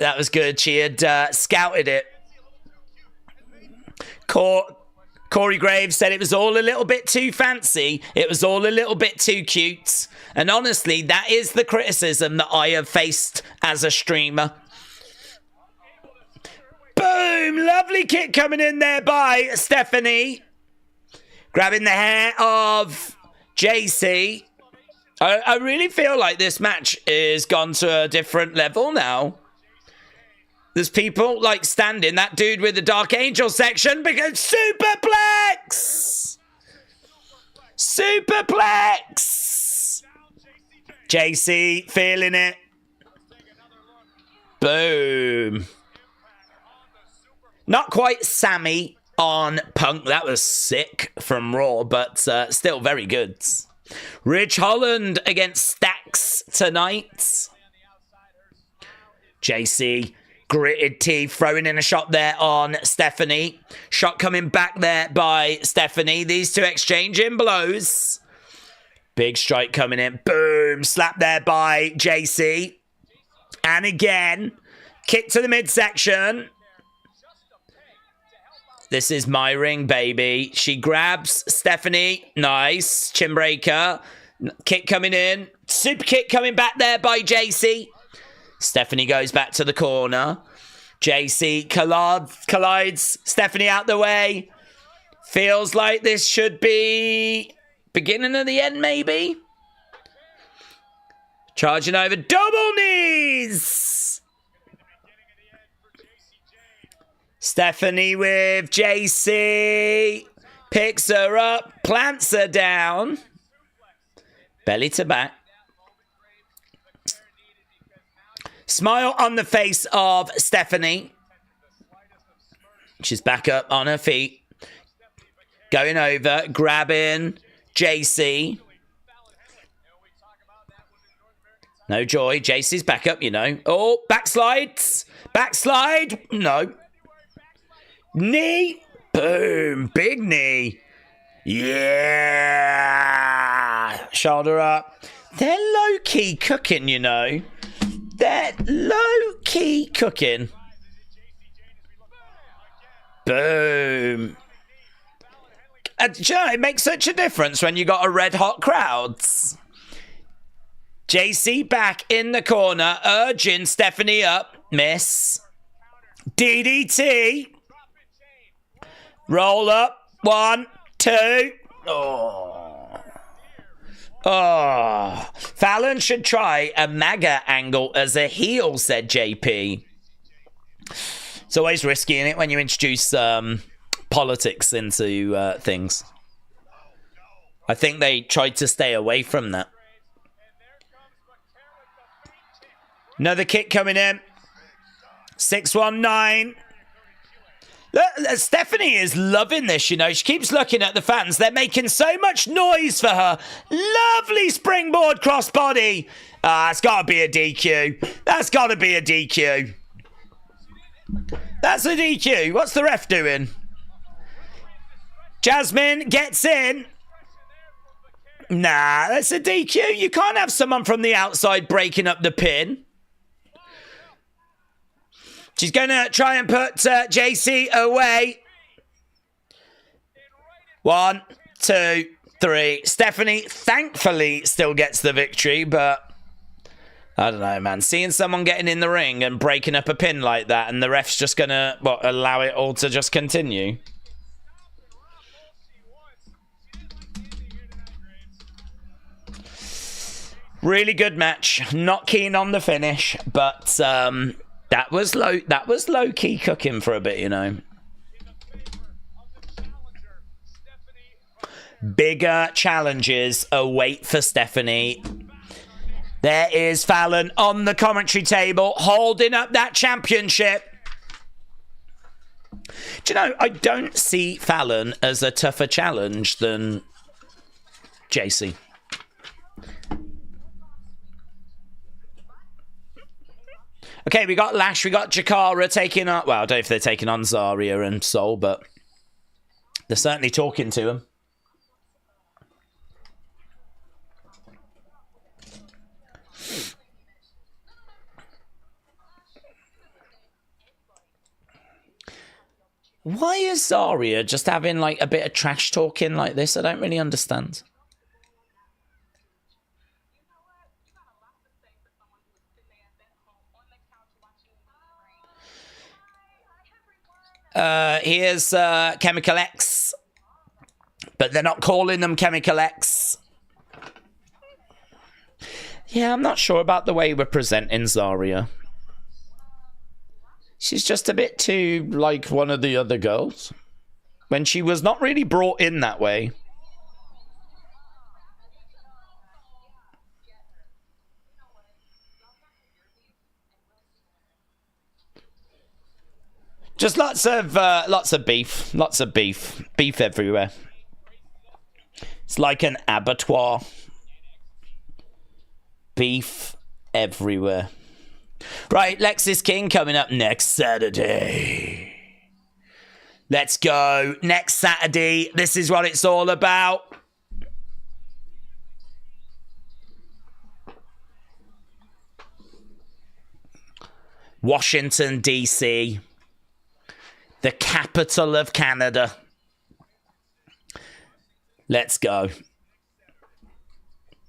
That was good. She had scouted it. Caught Corey Graves said it was all a little bit too fancy. It was all a little bit too cute. And honestly, that is the criticism that I have faced as a streamer. Boom! Lovely kick coming in there by Stephanie. Grabbing the hair of Jacy. I really feel like this match is gone to a different level now. There's people like standing, that dude with the Dark Angel section, because superplex! Superplex! Jacy feeling it. Boom. Not quite Sami on Punk. That was sick from Raw, but still very good. Rich Holland against Stacks tonight. Jacy, gritted teeth, throwing in a shot there on Stephanie. Shot coming back there by Stephanie. These two exchanging blows. Big strike coming in. Boom. Slap there by Jacy. And again. Kick to the midsection. This is my ring, baby. She grabs Stephanie. Nice. Chin breaker. Kick coming in. Super kick coming back there by Jacy. Stephanie goes back to the corner. Jacy collides Stephanie out the way. Feels like this should be beginning of the end, maybe. Charging over. Double knees. Stephanie with Jacy. Picks her up. Plants her down. Belly to back. Smile on the face of Stephanie. She's back up on her feet. Going over. Grabbing Jacy. No joy. Jacy's back up, you know. Oh, backslides. Backslide. No. Knee. Boom. Big knee. Yeah. Shoulder up. They're low-key cooking, you know. They're low-key cooking. Boom. And, you know, it makes such a difference when you got a red-hot crowd. Jacy back in the corner, urging Stephanie up. Miss. DDT. Roll up. 1, 2. Oh. Oh. Fallon should try a MAGA angle as a heel, said JP. It's always risky, isn't it, when you introduce politics into things. I think they tried to stay away from that. Another kick coming in. 619. Look, Stephanie is loving this, you know. She keeps looking at the fans. They're making so much noise for her. Lovely springboard crossbody. It's got to be a DQ. That's got to be a DQ. That's a DQ. What's the ref doing? Jasmine gets in. Nah, that's a DQ. You can't have someone from the outside breaking up the pin. She's going to try and put Jacy away. 1, 2, 3. Stephanie, thankfully, still gets the victory, but I don't know, man. Seeing someone getting in the ring and breaking up a pin like that, and the ref's just going to allow it all to just continue. Really good match. Not keen on the finish, but that was low key cooking for a bit, you know. Bigger challenges await for Stephanie. There is Fallon on the commentary table, holding up that championship. Do you know, I don't see Fallon as a tougher challenge than Jacy. Okay, we got Lash, we got Jakara taking on... Well, I don't know if they're taking on Zarya and Sol, but they're certainly talking to him. Why is Zarya just having like a bit of trash talking like this? I don't really understand. Here's Chemical X. But they're not calling them Chemical X. Yeah, I'm not sure about the way we're presenting Zarya. She's just a bit too like one of the other girls. When she was not really brought in that way. Just lots of beef everywhere. It's like an abattoir. Beef everywhere. Right, Lexis King coming up next Saturday. Let's go. Next Saturday. This is what it's all about. Washington, D.C., the capital of Canada. Let's go.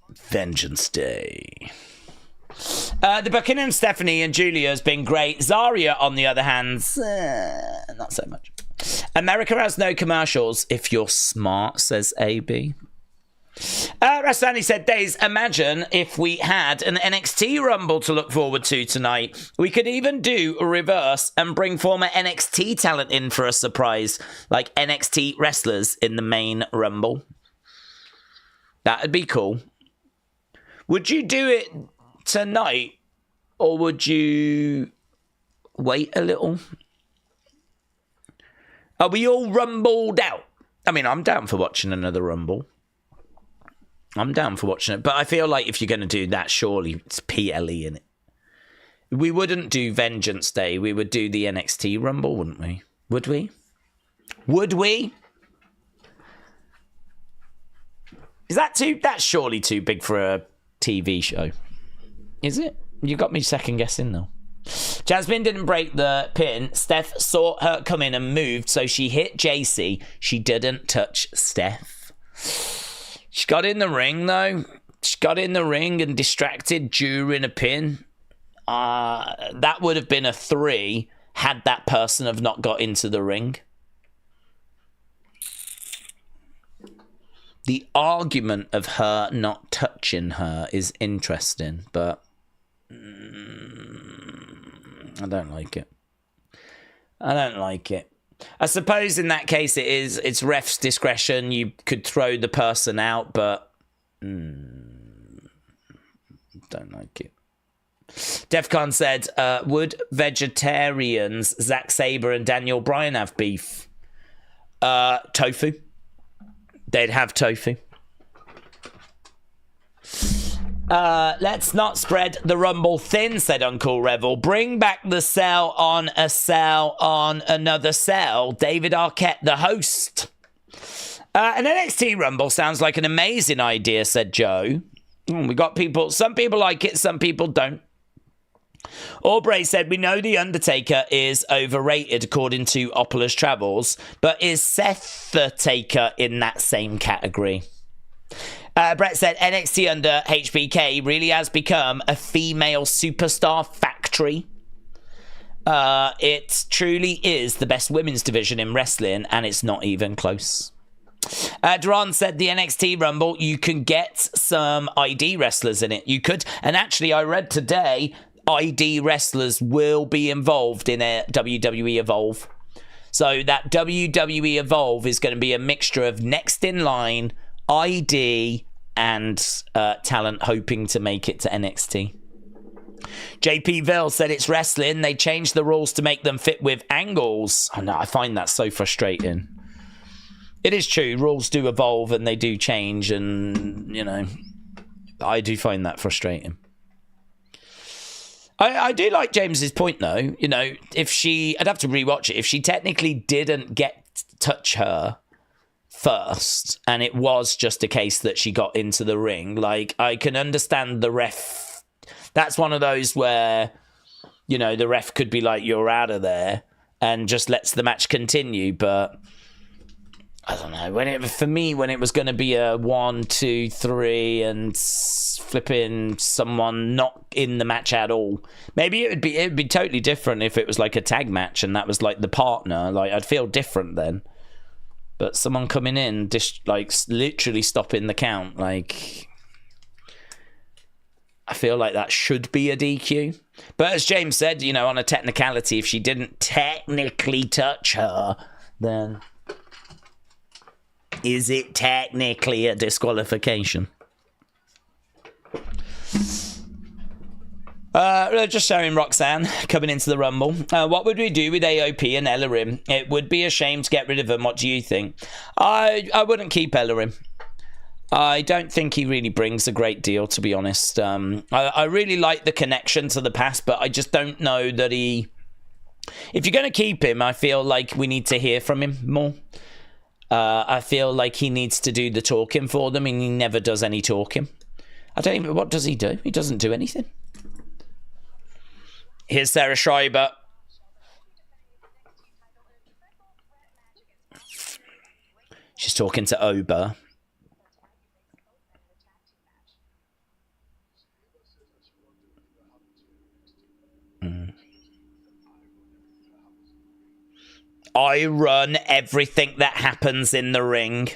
Vengeance Day. The Buckingham, Stephanie, and Julia has been great. Zarya, on the other hand, not so much. America has no commercials if you're smart, says AB. Rastani said, Daze, imagine if we had an NXT Rumble to look forward to tonight. We could even do a reverse and bring former NXT talent in for a surprise, like NXT wrestlers in the main Rumble. That'd be cool. Would you do it tonight, or would you wait a little? Are we all rumbled out? I mean, I'm down for watching another Rumble. I'm down for watching it, but I feel like if you're going to do that, surely it's PLE in it. We wouldn't do Vengeance Day. We would do the NXT Rumble, wouldn't we? Would we? Would we? Is that too... That's surely too big for a TV show. Is it? You got me second guessing, though. Jasmine didn't break the pin. Steph saw her come in and moved, so she hit Jacy. She didn't touch Steph. She got in the ring, though. She got in the ring and distracted during a pin. That would have been a 3 had that person have not got into the ring. The argument of her not touching her is interesting, but I don't like it. I don't like it. I suppose in that case it's ref's discretion. You could throw the person out, but don't like it. Defcon said, would vegetarians Zack Sabre and Daniel Bryan have beef? Tofu. They'd have tofu. Let's not spread the Rumble thin, said Uncle Revel. Bring back the cell on another cell. David Arquette, the host. An NXT Rumble sounds like an amazing idea, said Joe. We got people, some people like it, some people don't. Aubrey said, we know The Undertaker is overrated according to Opula's Travels, but is Seth the Taker in that same category? Brett said, NXT under HBK really has become a female superstar factory. It truly is the best women's division in wrestling, and it's not even close. Duran said the NXT Rumble, you can get some ID wrestlers in it. You could, and actually I read today, ID wrestlers will be involved in a WWE Evolve. So that WWE Evolve is going to be a mixture of next in line, ID, and talent hoping to make it to NXT. JP Ville said it's wrestling. They changed the rules to make them fit with angles. Oh no, I find that so frustrating. It is true. Rules do evolve and they do change, and, you know, I do find that frustrating. I do like James's point, though. You know, if she... I'd have to rewatch it. If she technically didn't touch her first, and it was just a case that she got into the ring, like, I can understand the ref. That's one of those where, you know, the ref could be like, you're out of there. and just lets the match continue. But I don't know, for me, when it was going to be a 1, 2, 3 and flipping someone not in the match at all, maybe it would be totally different if it was like a tag match and that was like the partner. Like, I'd feel different then. But someone coming in, like literally stopping the count, like, I feel like that should be a DQ. But as James said, you know, on a technicality, if she didn't technically touch her, then is it technically a disqualification? Just showing Roxanne coming into the Rumble. What would we do with AOP and Ellerim? It would be a shame to get rid of him. What do you think? I wouldn't keep Ellerim. I don't think he really brings a great deal, to be honest. I really like the connection to the past, but I just don't know that he... If you're going to keep him, I feel like we need to hear from him more. I feel like he needs to do the talking for them, and he never does any talking. I don't even... What does he do? He doesn't do anything. Here's Sarah Schreiber. She's talking to Oba. I run everything that happens in the ring.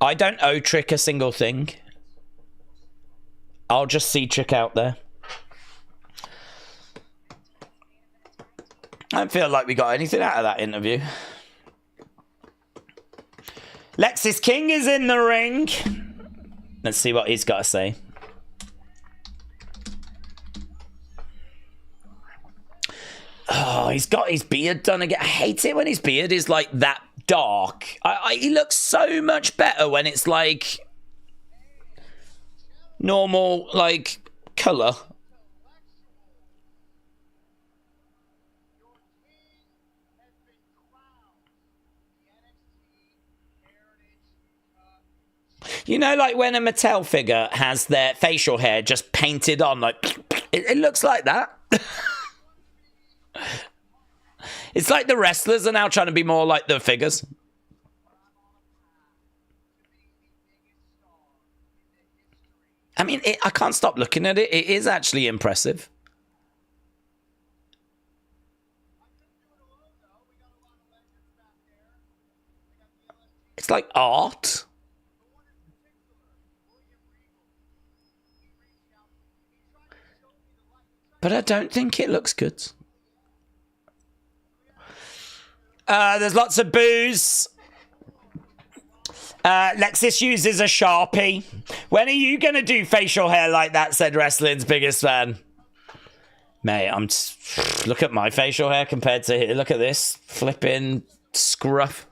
I don't owe Trick a single thing. I'll just see Trick out there. I don't feel like we got anything out of that interview. Lexis King is in the ring. Let's see what he's got to say. Oh, he's got his beard done again. I hate it when his beard is like that dark. He looks so much better when it's like normal, like, colour. You know, like when a Mattel figure has their facial hair just painted on, like, it looks like that. It's like the wrestlers are now trying to be more like the figures. I mean, I can't stop looking at it. It is actually impressive. It's like art. But I don't think it looks good. There's lots of booze. Lexis uses a Sharpie. When are you going to do facial hair like that, said Wrestling's biggest fan. Mate, look at my facial hair compared to here. Look at this. Flipping scruff.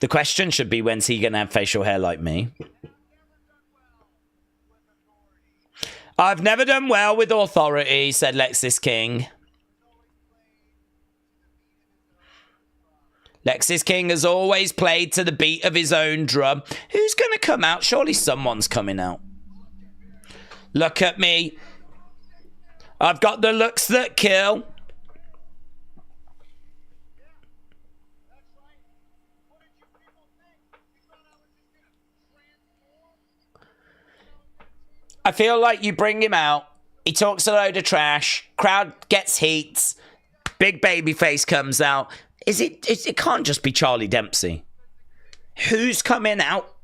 The question should be, when's he going to have facial hair like me? I've never done well with authority, said Lexis King. Lexis King has always played to the beat of his own drum. Who's going to come out? Surely someone's coming out. Look at me. I've got the looks that kill. I feel like you bring him out, he talks a load of trash, crowd gets heat, big baby face comes out. It can't just be Charlie Dempsey. Who's coming out?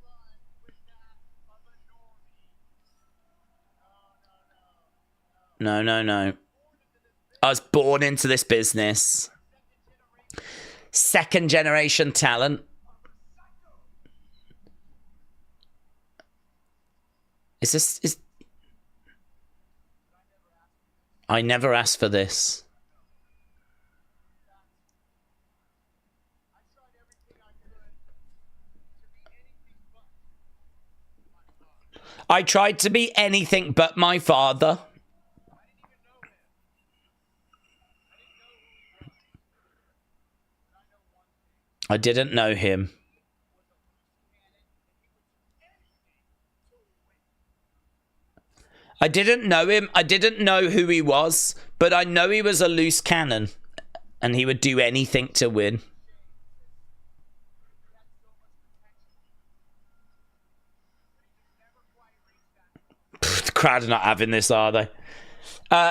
No. I was born into this business. Second generation talent. Is I never asked for this. I tried to be anything but my father. I didn't know him. I didn't know him. I didn't know who he was, but I know he was a loose cannon and he would do anything to win. The crowd are not having this, are they?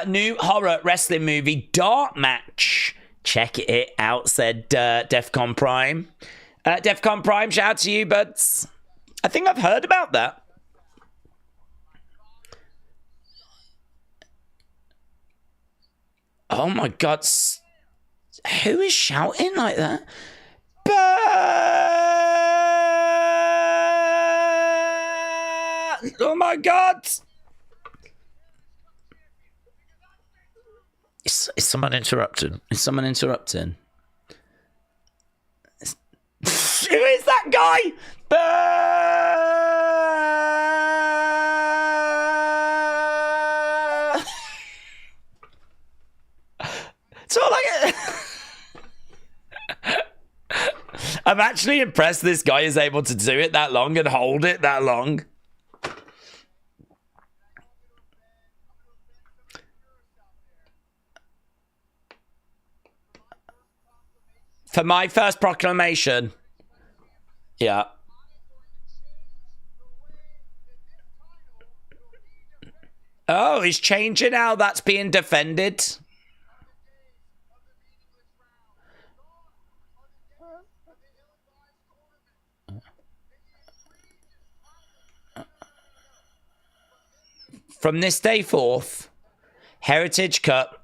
New horror wrestling movie, Dark Match. Check it out, said Defcon Prime. Defcon Prime, shout out to you, buds. I think I've heard about that. Oh my God. Who is shouting like that? Oh my God. Is someone interrupting? Is someone interrupting? Who is that guy? It's all like it. I'm actually impressed this guy is able to do it that long and hold it that long. For my first proclamation. Yeah. Oh, he's changing how that's being defended. From this day forth, Heritage Cup.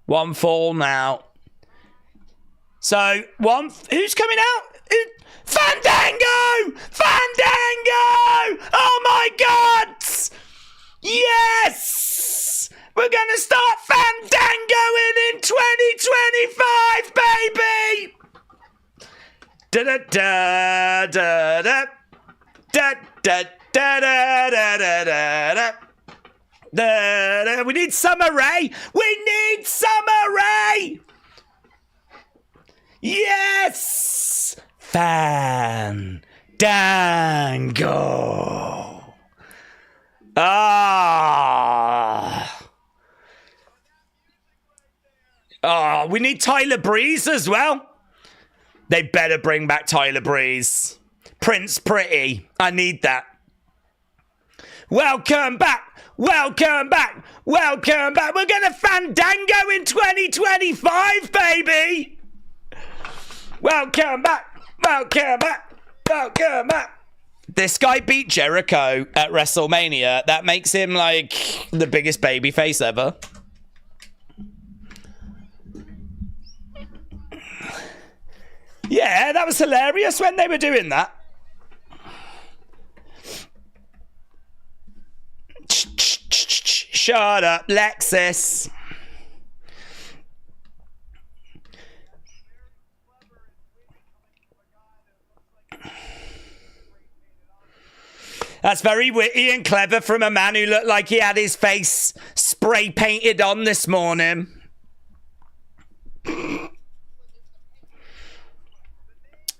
One fall now. So, who's coming out? Fandango! Fandango! Oh my God! Yes! We're gonna start Fandangoing in 2025, baby! Da-da-da, da-da. Da-da-da-da-da-da. We need Summer Rae! We need Summer Rae! Yes! Fandango! We need Tyler Breeze as well. They better bring back Tyler Breeze. Prince Pretty. I need that. Welcome back. Welcome back. Welcome back. We're going to Fandango in 2025, baby. Welcome back. Welcome back. Welcome back. This guy beat Jericho at WrestleMania. That makes him like the biggest babyface ever. Yeah, that was hilarious when they were doing that. Shut up, Lexis. That's very witty and clever from a man who looked like he had his face spray painted on this morning.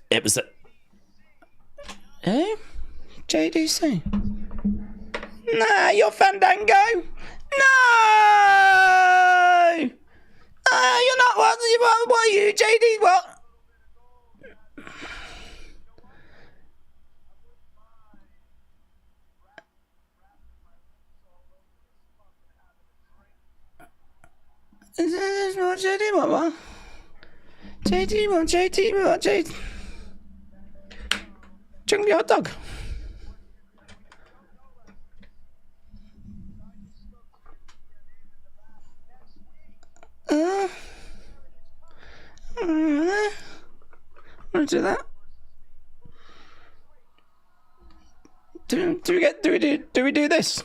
It was a... Eh? JDC? Nah, you're Fandango. No! You're not. What are you, JD? What? JD, what? JD, what? JD, what? JD. Chunky hot dog. Want to do that? Do we do this?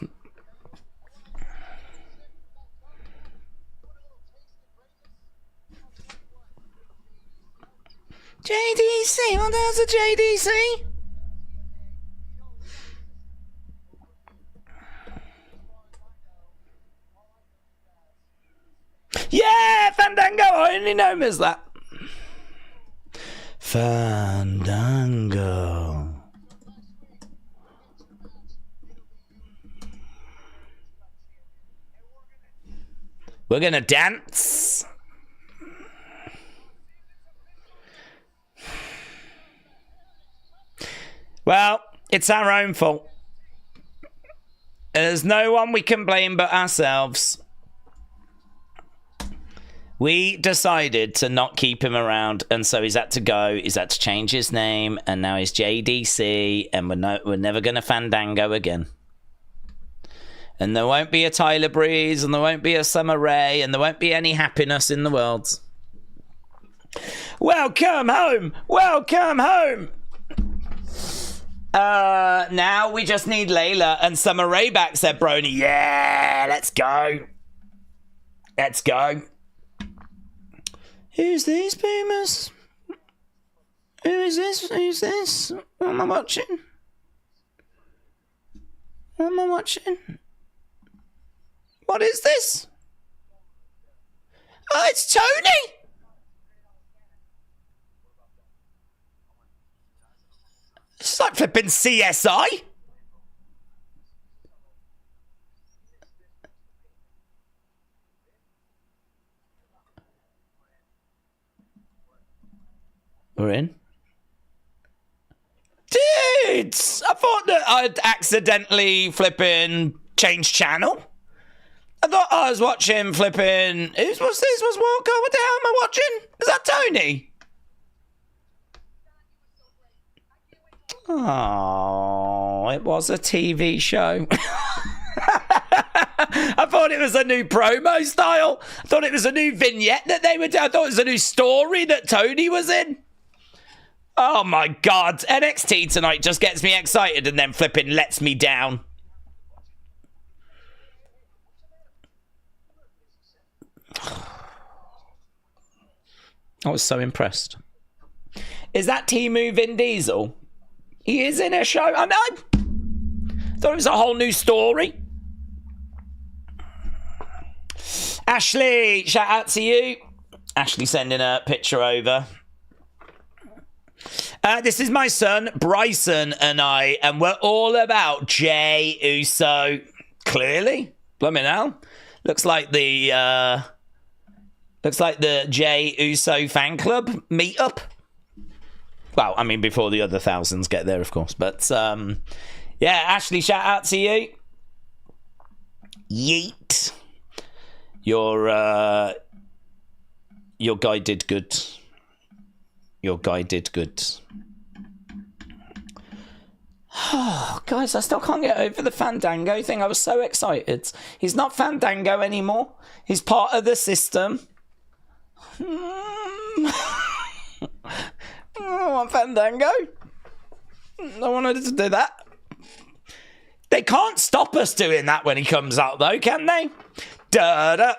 JDC, what the hell's a JDC? Yeah, Fandango! Oh only know him as that. Fandango. We're gonna dance. Well, it's our own fault. There's no one we can blame but ourselves. We decided to not keep him around, and so he's had to go. He's had to change his name, and now he's JDC, and we're never going to Fandango again. And there won't be a Tyler Breeze, and there won't be a Summer Rae, and there won't be any happiness in the world. Welcome home! Welcome home! Now we just need Layla and Summer Rae back, said Brony. Yeah, let's go. Let's go. Who's these boomers? Who is this? Who's this? What am I watching? What am I watching? What is this? Oh, it's Tony! It's like flipping CSI. We're in. Dudes! I thought that I'd accidentally flipping changed channel. I thought I was watching flipping... What's this? What's Walker? What the hell am I watching? Is that Tony? Oh, it was a TV show. I thought it was a new promo style. I thought it was a new vignette that they were doing. I thought it was a new story that Tony was in. Oh my God. NXT tonight just gets me excited and then flipping lets me down. I was so impressed. Is that Temu Vin Diesel? He is in a show. I know. Thought it was a whole new story. Ashley, shout out to you. Ashley sending a picture over. This is my son, Bryson, and I, and we're all about Jey Uso. Clearly. Blooming hell. Looks like the Jey Uso fan club meetup. Well, I mean, before the other thousands get there, of course. But, yeah, Ashley, shout out to you. Yeet. Your guy did good. Your guy did good. Oh, guys, I still can't get over the Fandango thing. I was so excited. He's not Fandango anymore. He's part of the system. I want Fandango. I wanted to do that. They can't stop us doing that when he comes out, though, can they? Da da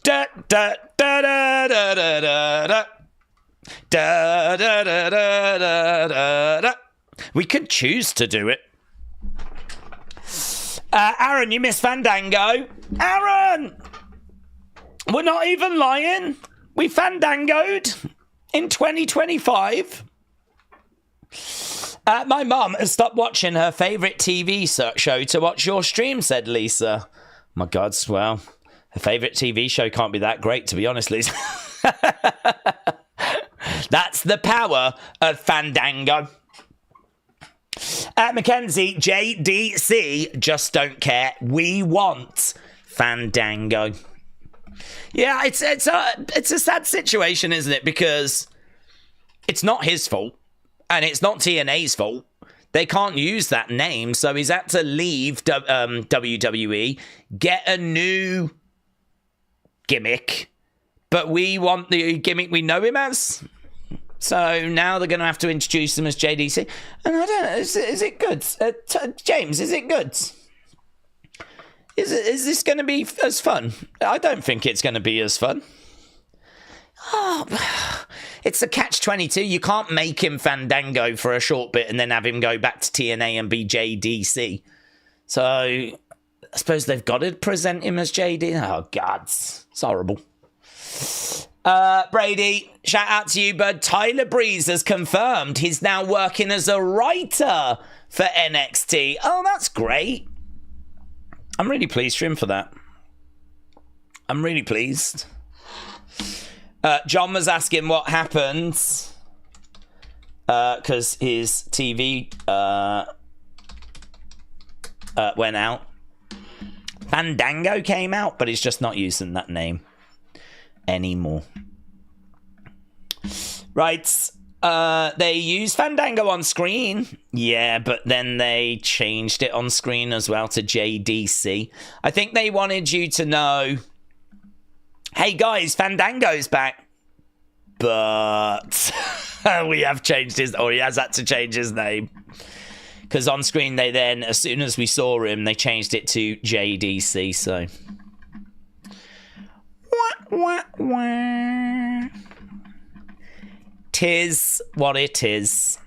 da da da da da da da da da da da da. We could choose to do it. Aaron, you missed Fandango. Aaron, we're not even lying. We Fandangoed in 2025. My mum has stopped watching her favourite TV show to watch your stream, said Lisa. My God, well, her favourite TV show can't be that great, to be honest, Lisa. That's the power of Fandango. Mackenzie, JDC, just don't care. We want Fandango. Yeah, it's a sad situation, isn't it? Because it's not his fault, and it's not TNA's fault. They can't use that name, so he's had to leave WWE, get a new gimmick, but we want the gimmick we know him as. So now they're going to have to introduce him as JDC. And I don't know, is it good? James, is it good? Is this going to be as fun? I don't think it's going to be as fun. Oh, it's a catch-22. You can't make him Fandango for a short bit and then have him go back to TNA and be JDC. So I suppose they've got to present him as JD. Oh, God, it's horrible. Brady, shout out to you, bud. Tyler Breeze has confirmed he's now working as a writer for NXT. Oh, that's great. I'm really pleased for him for that. I'm really pleased. John was asking what happened because his TV went out. Fandango came out, but he's just not using that name anymore. Right. They used Fandango on screen. Yeah, but then they changed it on screen as well to JDC. I think they wanted you to know, hey guys, Fandango's back. But we have changed his, or he has had to change his name. Because on screen they then, as soon as we saw him, they changed it to JDC, so. Tis what it is.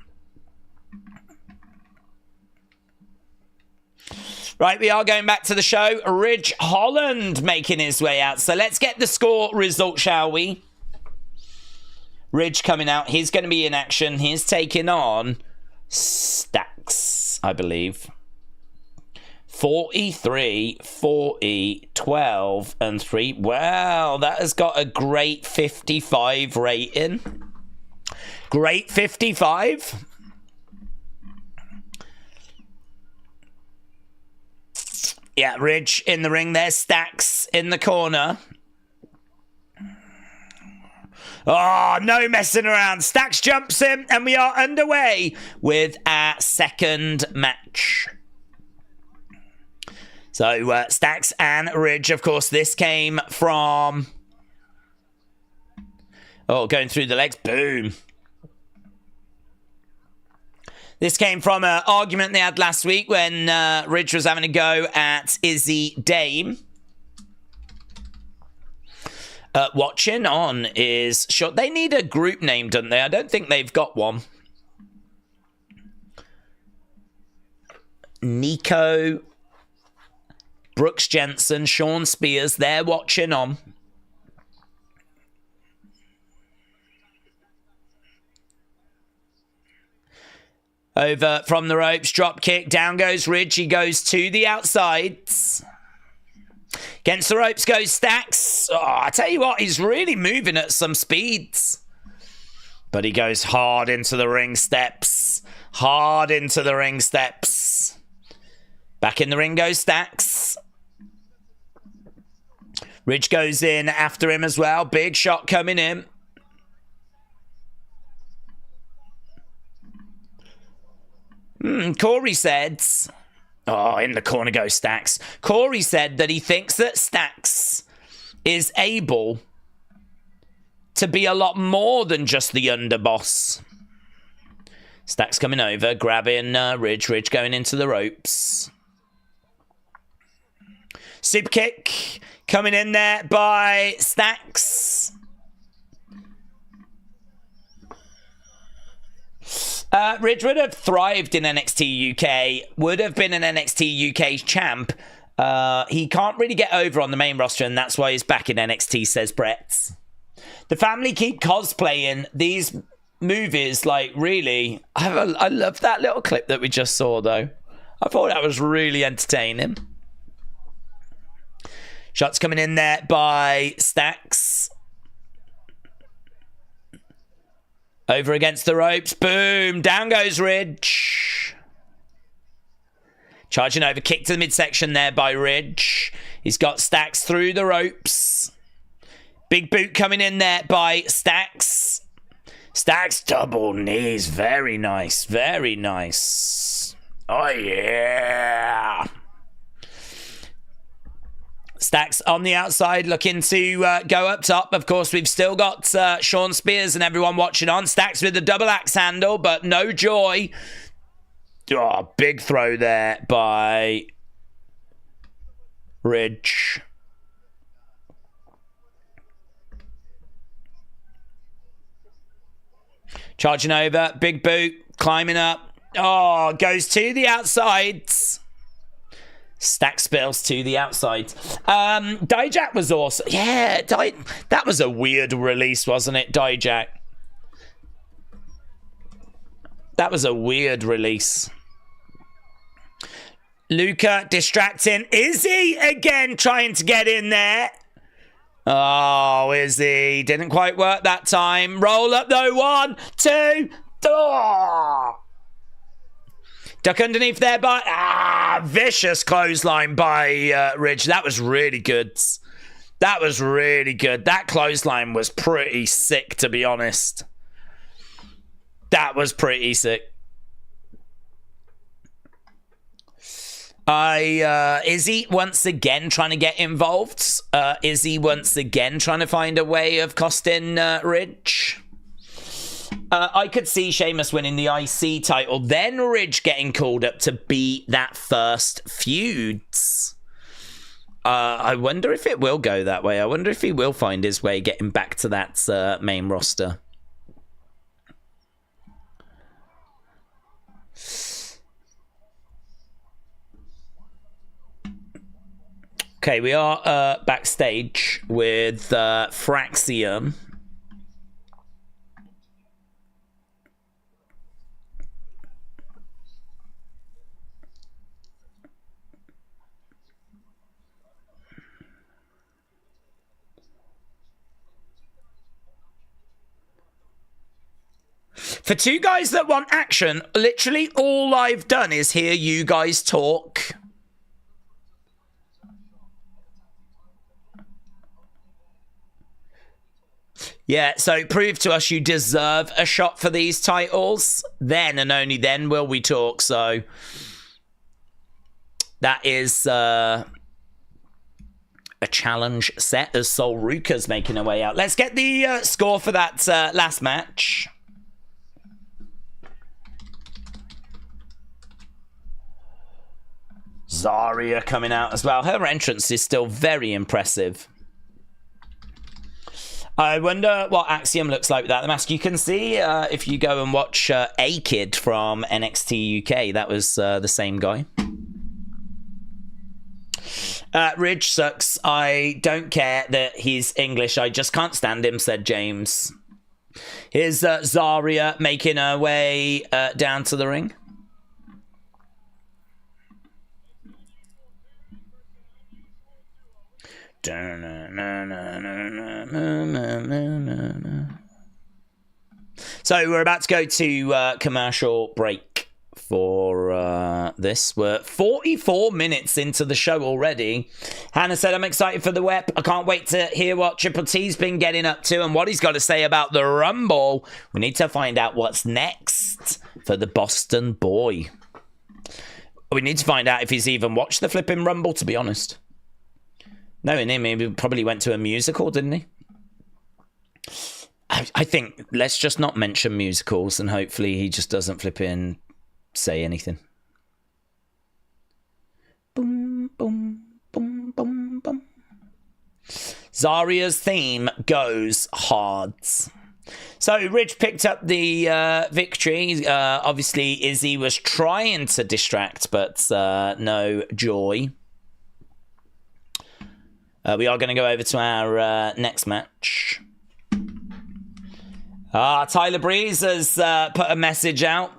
Right, we are going back to the show. Ridge Holland making his way out. So let's get the score result, shall we? Ridge coming out. He's going to be in action. He's taking on Stacks, I believe. 43, 40, 12, and 3. Wow, that has got a great 55 rating. Great 55. Yeah, Ridge in the ring there. Stacks in the corner. Oh, no messing around. Stacks jumps in, and we are underway with our second match. So, Stacks and Ridge, of course, this came from... Oh, going through the legs. Boom. This came from an argument they had last week when Ridge was having a go at Izzy Dame. Watching on is... Sure, they need a group name, don't they? I don't think they've got one. Nico... Brooks Jensen, Sean Spears, they're watching on. Over from the ropes, drop kick, down goes Ridge, he goes to the outsides. Against the ropes goes Stacks. Oh, I tell you what, he's really moving at some speeds. But he goes hard into the ring steps. Hard into the ring steps. Back in the ring goes Stacks. Ridge goes in after him as well. Big shot coming in. Corey said... Oh, in the corner goes Stacks. Corey said that he thinks that Stacks is able to be a lot more than just the underboss. Stacks coming over, grabbing Ridge. Ridge going into the ropes. Super kick coming in there by Stacks. Ridge would have thrived in NXT UK, would have been an NXT UK champ. He can't really get over on the main roster, and that's why he's back in NXT, says Brett. The family keep cosplaying these movies, like, really. I love that little clip that we just saw, though. I thought that was really entertaining. Shots coming in there by Stacks. Over against the ropes. Boom. Down goes Ridge. Charging over. Kick to the midsection there by Ridge. He's got Stacks through the ropes. Big boot coming in there by Stacks. Stacks double knees. Very nice. Very nice. Oh, yeah. Stacks on the outside looking to go up top. Of course, we've still got Sean Spears and everyone watching on. Stacks with the double axe handle, but no joy. Oh, big throw there by Ridge. Charging over. Big boot. Climbing up. Oh, goes to the outsides. Stack spills to the outside. Dijak was awesome. Yeah, that was a weird release, wasn't it, Dijak? That was a weird release. Luca distracting. Izzy again trying to get in there. Oh, Izzy. Didn't quite work that time. Roll up though. 1, 2. Oh. Duck underneath there by... vicious clothesline by Ridge. That was really good. That was really good. That clothesline was pretty sick, to be honest. That was pretty sick. Izzy once again trying to get involved. Izzy once again trying to find a way of costing Ridge. I could see Sheamus winning the IC title, then Ridge getting called up to be that first feud. I wonder if it will go that way. I wonder if he will find his way getting back to that main roster. Okay, we are backstage with Fraxium. For two guys that want action, literally all I've done is hear you guys talk. Yeah, so prove to us you deserve a shot for these titles. Then and only then will we talk. So that is a challenge set as Sol Ruka's making her way out. Let's get the score for that last match. Zarya coming out as well. Her entrance is still very impressive. I wonder what Axiom looks like without the mask. You can see if you go and watch A-Kid from NXT UK. That was the same guy. Ridge sucks. I don't care that he's English. I just can't stand him, said James. Here's Zarya making her way down to the ring. So we're about to go to commercial break for this. We're 44 minutes into the show already. Hannah said, I'm excited for the WEP. I can't wait to hear what Triple T's been getting up to and what he's got to say about the Rumble. We need to find out what's next for the Boston boy. We need to find out if he's even watched the flipping Rumble, to be honest. Knowing him, he probably went to a musical, didn't he? I think let's just not mention musicals and hopefully he just doesn't flip in, say anything. Boom, boom, boom, boom, boom. Zarya's theme goes hard. So Ridge picked up the victory. Obviously, Izzy was trying to distract, but no joy. We are going to go over to our next match. Tyler Breeze has put a message out.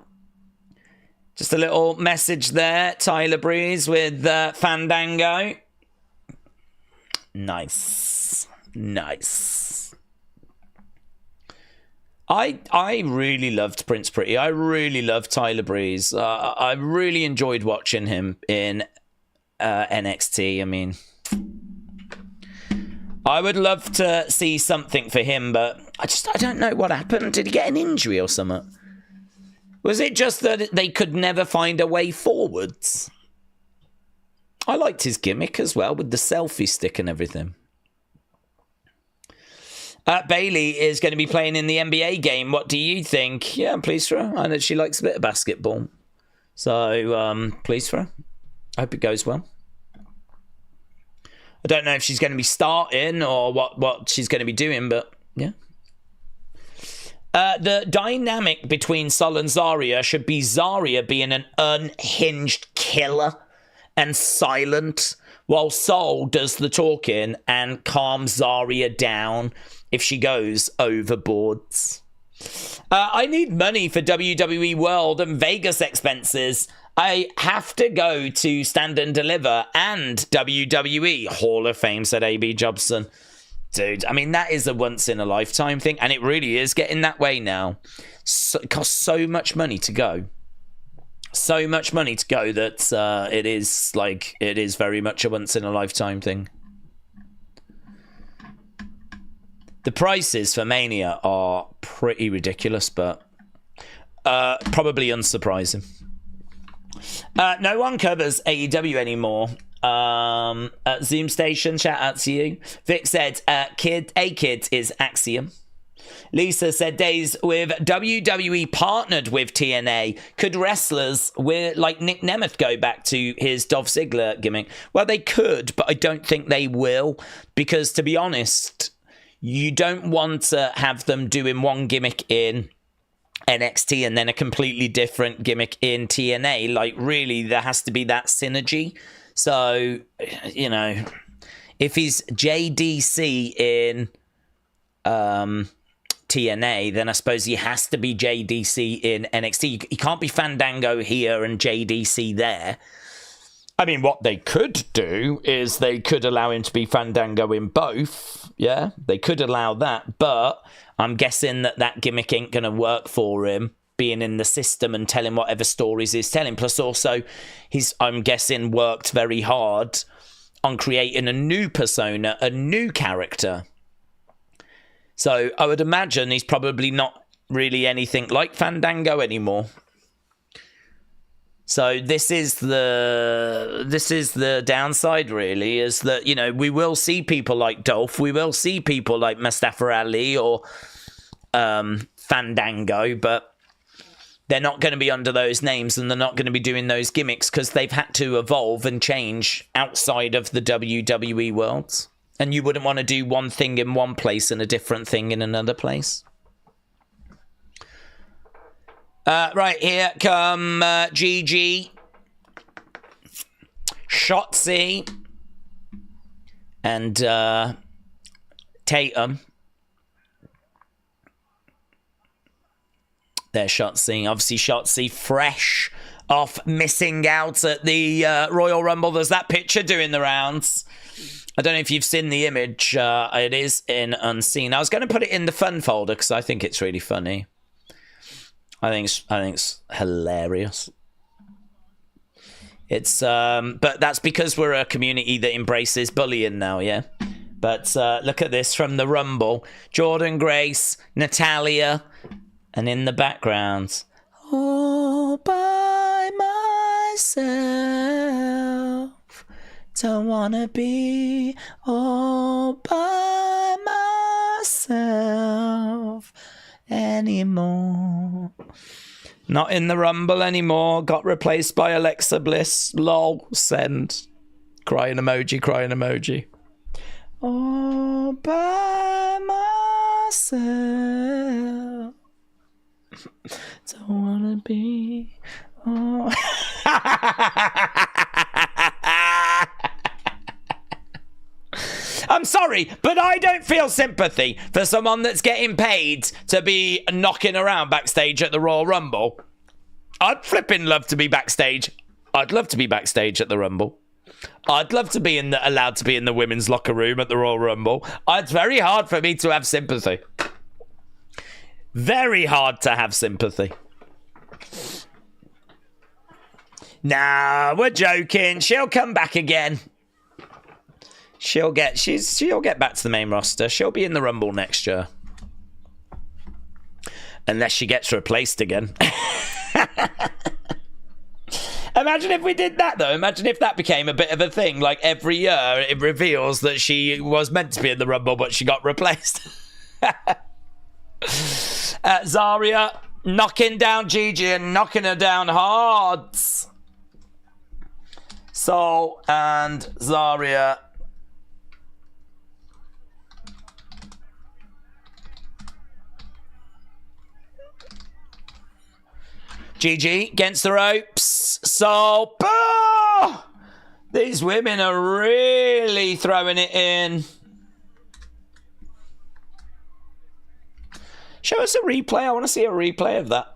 Just a little message there. Tyler Breeze with Fandango. Nice. Nice. I really loved Prince Pretty. I really loved Tyler Breeze. I really enjoyed watching him in NXT. I mean... I would love to see something for him, but I don't know what happened. Did he get an injury or something? Was it just that they could never find a way forwards? I liked his gimmick as well with the selfie stick and everything. Bailey is going to be playing in the NBA game. What do you think? Yeah, I'm pleased for her. I know she likes a bit of basketball. So, pleased for her. I hope it goes well. I don't know if she's going to be starting or what she's going to be doing, but yeah. The dynamic between Sol and Zarya should be Zarya being an unhinged killer and silent while Sol does the talking and calms Zarya down if she goes overboard. I need money for WWE World and Vegas expenses. I have to go to Stand and Deliver and WWE Hall of Fame, said AB Jobson. Dude, I mean, that is a once-in-a-lifetime thing, and it really is getting that way now. It costs so much money to go. So much money to go that it is very much a once-in-a-lifetime thing. The prices for Mania are pretty ridiculous, but probably unsurprising. No one covers AEW anymore. Zoom Station, shout out to you. Vic said, kid is Axiom. Lisa said, Days, with WWE partnered with TNA, could wrestlers like Nick Nemeth go back to his Dolph Ziggler gimmick? Well, they could, but I don't think they will, because to be honest, you don't want to have them doing one gimmick in NXT and then a completely different gimmick in TNA. Like, really, there has to be that synergy. So, you know, if he's JDC in TNA, then I suppose he has to be JDC in NXT. He can't be Fandango here and JDC there. I mean, what they could do is they could allow him to be Fandango in both. Yeah, they could allow that. But I'm guessing that gimmick ain't going to work for him, being in the system and telling whatever stories he's telling. Plus also, he's, I'm guessing, worked very hard on creating a new persona, a new character. So I would imagine he's probably not really anything like Fandango anymore. So this is the downside, really, is that, you know, we will see people like Dolph, we will see people like Mustafa Ali or Fandango, but they're not going to be under those names and they're not going to be doing those gimmicks because they've had to evolve and change outside of the WWE world. And you wouldn't want to do one thing in one place and a different thing in another place. Right, here come Gigi, Shotzi, and Tatum. There's Shotzi. Obviously, Shotzi fresh off missing out at the Royal Rumble. There's that picture doing the rounds. I don't know if you've seen the image. It is in Unseen. I was going to put it in the fun folder because I think it's really funny. I think it's hilarious. It's but that's because we're a community that embraces bullying now, yeah. But look at this from the Rumble: Jordan Grace, Natalia, and in the background, all by myself. Don't wanna be all by myself anymore. Not in the Rumble anymore. Got replaced by Alexa Bliss. Lol. Send. Crying emoji, crying emoji. All by myself. Don't wanna be all... I'm sorry, but I don't feel sympathy for someone that's getting paid to be knocking around backstage at the Royal Rumble. I'd flipping love to be backstage. I'd love to be backstage at the Rumble. I'd love to be allowed to be in the women's locker room at the Royal Rumble. It's very hard for me to have sympathy. Very hard to have sympathy. Nah, we're joking. She'll come back again. She'll get back to the main roster. She'll be in the Rumble next year. Unless she gets replaced again. Imagine if we did that, though. Imagine if that became a bit of a thing. Like, every year, it reveals that she was meant to be in the Rumble, but she got replaced. Zarya knocking down Gigi and knocking her down hard. Sol and Zarya. Gigi against the ropes. Sol. Oh! These women are really throwing it in. Show us a replay. I want to see a replay of that.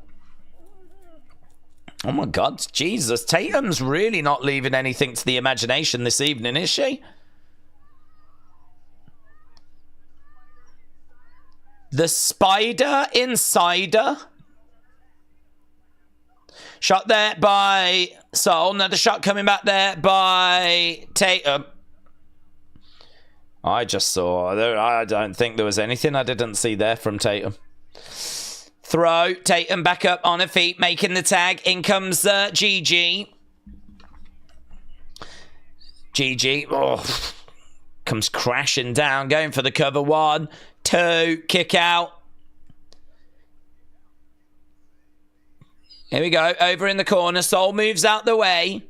Oh my God, Jesus. Tatum's really not leaving anything to the imagination this evening, is she? The Spider Insider. Shot there by Sol. Another shot coming back there by Tatum. I just saw. I don't think there was anything I didn't see there from Tatum. Throw. Tatum back up on her feet, making the tag. In comes Gigi. Gigi. Oh, comes crashing down, going for the cover. 1, 2, kick out. Here we go. Over in the corner. Sol moves out the way.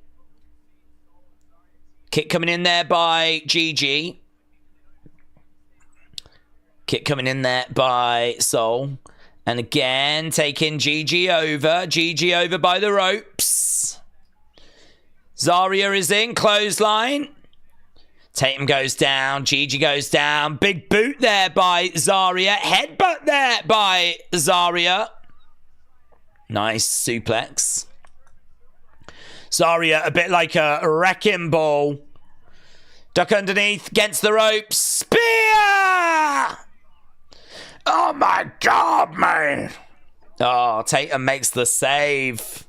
Kick coming in there by Gigi. Kick coming in there by Sol. And again, taking Gigi over. Gigi over by the ropes. Zarya is in. Clothesline. Tatum goes down. Gigi goes down. Big boot there by Zarya. Headbutt there by Zarya. Nice suplex. Zarya, a bit like a wrecking ball. Duck underneath, against the ropes. Spear! Oh my God, man. Oh, Tatum makes the save.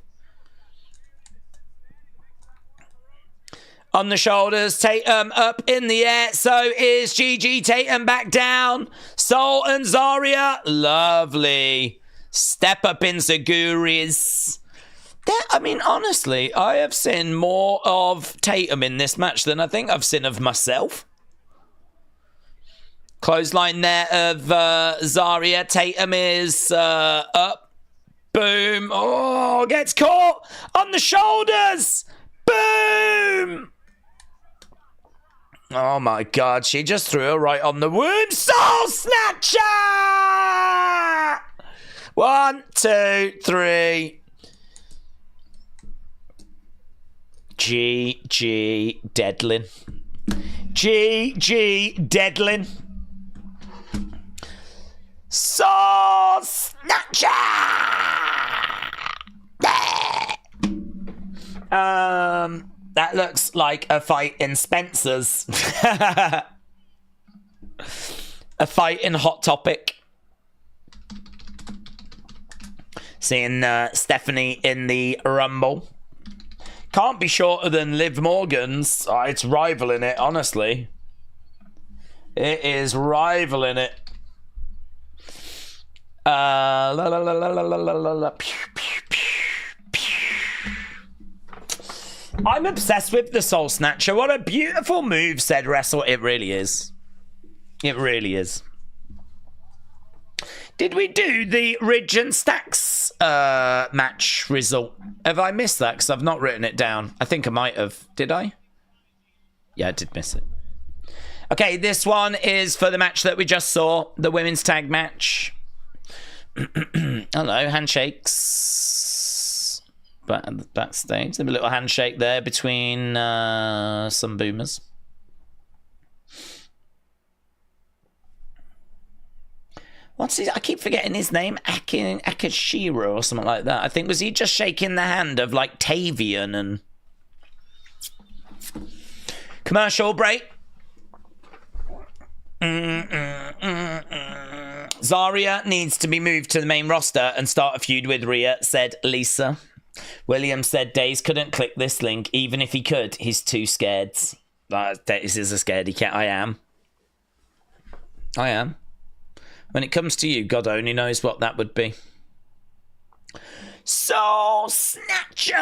On the shoulders, Tatum up in the air. So is Gigi. Tatum back down. Sol and Zarya. Lovely. Step up in Zaguris. I mean, honestly, I have seen more of Tatum in this match than I think I've seen of myself. Clothesline there of Zarya. Tatum is up. Boom. Oh, gets caught on the shoulders. Boom. Oh my God, she just threw her right on the wound. Soul Snatcher! 1, 2, 3. G Deadlin. G Deadlin. Soul Snatcher! That looks like a fight in Spencer's. A fight in Hot Topic. Seeing Stephanie in the Rumble. Can't be shorter than Liv Morgan's. Oh, it's rivaling it, honestly. It is rivaling it. I'm obsessed with the Soul Snatcher. What a beautiful move, said Wrestle. It really is. It really is. Did we do the Ridge and Stacks match result? Have I missed that? Because I've not written it down. I think I might have. Did I? Yeah, I did miss it. Okay, this one is for the match that we just saw. The women's tag match. Hello, handshakes. Backstage. There's a little handshake there between some boomers. What's his? I keep forgetting his name. Akashiro or something like that. I think, was he just shaking the hand of like Tavian and... Commercial break. Zarya needs to be moved to the main roster and start a feud with Rhea, said Lisa. Williams said Daze couldn't click this link. Even if he could, he's too scared. Daze is a scaredy cat. I am. When it comes to you, God only knows what that would be. Soul Snatcher!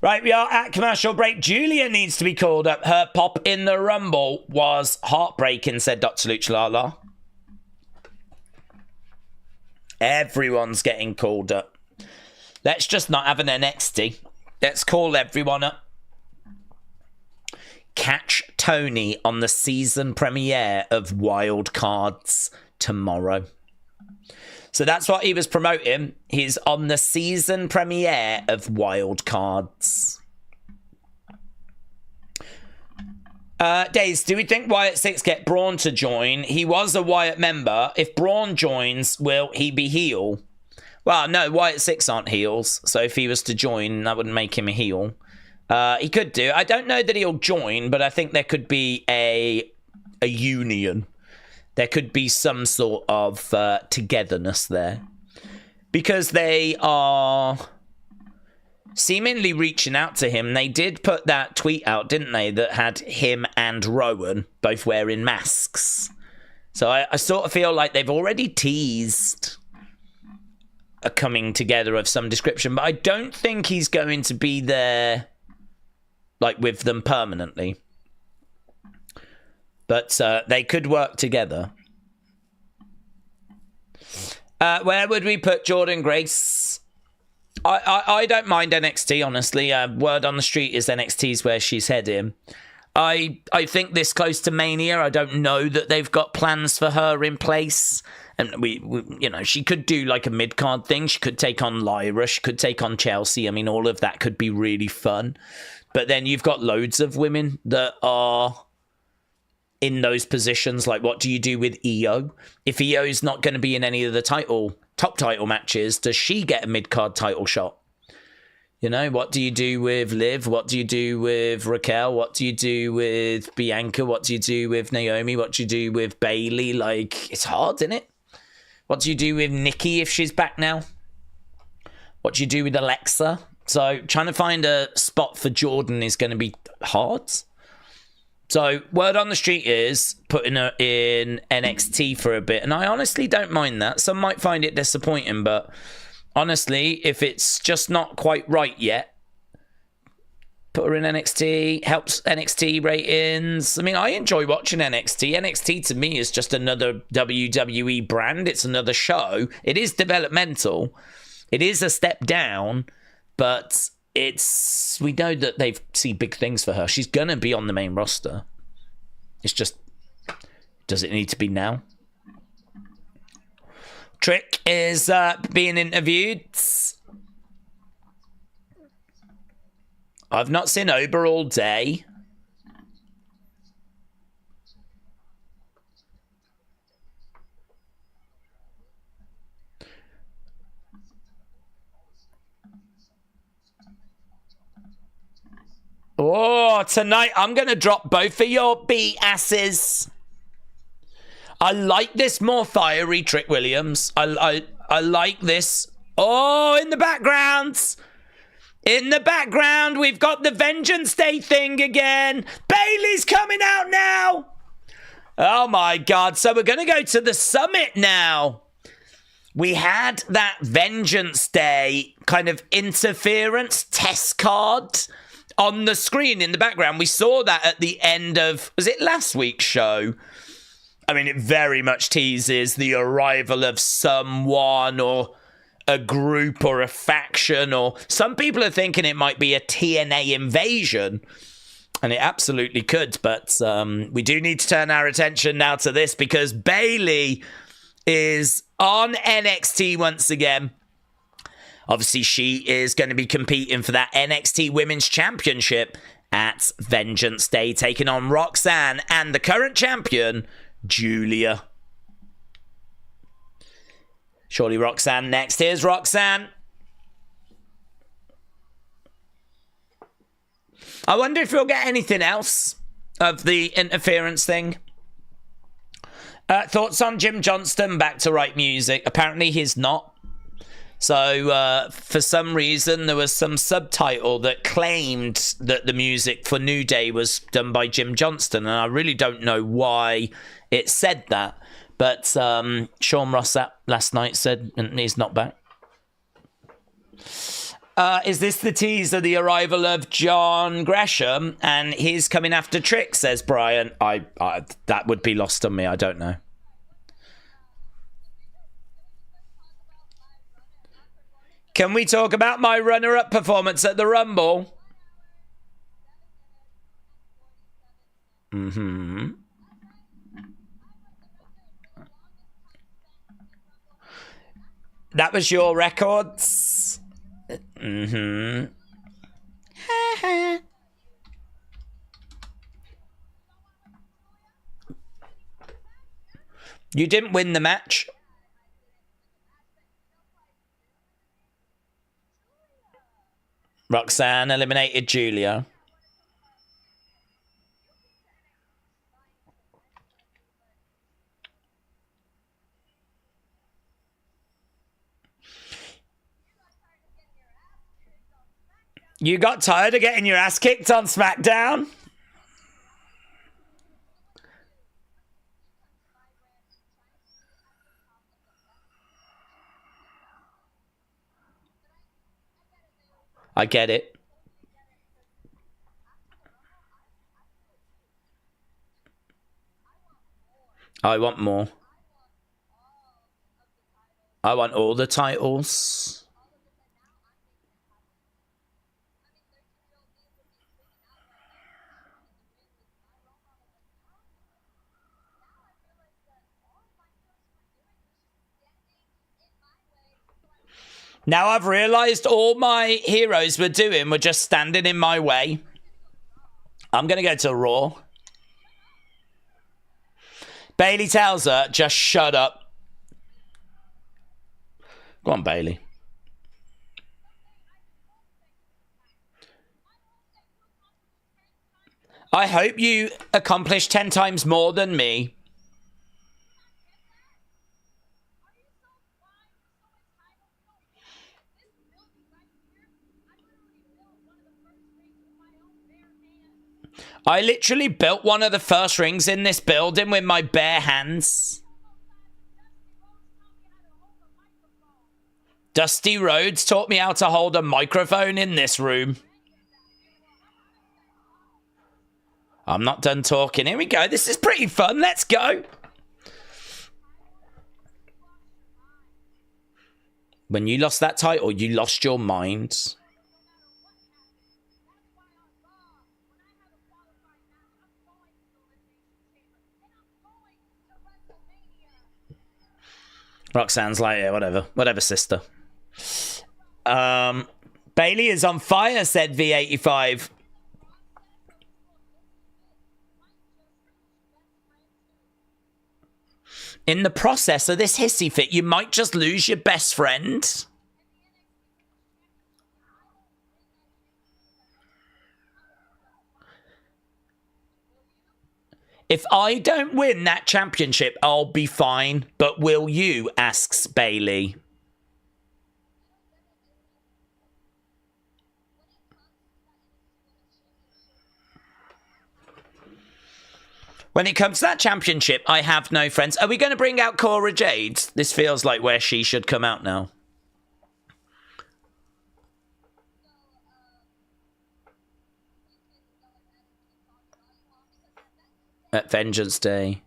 Right, we are at commercial break. Julia needs to be called up. Her pop in the Rumble was heartbreaking, said Dr. Luch Lala. Everyone's getting called up. Let's just not have an NXT. Let's call everyone up. Catch Tony on the season premiere of Wild Cards tomorrow. So that's what he was promoting. He's on the season premiere of Wild Cards. Daze, do we think Wyatt Six get Braun to join? He was a Wyatt member. If Braun joins, will he be heel? Well, no, Wyatt Six aren't heels. So if he was to join, that wouldn't make him a heel. He could do. I don't know that he'll join, but I think there could be a union. There could be some sort of togetherness there. Because they are seemingly reaching out to him. They did put that tweet out, didn't they, that had him and Rowan both wearing masks. So I sort of feel like they've already teased a coming together of some description, but I don't think he's going to be there, like, with them permanently. But they could work together. Where would we put Jordynne Grace? I don't mind NXT, honestly. Word on the street is NXT's where she's heading. I think this close to Mania, I don't know that they've got plans for her in place. And we you know, she could do like a mid-card thing. She could take on Lyra. She could take on Chelsea. I mean, all of that could be really fun. But then you've got loads of women that are in those positions. Like, what do you do with Io? If Io's not going to be in any of the top title matches, does she get a mid-card title shot? You know, what do you do with Liv? What do you do with Raquel? What do you do with Bianca? What do you do with Naomi? What do you do with Bayley? Like, it's hard, isn't it? What do you do with Nikki if she's back now? What do you do with Alexa? So trying to find a spot for Jordynne is going to be hard. So word on the street is putting her in NXT for a bit. And I honestly don't mind that. Some might find it disappointing, but honestly, if it's just not quite right yet, put her in NXT, helps NXT ratings. I mean, I enjoy watching NXT. NXT to me is just another WWE brand. It's another show. It is developmental. It is a step down, but we know that they see big things for her. She's going to be on the main roster. It's just, does it need to be now? Trick is being interviewed. I've not seen Ober all day. Oh, tonight I'm going to drop both of your beat asses. I like this more fiery Trick Williams. I like this. Oh, in the background. In the background, we've got the Vengeance Day thing again. Bayley's coming out now. Oh, my God. So we're going to go to the summit now. We had that Vengeance Day kind of interference test card on the screen in the background. We saw that at the end of, was it last week's show? I mean, it very much teases the arrival of someone or a group or a faction, or some people are thinking it might be a TNA invasion, and it absolutely could, but we do need to turn our attention now to this because Bayley is on NXT once again. Obviously, she is going to be competing for that NXT Women's Championship at Vengeance Day, taking on Roxanne and the current champion, Julia. Surely Roxanne next. Here's Roxanne. I wonder if we'll get anything else of the interference thing. Thoughts on Jim Johnston back to write music? Apparently he's not. So for some reason there was some subtitle that claimed that the music for New Day was done by Jim Johnston, and I really don't know why it said that. But Sean Ross last night said he's not back. Is this the tease of the arrival of John Gresham and he's coming after Trick, says Brian. I that would be lost on me. I don't know. Can we talk about my runner-up performance at the Rumble? That was your records. Mm-hmm. You didn't win the match. Roxanne eliminated Julia. You got tired of getting your ass kicked on SmackDown? I get it. I want more. I want all the titles. Now I've realized all my heroes were doing were just standing in my way. I'm going to go to Raw. Bayley tells her, just shut up. Go on, Bayley. I hope you accomplish 10 times more than me. I literally built one of the first rings in this building with my bare hands. Dusty Rhodes taught me how to hold a microphone in this room. I'm not done talking. Here we go. This is pretty fun. Let's go. When you lost that title, you lost your mind. Roxanne's like, yeah, whatever, sister. Bayley is on fire, said V85. In the process of this hissy fit, you might just lose your best friend. If I don't win that championship, I'll be fine. But will you? Asks Bayley. When it comes to that championship, I have no friends. Are we going to bring out Cora Jade? This feels like where she should come out now. At Vengeance Day.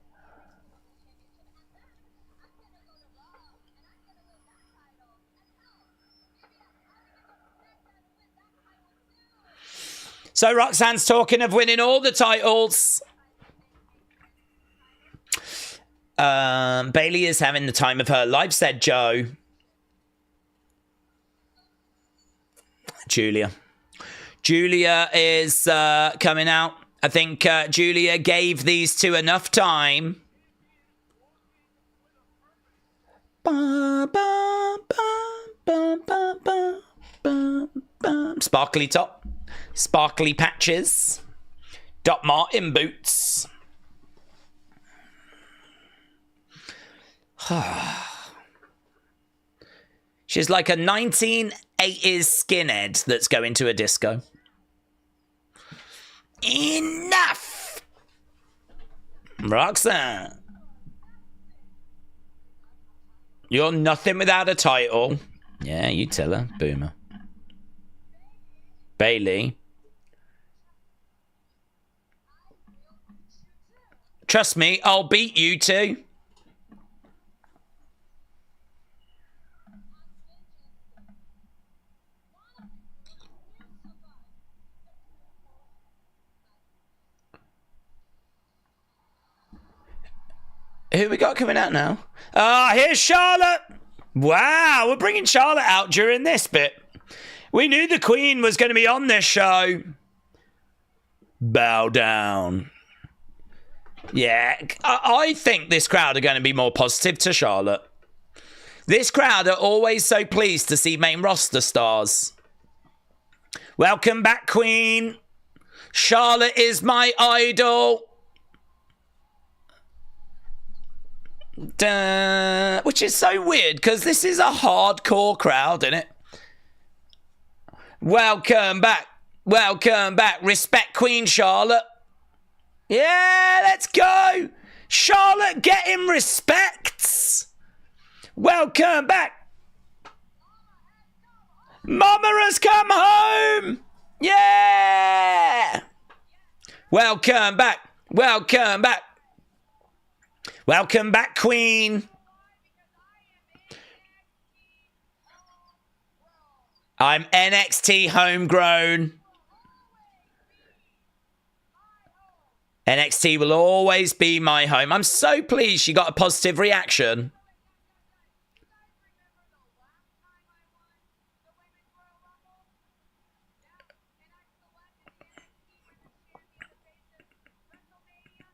So Roxanne's talking of winning all the titles. Bayley is having the time of her life, said Joe. Julia is coming out. I think Julia gave these two enough time. Sparkly top. Sparkly patches. Doc Martin boots. She's like a 1980s skinhead that's going to a disco. Enough! Roxanne. You're nothing without a title. Yeah, you tell her, boomer. Bayley. Trust me, I'll beat you too. Who we got coming out now? Ah, here's Charlotte. Wow, we're bringing Charlotte out during this bit. We knew the Queen was going to be on this show. Bow down. Yeah, I think this crowd are going to be more positive to Charlotte. This crowd are always so pleased to see main roster stars. Welcome back, Queen. Charlotte is my idol. Duh. Which is so weird because this is a hardcore crowd, isn't it? Welcome back. Welcome back. Respect Queen Charlotte. Yeah, let's go. Charlotte getting respect. Welcome back. Mama has come home. Yeah. Welcome back. Welcome back. Welcome back, Queen. I'm NXT homegrown. NXT will always be my home. I'm so pleased she got a positive reaction.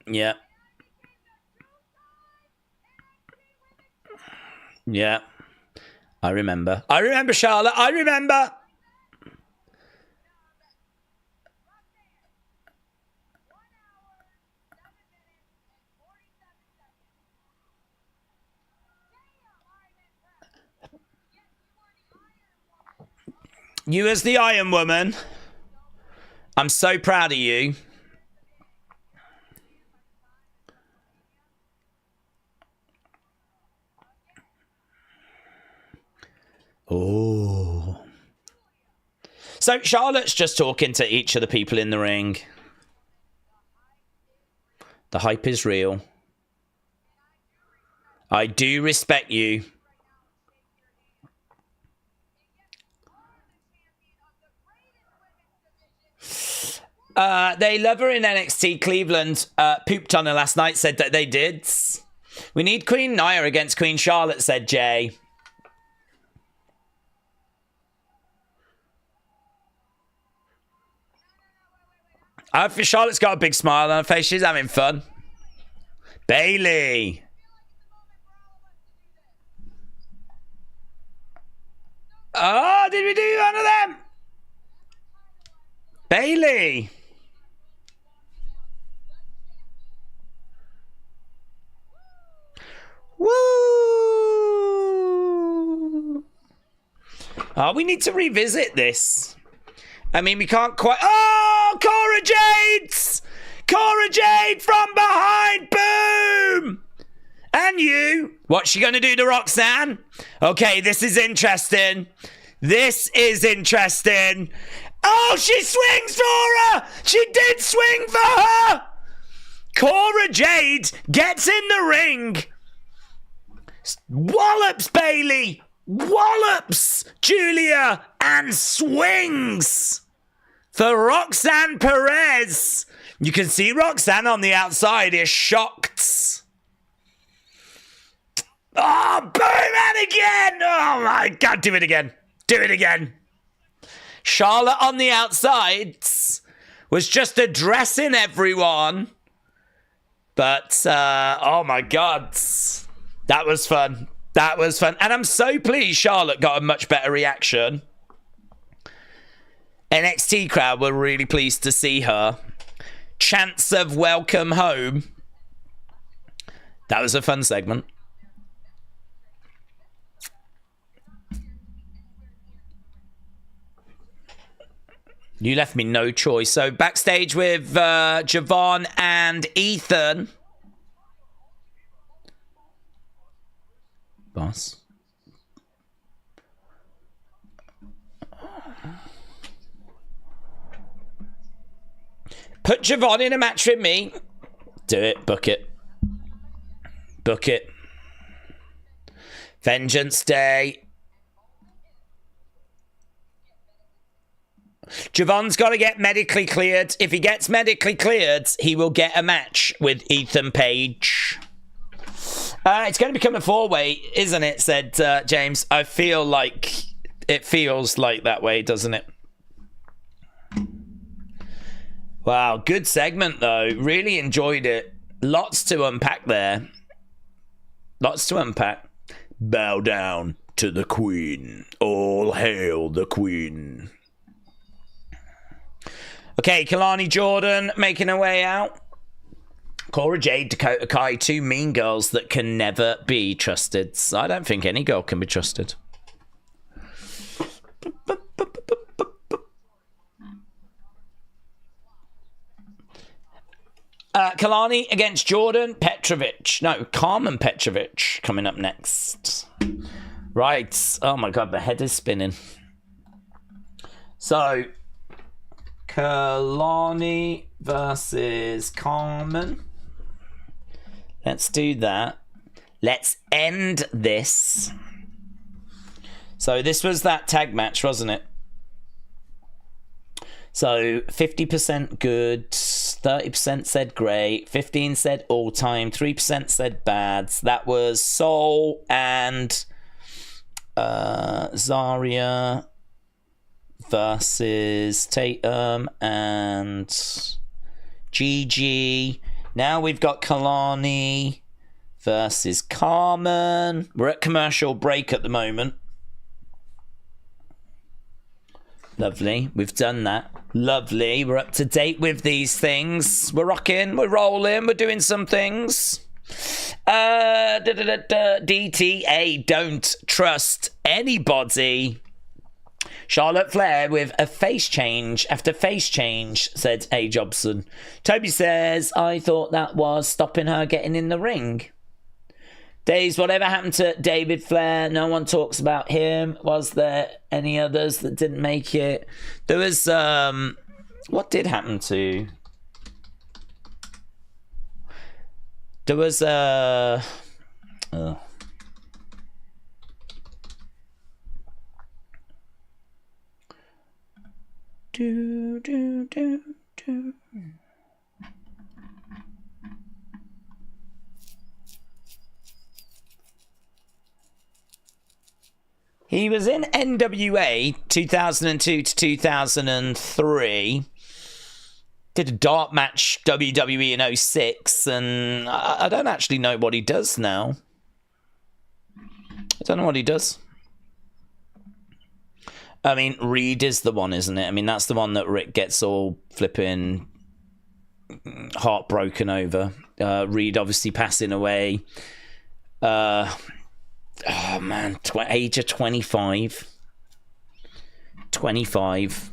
Yeah. Yeah. I remember. I remember, Charlotte. I remember. You as the Iron Woman. I'm so proud of you. Oh. So Charlotte's just talking to each of the people in the ring. The hype is real. I do respect you. They love her in NXT. Cleveland pooped on her last night, said that they did. We need Queen Nia against Queen Charlotte, said Jay. Charlotte's got a big smile on her face. She's having fun. Bayley. Oh, did we do one of them? Bayley. Woo! Oh, we need to revisit this. I mean, we can't quite... Oh, Cora Jade's! Cora Jade from behind! Boom! And you. What's she going to do to Roxanne? Okay, this is interesting. This is interesting. Oh, she swings for her! She did swing for her! Cora Jade gets in the ring. Wallops Bayley. Wallops Julia. And swings for Roxanne Perez. You can see Roxanne on the outside is shocked. Oh, boom, and again. Oh, my God. Do it again. Do it again. Charlotte on the outside was just addressing everyone. But, oh, my God. That was fun. That was fun. And I'm so pleased Charlotte got a much better reaction. NXT crowd were really pleased to see her. Chants of welcome home. That was a fun segment. You left me no choice. So backstage with Javon and Ethan. Boss. Put Javon in a match with me. Do it. Book it. Book it. Vengeance Day. Javon's got to get medically cleared. If he gets medically cleared, he will get a match with Ethan Page. It's going to become a 4-way, isn't it? Said James. I feel like it feels like that way, doesn't it? Wow, good segment though. Really enjoyed it. Lots to unpack there. Lots to unpack. Bow down to the Queen. All hail the Queen. Okay, Kelani Jordan making her way out. Cora Jade, Dakota Kai, 2 mean girls that can never be trusted. I don't think any girl can be trusted. Kelani against Jordan Petrovic. No, Carmen Petrovic coming up next. Right. Oh my god, the head is spinning. So, Kelani versus Carmen. Let's do that. Let's end this. So this was that tag match, wasn't it? So 50% good, 30% said great, 15% said all time, 3% said bad. That was Soul and Zarya versus Tatum and Gigi. Now we've got Kelani versus Carmen. We're at commercial break at the moment. Lovely. We've done that. Lovely. We're up to date with these things. We're rocking. We're rolling. We're doing some things. DTA. Don't trust anybody. Charlotte Flair with a face change after face change, said A. Jobson. Toby says, I thought that was stopping her getting in the ring. Daze, whatever happened to David Flair? No one talks about him. Was there any others that didn't make it? There was, what did happen to? There was, He was in NWA 2002 to 2003. Did a dark match WWE in 06, and I don't actually know what he does now. I don't know what he does. I mean, Reed is the one, isn't it? I mean, that's the one that Rick gets all flipping heartbroken over. Reed obviously passing away. Oh man, age of 25. 25.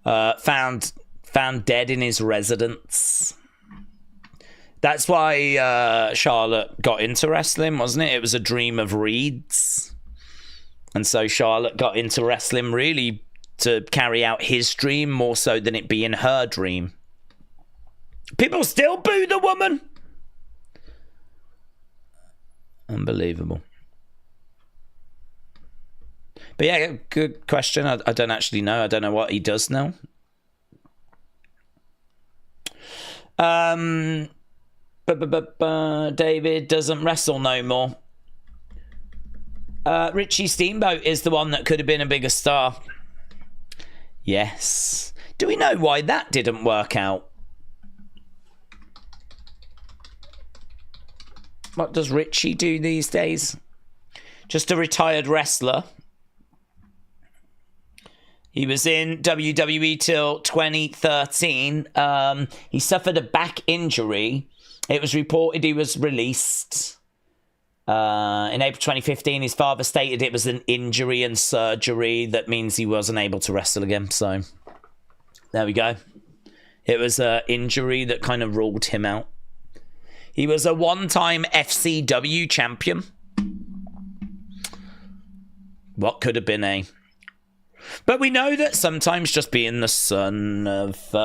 Found dead in his residence. That's why Charlotte got into wrestling, wasn't it? It was a dream of Reed's. And so Charlotte got into wrestling really to carry out his dream more so than it being her dream. People still boo the woman. Unbelievable. But yeah, good question. I don't actually know. I don't know what he does now. David doesn't wrestle no more. Richie Steamboat is the one that could have been a bigger star. Yes. Do we know why that didn't work out? What does Richie do these days? Just a retired wrestler. He was in WWE till 2013. He suffered a back injury. It was reported he was released. In April 2015, his father stated it was an injury and surgery. That means he wasn't able to wrestle again. So, there we go. It was an injury that kind of ruled him out. He was a one-time FCW champion. What could have been a... But we know that sometimes just being the son of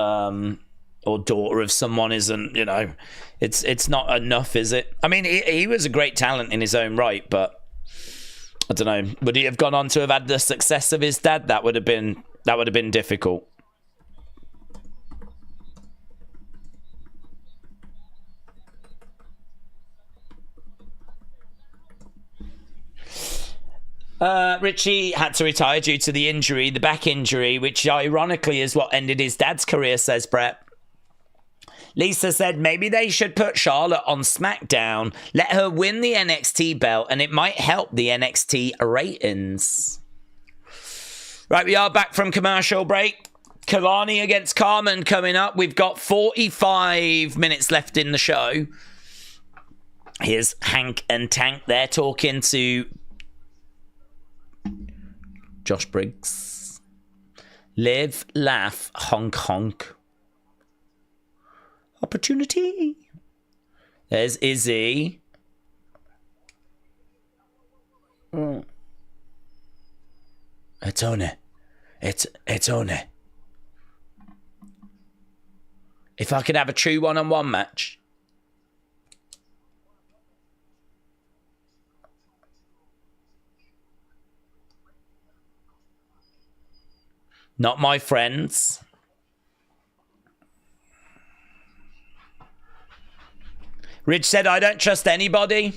or daughter of someone isn't, you know, it's not enough, is it? I mean, he was a great talent in his own right, but I don't know. Would he have gone on to have had the success of his dad? That would have been difficult. Richie had to retire due to the injury, the back injury, which ironically is what ended his dad's career, says Brett. Lisa said maybe they should put Charlotte on SmackDown, let her win the NXT belt, and it might help the NXT ratings. Right, we are back from commercial break. Kelani against Carmen coming up. We've got 45 minutes left in the show. Here's Hank and Tank. They're talking to Josh Briggs. Live, laugh, honk, honk. Opportunity. There's Izzy. It's on it. It's on it. If I could have a true one-on-one match. Not my friends. Rich said, I don't trust anybody.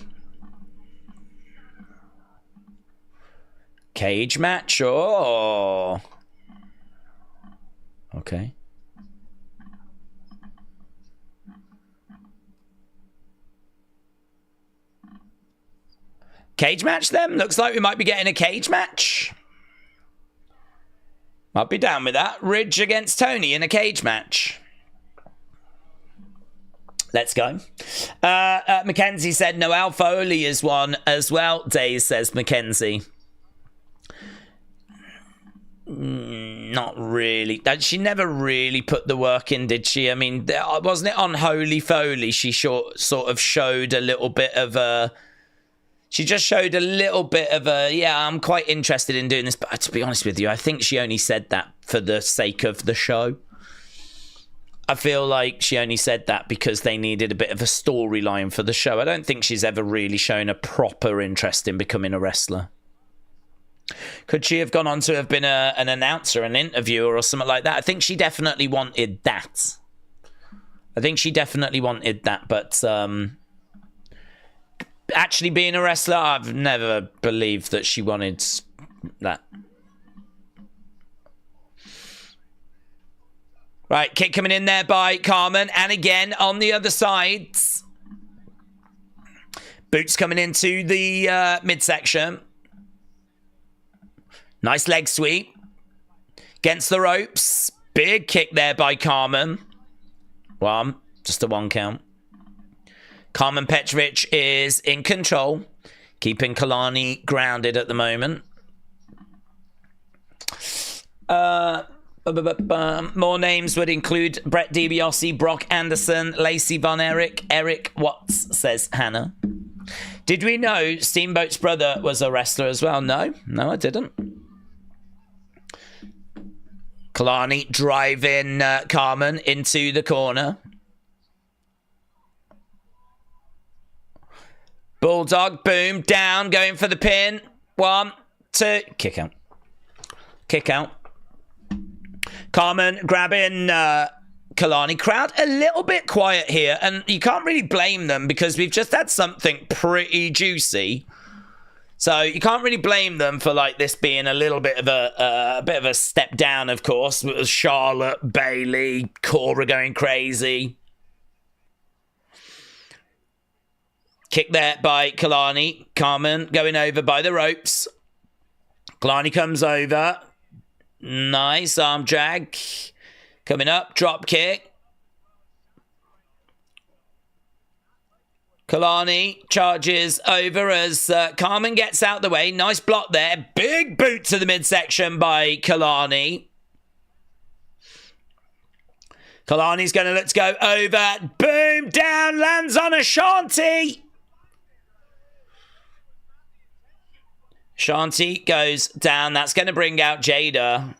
Cage match? Oh. Okay. Cage match then? Looks like we might be getting a cage match. I'd be down with that. Ridge against Tony in a cage match. Let's go. Mackenzie said Noelle Foley is one as well. Daze says Mackenzie. Not really. She never really put the work in, did she? I mean, wasn't it on Holy Foley? She sort of showed a little bit of a... She just showed a little bit of a, yeah, I'm quite interested in doing this. But to be honest with you, I think she only said that for the sake of the show. I feel like she only said that because they needed a bit of a storyline for the show. I don't think she's ever really shown a proper interest in becoming a wrestler. Could she have gone on to have been an announcer, an interviewer or something like that? I think she definitely wanted that. But actually being a wrestler, I've never believed that she wanted that. Right, kick coming in there by Carmen. And again, on the other side, boots coming into the midsection. Nice leg sweep. Against the ropes. Big kick there by Carmen. Just a one count. Carmen Petrovic is in control. Keeping Kelani grounded at the moment. More names would include Brett DiBiase, Brock Anderson, Lacey Von Erich, Eric Watts, says Hannah. Did we know Steamboat's brother was a wrestler as well? No, I didn't. Kelani driving Carmen into the corner. Bulldog, boom, down, going for the pin. 1, 2, kick out. Carmen grabbing Kelani. Crowd a little bit quiet here, and you can't really blame them because we've just had something pretty juicy. So you can't really blame them for like this being a little bit of a step down. Of course, with Charlotte, Bayley, Cora going crazy. Kick there by Kelani. Carmen going over by the ropes. Kelani comes over. Nice arm drag. Coming up. Drop kick. Kelani charges over as Carmen gets out the way. Nice block there. Big boot to the midsection by Kelani. Kalani's going to let's go over. Boom. Down. Lands on a shanty. Shanti goes down. That's going to bring out Jada.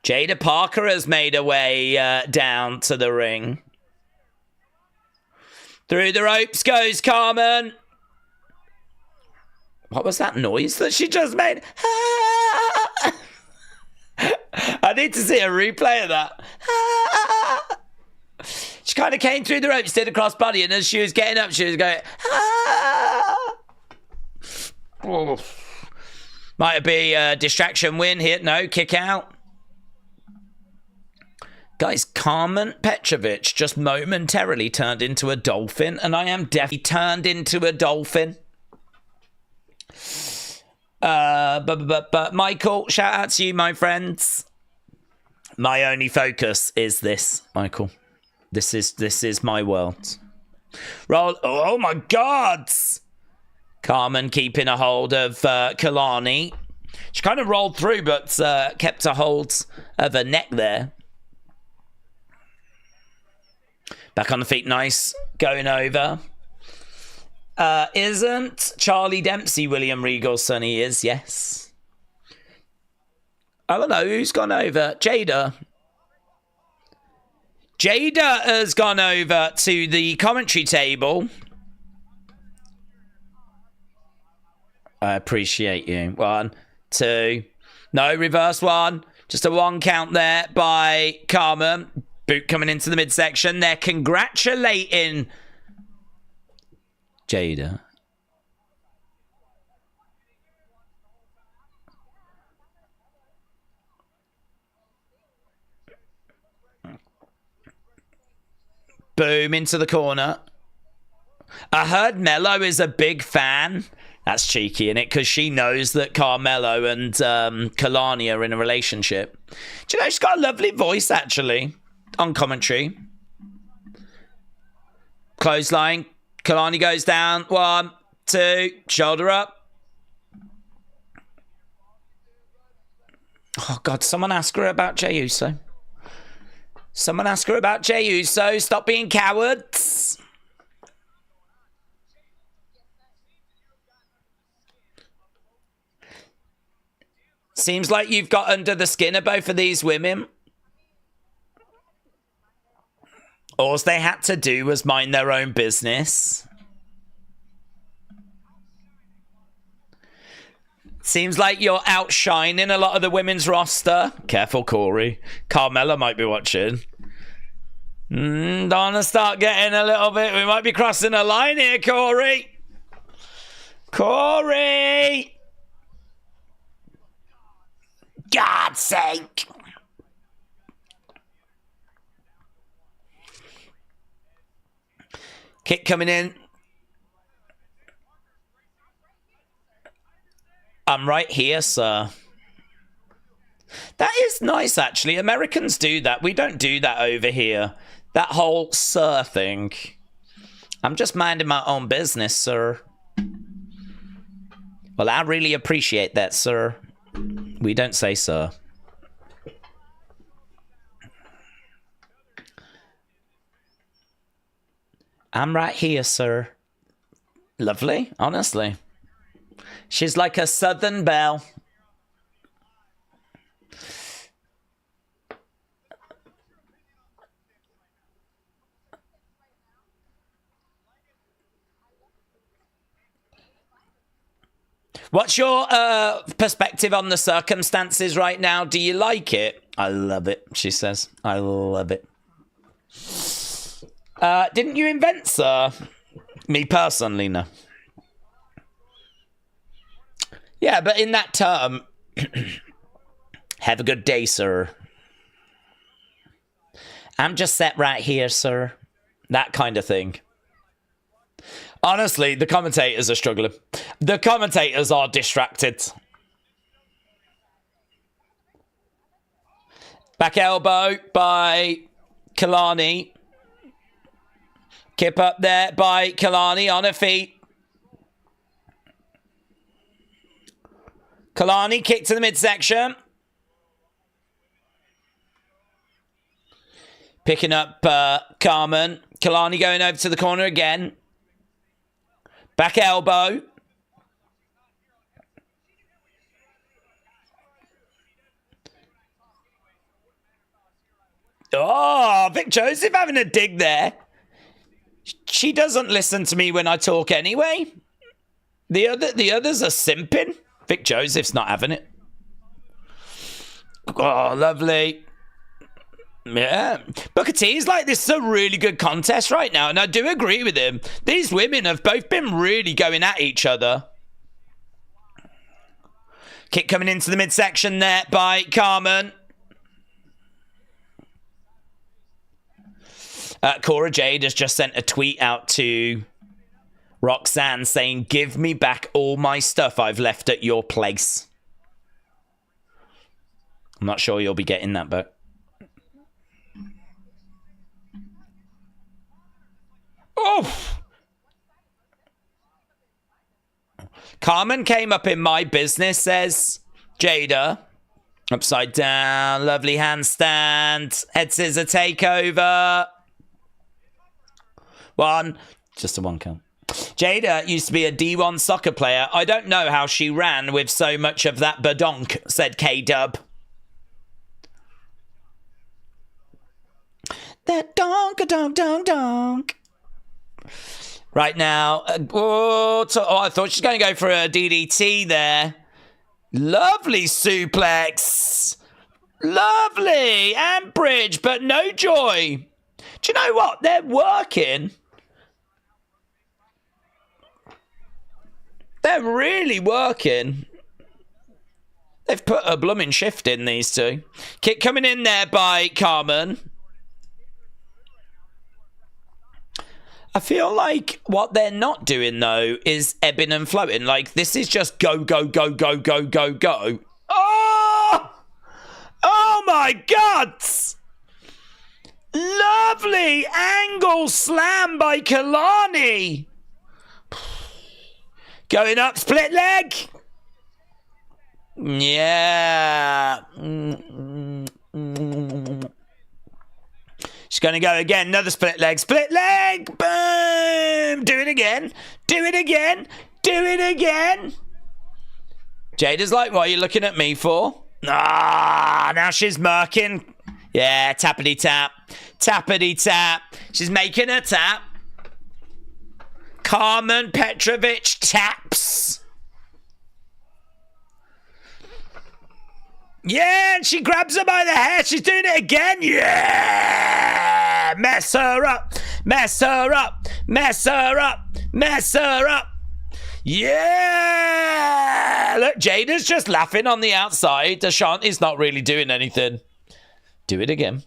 Jada Parker has made her way down to the ring. Through the ropes goes Carmen. What was that noise that she just made? I need to see a replay of that. She kind of came through the ropes, did a crossbody, and as she was getting up, she was going... Oh. Might be a distraction win here. No, kick out. Guys, Carmen Petrovic just momentarily turned into a dolphin, and I am definitely turned into a dolphin. But Michael, shout out to you, my friends. My only focus is this, Michael. This is my world. Roll. Oh my God! Carmen keeping a hold of Kelani. She kind of rolled through, but kept a hold of her neck there. Back on the feet, nice. Going over. Isn't Charlie Dempsey William Regal's son? He is, yes. I don't know who's gone over. Jada. Jada has gone over to the commentary table. I appreciate you. 1, 2. No, reverse 1. Just a 1 count there by Carmen. Boot coming into the midsection. They're congratulating Jada. Boom, into the corner. I heard Mello is a big fan. That's cheeky, isn't it? Because she knows that Carmelo and Kelani are in a relationship. Do you know, she's got a lovely voice, actually, on commentary. Clothesline. Kelani goes down. 1, 2. Shoulder up. Oh, God. Someone ask her about Jey Uso. Someone ask her about Jey Uso. Stop being cowards. Seems like you've got under the skin of both of these women. All they had to do was mind their own business. Seems like you're outshining a lot of the women's roster. Careful, Corey. Carmella might be watching. Don't want to start getting a little bit... We might be crossing a line here, Corey. Corey! God's sake! Kick coming in. I'm right here, sir. That is nice, actually. Americans do that. We don't do that over here. That whole sir thing. I'm just minding my own business, sir. Well, I really appreciate that, sir. We don't say sir. I'm right here, sir. Lovely, honestly. She's like a Southern belle. What's your perspective on the circumstances right now? Do you like it? I love it, she says. I love it. Didn't you invent, sir? Me personally, no. Yeah, but in that term, have a good day, sir. I'm just set right here, sir. That kind of thing. Honestly, the commentators are struggling. The commentators are distracted. Back elbow by Kelani. Kip up there by Kelani on her feet. Kelani kick to the midsection. Picking up Carmen. Kelani going over to the corner again. Back elbow. Oh, Vic Joseph having a dig there. She doesn't listen to me when I talk anyway. The others are simping. Vic Joseph's not having it. Oh, lovely. Yeah. Booker T's like, this is a really good contest right now, and I do agree with him. These women have both been really going at each other. Kick coming into the midsection there by Carmen. Cora Jade has just sent a tweet out to Roxanne saying, give me back all my stuff I've left at your place. I'm not sure you'll be getting that back. Oh! Carmen came up in my business, says Jada. Upside down, lovely handstand. Head scissor takeover. One. Just a one count. Jada used to be a D1 soccer player. I don't know how she ran with so much of that badonk, said K-Dub. That donk-a-donk-donk-donk. Right now, I thought she was going to go for a DDT there. Lovely suplex. Lovely. And bridge, but no joy. Do you know what? They're working. They're really working. They've put a blooming shift in, these two. Kick coming in there by Carmen. I feel like what they're not doing, though, is ebbing and flowing. Like, this is just go, go, go, go, go, go, go. Oh! Oh, my God! Lovely angle slam by Kelani. Going up, split leg. Yeah. She's going to go again. Another split leg. Split leg. Boom. Do it again. Do it again. Do it again. Jada's like, what are you looking at me for? Ah, now she's murking. Yeah, tappity tap. Tappity tap. She's making a tap. Carmen Petrovic taps. Yeah, and she grabs her by the hair. She's doing it again. Yeah! Mess her up. Mess her up. Mess her up. Mess her up. Yeah! Look, Jada's just laughing on the outside. Ashanti's not really doing anything. Do it again.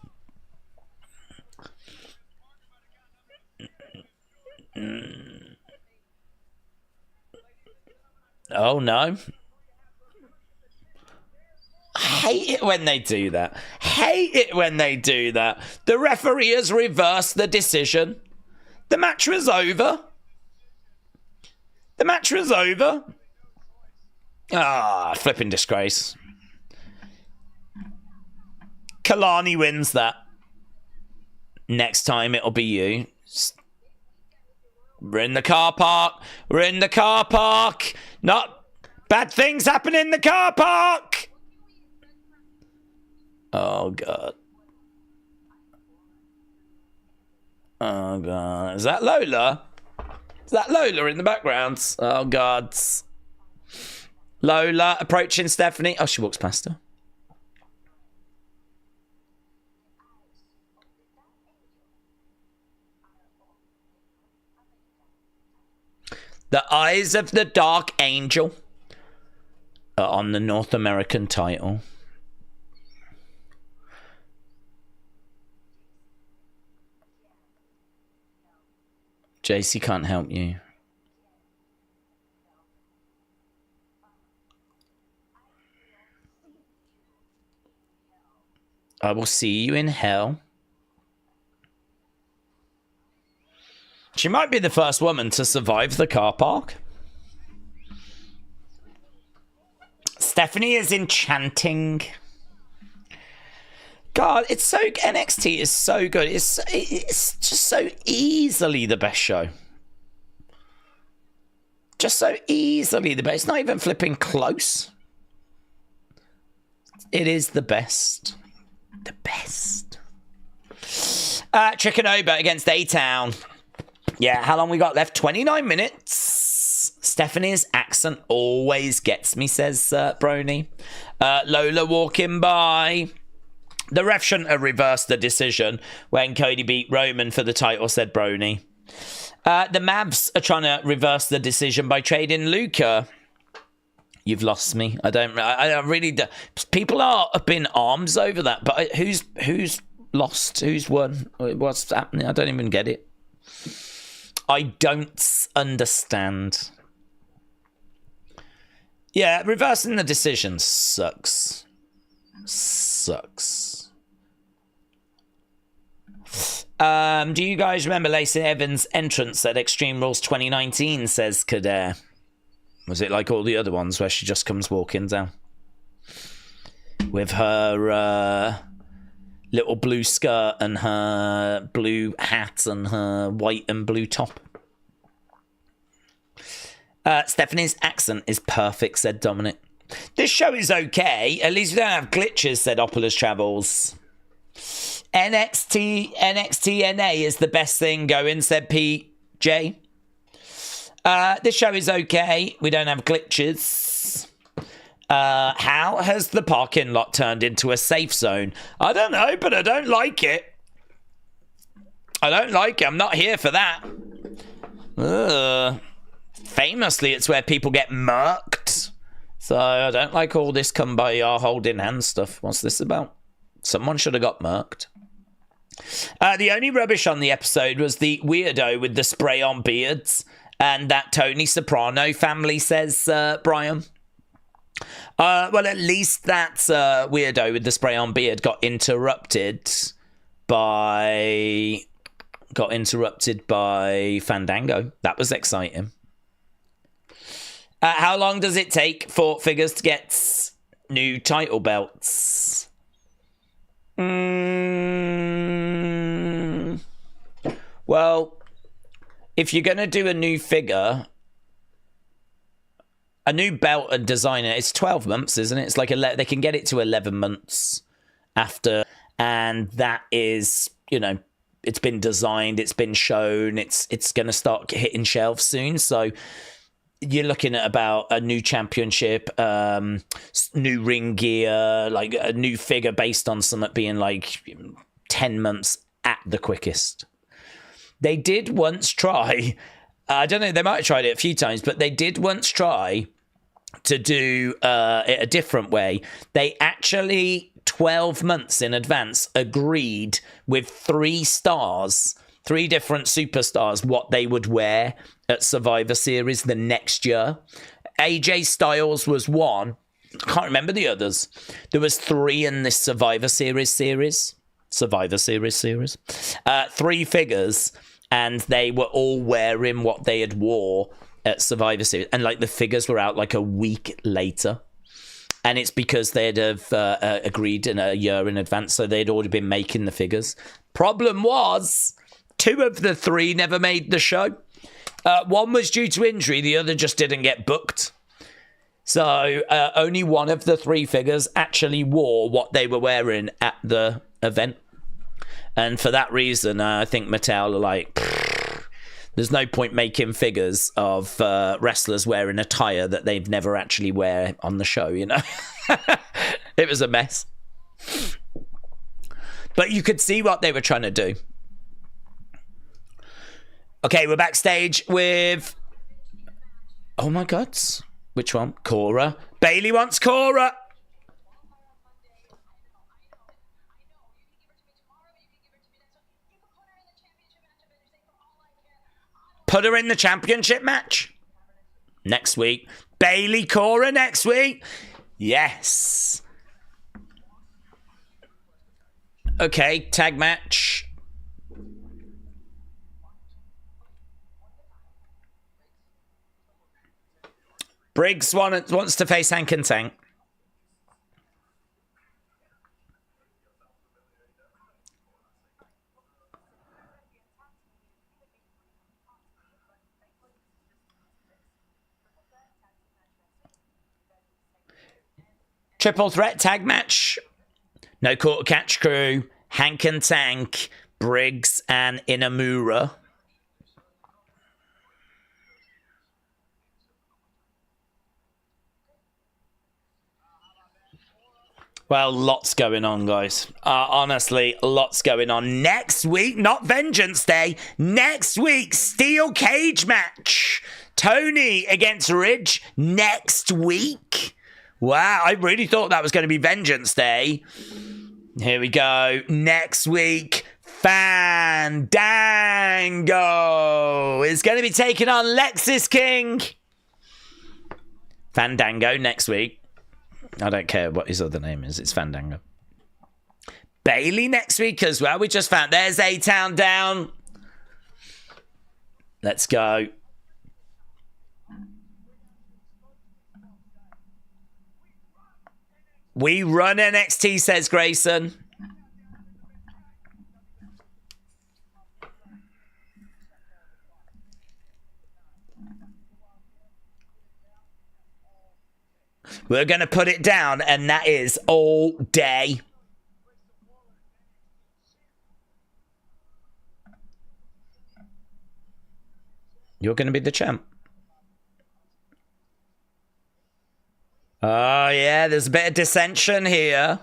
Oh, no. Hate it when they do that. Hate it when they do that. The referee has reversed the decision. The match was over. The match was over. Ah, flipping disgrace. Kalani wins that. Next time it'll be you. We're in the car park. We're in the car park. Not bad things happen in the car park. Oh, God. Oh, God. Is that Lola? Is that Lola in the background? Oh, God. Lola approaching Stephanie. Oh, she walks past her. The eyes of the Dark Angel are on the North American title. Jacy can't help you. I will see you in hell. She might be the first woman to survive the car park. Stephanie is enchanting. God, it's so... NXT is so good. It's just so easily the best show. Just so easily the best. It's not even flipping close. It is the best. The best. Trichinoba against A-Town. Yeah, how long we got left? 29 minutes. Stephanie's accent always gets me, says Brony. Lola walking by. The ref shouldn't have reversed the decision when Cody beat Roman for the title, said Brony. The Mavs are trying to reverse the decision by trading Luca. You've lost me. I really do. People are up in arms over that, but who's lost? Who's won? What's happening? I don't even get it. I don't understand. Yeah, reversing the decision sucks. Do you guys remember Lacey Evans' entrance at Extreme Rules 2019, says Kader? Was it like all the other ones where she just comes walking down? With her little blue skirt and her blue hat and her white and blue top. Stephanie's accent is perfect, said Dominic. This show is okay. At least we don't have glitches, said Opulus Travels. NXT NA is the best thing going, said PJ. This show is okay. We don't have glitches. How has the parking lot turned into a safe zone? I don't know, but I don't like it. I'm not here for that. Famously, it's where people get murked. So I don't like all this come by our holding hands stuff. What's this about? Someone should have got murked. The only rubbish on the episode was the weirdo with the spray-on beards and that Tony Soprano family, says Brian. Well, at least that weirdo with the spray-on beard got interrupted by Fandango. That was exciting. How long does it take for figures to get new title belts? Well, if you're going to do a new figure, a new belt and designer, it's 12 months, isn't it? It's like they can get it to 11 months after, and that is, it's been designed, it's been shown, it's going to start hitting shelves soon. So you're looking at about a new championship, new ring gear, like a new figure based on something being like 10 months at the quickest. They did once try, I don't know, they might have tried it a few times, but they did once try to do it a different way. They actually, 12 months in advance, agreed with 3 different superstars, what they would wear at Survivor Series the next year. AJ Styles was one. I can't remember the others. There was 3 in this Survivor Series. 3 figures, and they were all wearing what they had wore at Survivor Series. And like the figures were out like a week later. And it's because they'd have agreed in a year in advance, so they'd already been making the figures. Problem was, 2 of the 3 never made the show. One was due to injury, the other just didn't get booked. So only one of the 3 figures actually wore what they were wearing at the event. And for that reason, I think Mattel are like, there's no point making figures of wrestlers wearing attire that they've never actually wear on the show, It was a mess. But you could see what they were trying to do. Okay, we're backstage with... Oh my God. Which one? Cora. Bayley wants Cora. Put her in the championship match next week. Bayley Cora next week. Yes. Okay, tag match. Briggs wants to face Hank and Tank. Triple threat tag match. No quarter catch crew. Hank and Tank, Briggs and Inamura. Well, lots going on, guys. Honestly, lots going on. Next week, not Vengeance Day. Next week, steel cage match. Tony against Ridge next week. Wow, I really thought that was going to be Vengeance Day. Here we go. Next week, Fandango is going to be taking on Lexis King. Fandango next week. I don't care what his other name is. It's Fandango. Bailey next week as well. We just found there's A-Town down. Let's go. We run NXT, says Grayson. We're going to put it down, and that is all day. You're going to be the champ. Oh, yeah, there's a bit of dissension here.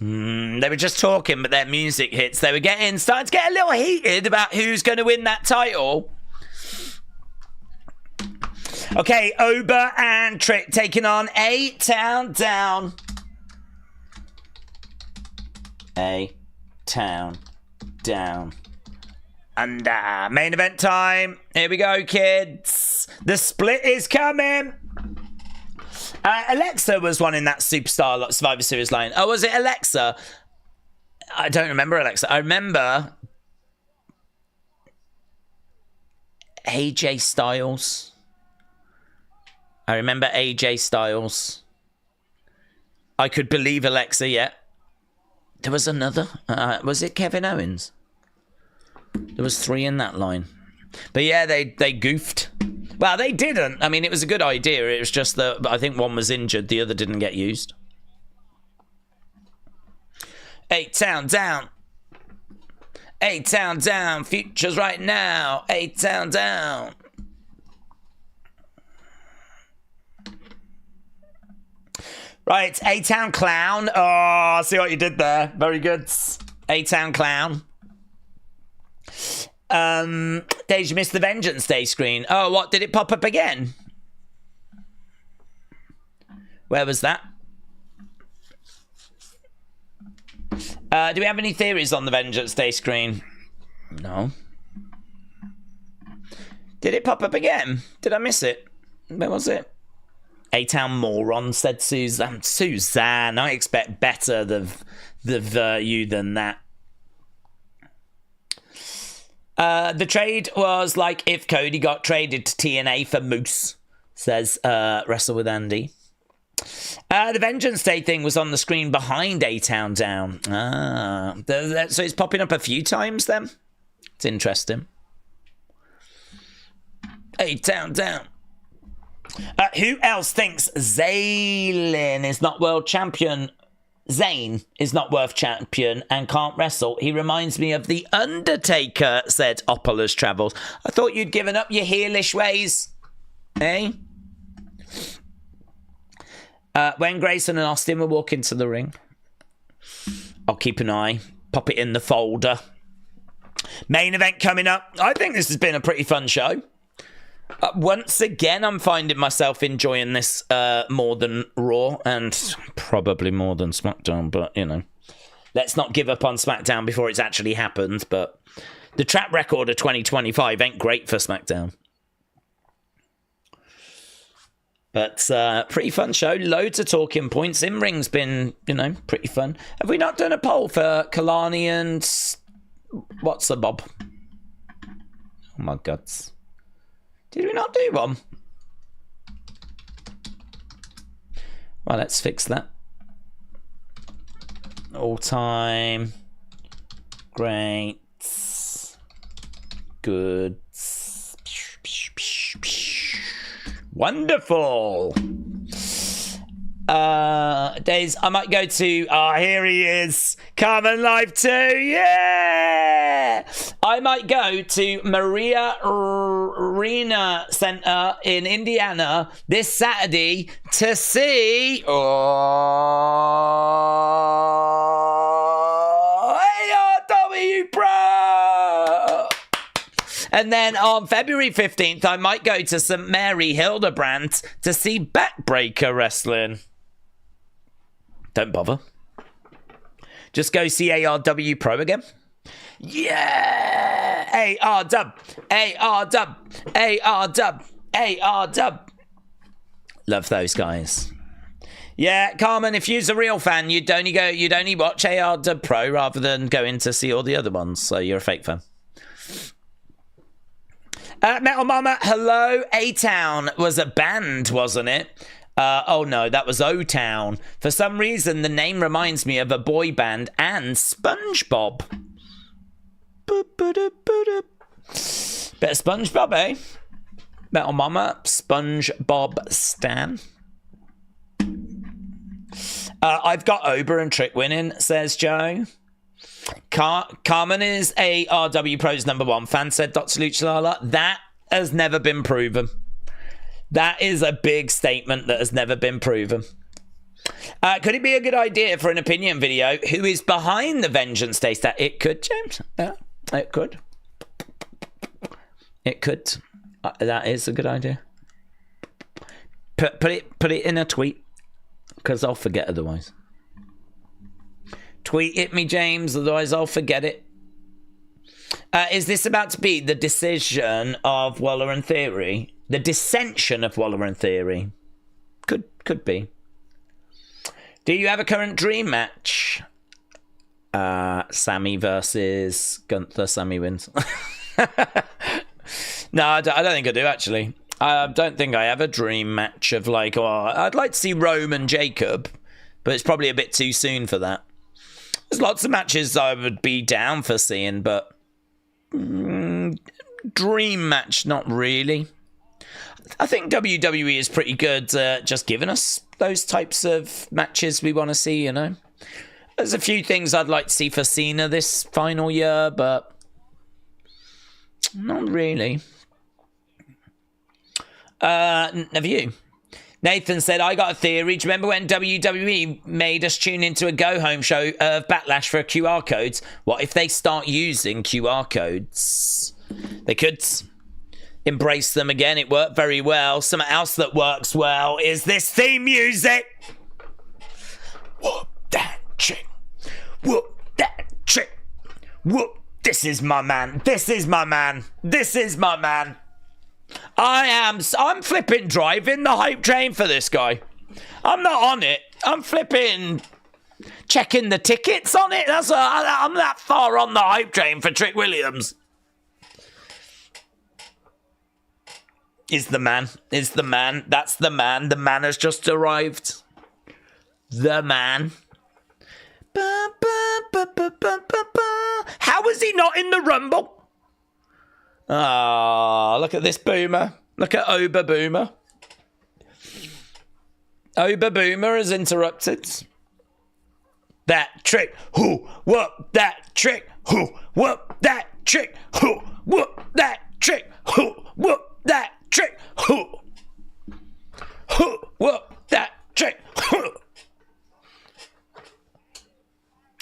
They were just talking, but their music hits. They were starting to get a little heated about who's going to win that title. Okay, Oba and Trick taking on A-Town down. A-Town down. And main event time. Here we go, kids. The split is coming. Alexa was one in that Superstar Survivor Series line. Oh, was it Alexa? I don't remember Alexa. I remember AJ Styles. I remember AJ Styles. I could believe Alexa, yeah. There was another. Was it Kevin Owens? There was 3 in that line. But yeah, they goofed. Well, they didn't. I mean, it was a good idea. It was just that I think one was injured. The other didn't get used. A-Town down. A-Town down. Futures right now. A-Town down. Right, A-Town Clown. Oh, I see what you did there. Very good. A-Town Clown. Daze, you missed the Vengeance Day screen. Oh, what? Did it pop up again? Where was that? Do we have any theories on the Vengeance Day screen? No. Did it pop up again? Did I miss it? Where was it? A-Town moron, said Suzanne. Suzanne, I expect better of you than that. The trade was like if Cody got traded to TNA for Moose, says Wrestle with Andy. The Vengeance Day thing was on the screen behind A-Town down. So it's popping up a few times then? It's interesting. A-Town down. Who else thinks Zayn is not world champion? Zayn is not world champion and can't wrestle. He reminds me of The Undertaker, said Opala's Travels. I thought you'd given up your heelish ways. Eh? When Grayson and Austin will walk into the ring, I'll keep an eye. Pop it in the folder. Main event coming up. I think this has been a pretty fun show. Once again, I'm finding myself enjoying this more than Raw and probably more than SmackDown, but, you know. Let's not give up on SmackDown before it's actually happened, but the track record of 2025 ain't great for SmackDown. But pretty fun show. Loads of talking points. In-ring's been, you know, pretty fun. Have we not done a poll for Kelani and... What's the Bob? Oh, my guts. Did we not do one? Well, let's fix that. All time. Great. Good. Wonderful. Days, I might go to... here he is. Carmen Live 2. Yeah! I might go to Maria Arena Center in Indiana this Saturday to see... ARW Pro! And then on February 15th, I might go to St. Mary Hildebrandt to see Backbreaker wrestling. Don't bother. Just go see ARW Pro again. Yeah! AR dub! AR dub! AR dub! AR dub! Love those guys. Yeah, Carmen, if you're a real fan, you'd only watch AR Dub Pro rather than going to see all the other ones. So you're a fake fan. Metal Mama, hello. A-Town was a band, wasn't it? Oh no, that was O-Town. For some reason, the name reminds me of a boy band and SpongeBob. Bit of SpongeBob, eh? Metal Mama, SpongeBob Stan. I've got Ober and Trick winning, says Joe. Carmen is ARW Pro's #1 fan, said Dr. Luchalala. That has never been proven. That is a big statement that has never been proven. Could it be a good idea for an opinion video? Who is behind the Vengeance Day stat? It could, James. Yeah, it could. It could. That is a good idea. Put it in a tweet. Because I'll forget otherwise. Tweet it me, James, otherwise I'll forget it. Is this about to be the decision of Waller and Theory? The dissension of Waller and Theory? Could be. Do you have a current dream match? Sami versus Gunther. Sami wins. No, I don't think I do, actually. I don't think I have a dream match of like, oh, I'd like to see Rome and Jacob, but it's probably a bit too soon for that. There's lots of matches I would be down for seeing, but dream match, not really. I think WWE is pretty good just giving us those types of matches we want to see, you know. There's a few things I'd like to see for Cena this final year, but not really. Have you? Nathan said, I got a theory. Do you remember when WWE made us tune into a go-home show of Backlash for QR codes? What if they start using QR codes? They could embrace them again. It worked very well. Something else that works well is this theme music. Whoop that chick. Whoop that chick. Whoop. This is my man. This is my man. This is my man. I'm flipping driving the hype train for this guy. I'm not on it. I'm flipping checking the tickets on it. I'm that far on the hype train for Trick Williams. Is the man. Is the man. That's the man. The man has just arrived. The man. How is he not in the Rumble? Ah, look at this boomer. Look at Ober Boomer. Ober Boomer is interrupted. That trick. Who? Whoop that trick. Who? Whoop that trick. Who? Whoop that trick. Who? Whoop that trick. Who? Who? Whoop that trick. Who?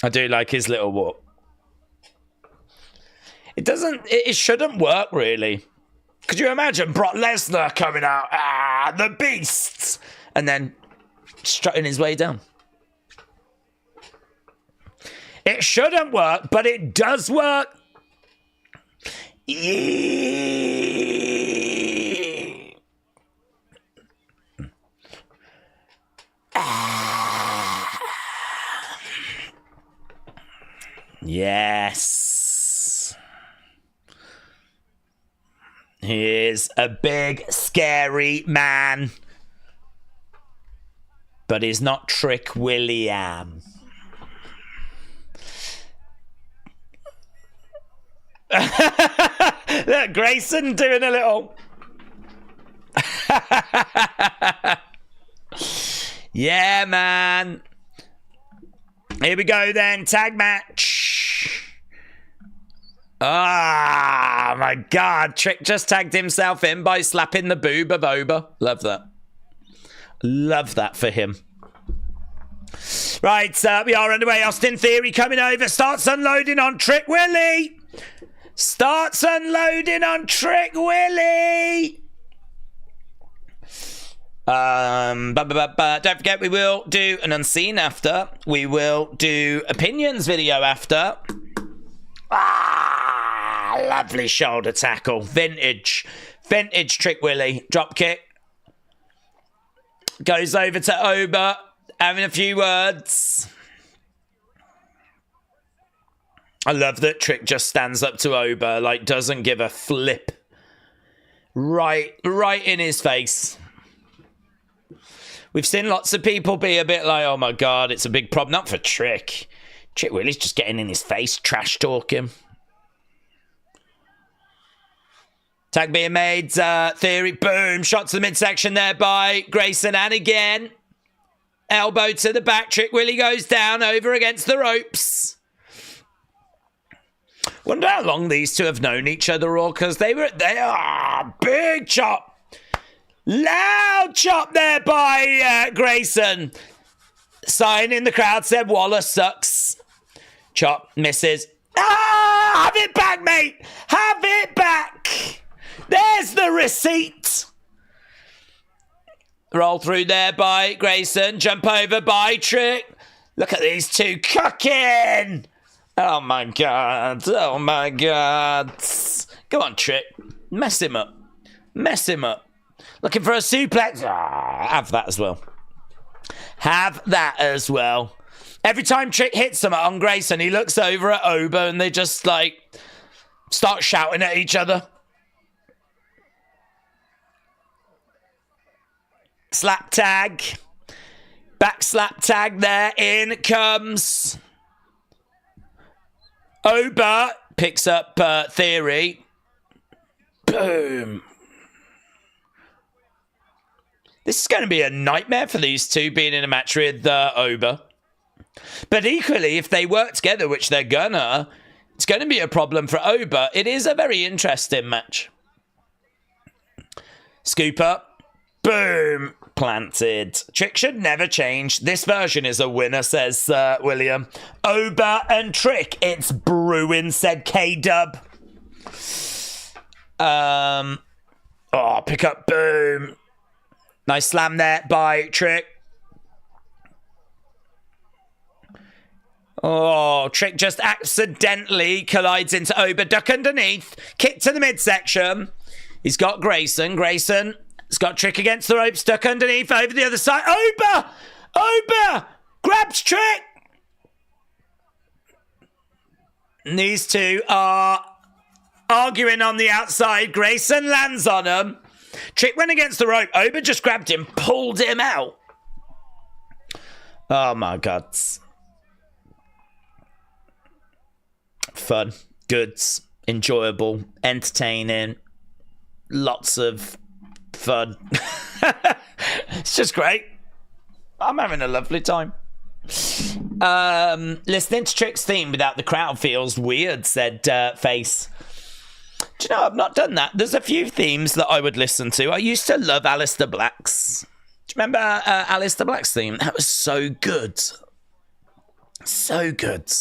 I do like his little whoop. It shouldn't work, really. Could you imagine Brock Lesnar coming out, the beasts, and then strutting his way down? It shouldn't work, but it does work. Yes. He's a big, scary man. But he's not Trick William. Look, Grayson doing a little... Yeah, man. Here we go then. Tag match. Ah, my God. Trick just tagged himself in by slapping the boob of Ober. Love that. Love that for him. Right, we are underway. Austin Theory coming over. Starts unloading on Trick Willie. Starts unloading on Trick Willie. Don't forget, we will do an unseen after. We will do opinions video after. Lovely shoulder tackle. Vintage Trick Willie. Drop kick. Goes over to Oba, having a few words. I love that Trick just stands up to Oba, like doesn't give a flip. Right in his face. We've seen lots of people be a bit like, oh my God, it's a big problem. Not for Trick. Trick Willie's just getting in his face, trash talking. Tag being made, Theory, boom, shot to the midsection there by Grayson, and again, elbow to the back, Trick Willie goes down, over against the ropes. Wonder how long these two have known each other all, because they are big chop. Loud chop there by Grayson. Sign in the crowd said Waller sucks. Chop misses. Have it back, mate. Have it back. There's the receipt. Roll through there by Grayson. Jump over by Trick. Look at these two cooking. Oh my God. Oh my God. Go on, Trick. Mess him up. Mess him up. Looking for a suplex. Have that as well. Have that as well. Every time Trick hits him on Grayson, he looks over at Oba and they just like start shouting at each other. Slap tag. Back slap tag there. In comes Oba. Picks up Theory. Boom. This is going to be a nightmare for these two being in a match with Oba. But equally, if they work together, which they're gonna, it's going to be a problem for Oba. It is a very interesting match. Scoop up. Boom. Planted. Trick should never change. This version is a winner, says William. Oba and Trick. It's brewing, said K-Dub. Pick up. Boom. Nice slam there by Trick. Oh, Trick just accidentally collides into Oba. Duck underneath. Kick to the midsection. He's got Grayson. Grayson has got Trick against the ropes. Duck underneath. Over the other side. Oba! Oba! Grabs Trick! And these two are arguing on the outside. Grayson lands on him. Trick went against the rope. Oba just grabbed him, pulled him out. Oh my God. Fun, goods, enjoyable, entertaining, lots of fun. It's just great. I'm having a lovely time. Listening to Trick's theme without the crowd feels weird, said Face. Do you know, I've not done that. There's a few themes that I would listen to. I used to love Aleister Black's. Do you remember Aleister Black's theme? That was so good. So good.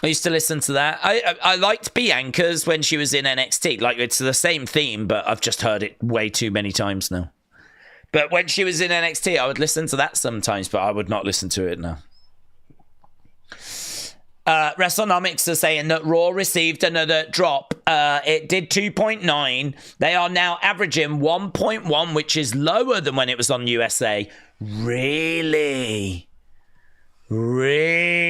I used to listen to that. I liked Bianca's when she was in NXT. Like, it's the same theme, but I've just heard it way too many times now. But when she was in NXT, I would listen to that sometimes, but I would not listen to it now. WrestleNomics are saying that Raw received another drop. It did 2.9. They are now averaging 1.1, which is lower than when it was on USA. Really? Really?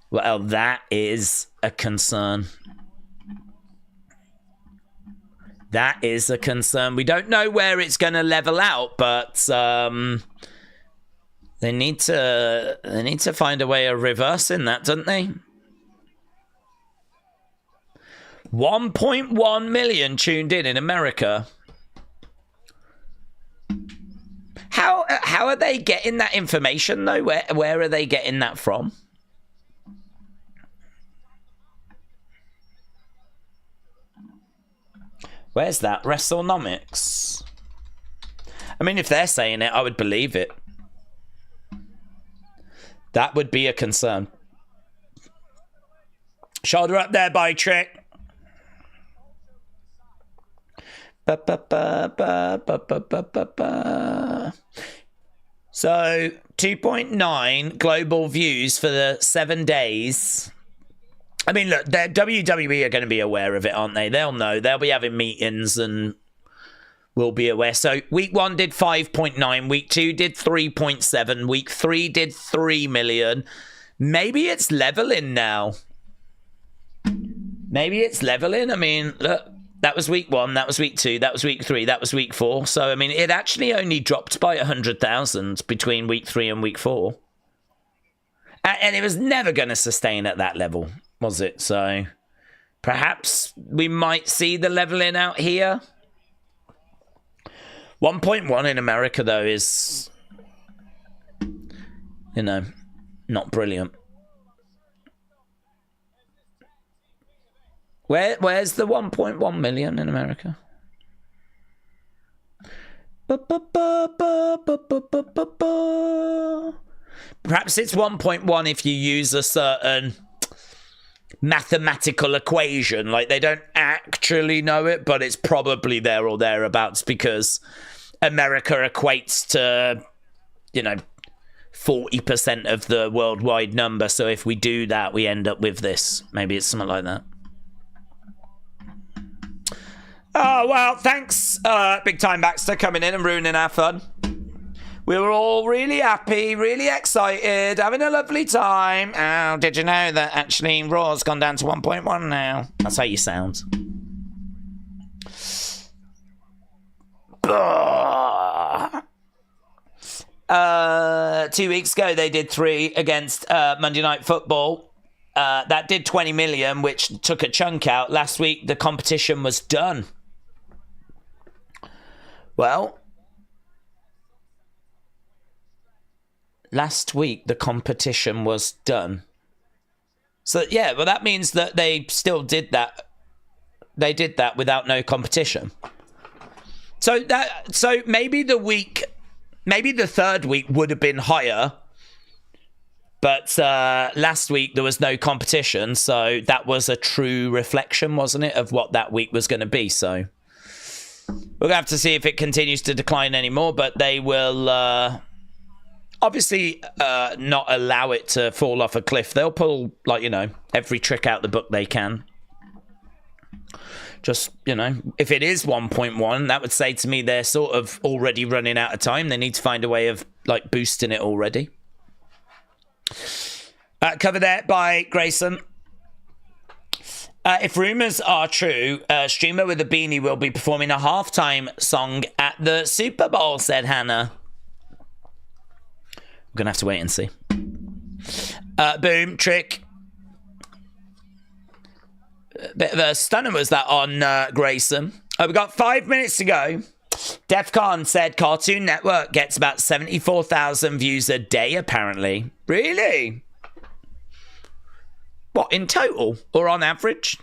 Well, that is a concern. That is a concern. We don't know where it's going to level out, but they need to find a way of reversing that, don't they? 1.1 million tuned in America. How are they getting that information though? Where are they getting that from? Where's that? WrestleNomics. I mean, if they're saying it, I would believe it. That would be a concern. Shoulder up there by Trick. Ba, ba, ba, ba, ba, ba, ba, ba, ba. So 2.9 global views for the 7 days. I mean, look, WWE are going to be aware of it, aren't they? They'll know. They'll be having meetings and will be aware. So week 1 did 5.9. Week 2 did 3.7. Week 3 did 3 million. Maybe it's leveling now. Maybe it's leveling. I mean, look, that was week 1. That was week 2. That was week 3. That was week 4. So, I mean, it actually only dropped by 100,000 between week 3 and week 4. And it was never going to sustain at that level, was it? So perhaps we might see the leveling out here. 1.1 in America, though, is, you know, not brilliant. Where's the 1.1 million in America? Perhaps it's 1.1 if you use a certain mathematical equation. Like, they don't actually know it, but it's probably there or thereabouts because America equates to, you know, 40% of the worldwide number. So if we do that, we end up with this. Maybe it's something like that. Oh, well, thanks, Big Time Baxter, coming in and ruining our fun. We were all really happy, really excited, having a lovely time. Oh, did you know that actually Raw's gone down to 1.1 now? That's how you sound. 2 weeks ago, they did 3 against Monday Night Football. That did 20 million, which took a chunk out. Last week, the competition was done. Well, last week, the competition was done. So, yeah, well, that means that they still did that. They did that without no competition. So maybe the third week would have been higher. But last week, there was no competition. So that was a true reflection, wasn't it, of what that week was going to be. So we're going to have to see if it continues to decline anymore. But they will obviously not allow it to fall off a cliff. They'll pull, like, you know, every trick out the book they can. Just, you know, if it is 1.1, that would say to me they're sort of already running out of time. They need to find a way of, like, boosting it already. Cover there by Grayson. If rumours are true, a streamer with a beanie will be performing a halftime song at the Super Bowl, said Hannah. We're going to have to wait and see. Boom, Trick. Bit of a stunner was that on Grayson. We've got 5 minutes to go. Defcon said Cartoon Network gets about 74,000 views a day, apparently. Really? What, in total or on average?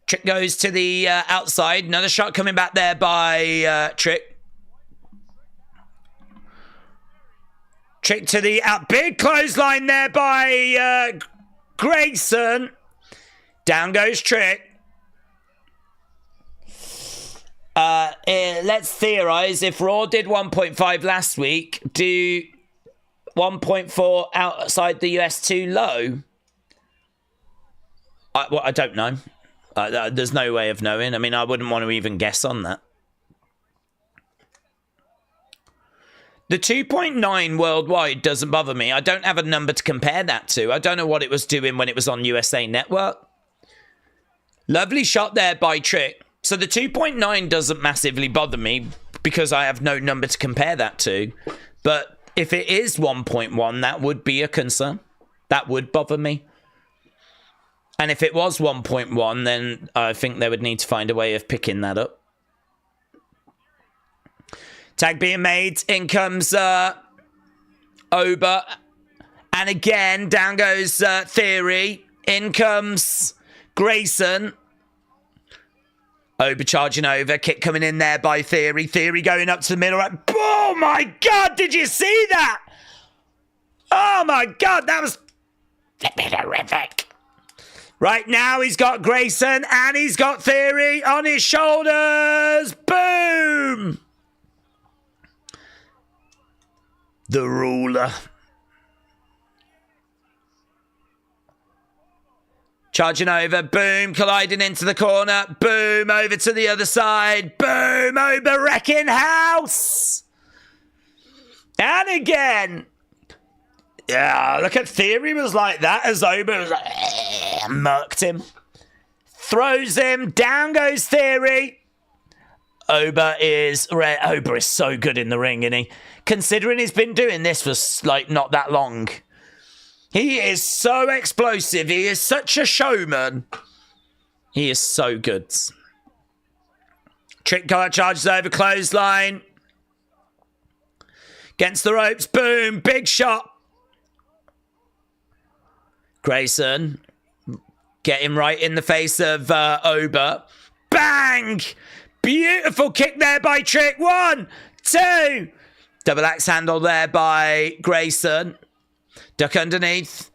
Trick goes to the outside. Another shot coming back there by Trick. Trick to the out. Big clothesline there by Grayson. Down goes Trick. Let's theorize. If Raw did 1.5 last week, do 1.4 outside the US too low? I don't know. There's no way of knowing. I mean, I wouldn't want to even guess on that. The 2.9 worldwide doesn't bother me. I don't have a number to compare that to. I don't know what it was doing when it was on USA Network. Lovely shot there by Trick. So the 2.9 doesn't massively bother me because I have no number to compare that to. But if it is 1.1, that would be a concern. That would bother me. And if it was 1.1, then I think they would need to find a way of picking that up. Tag being made. In comes Oba. And again, down goes Theory. In comes Grayson. Oba charging over. Kick coming in there by Theory. Theory going up to the middle. Right. Oh my God, did you see that? Oh my God, that was Flipping horrific. Right now, he's got Grayson and he's got Theory on his shoulders. Boom! The ruler. Charging over. Boom. Colliding into the corner. Boom. Over to the other side. Boom. Oba wrecking house. And again. Yeah, look at Theory was like that as Oba was like, murked him. Throws him. Down goes Theory. Oba is so good in the ring, isn't he? Considering he's been doing this for like not that long. He is so explosive. He is such a showman. He is so good. Trick card charges over clothesline. Against the ropes. Boom. Big shot. Grayson. Getting right in the face of Oba. Bang! Beautiful kick there by Trick. 1, 2. Double axe handle there by Grayson. Duck underneath.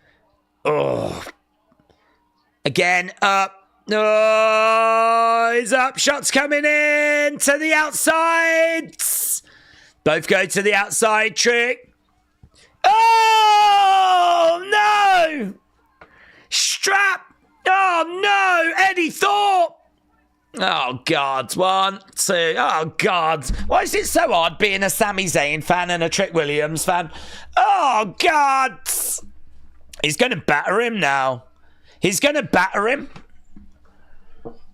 Oh. Again, up. Oh, he's up. Shots coming in to the outside. Both go to the outside. Trick. Oh, no. Strap. Oh, no. Eddie Thorpe. Oh, God. 1, 2. Oh, God. Why is it so hard being a Sami Zayn fan and a Trick Williams fan? Oh, God. He's going to batter him now. He's going to batter him.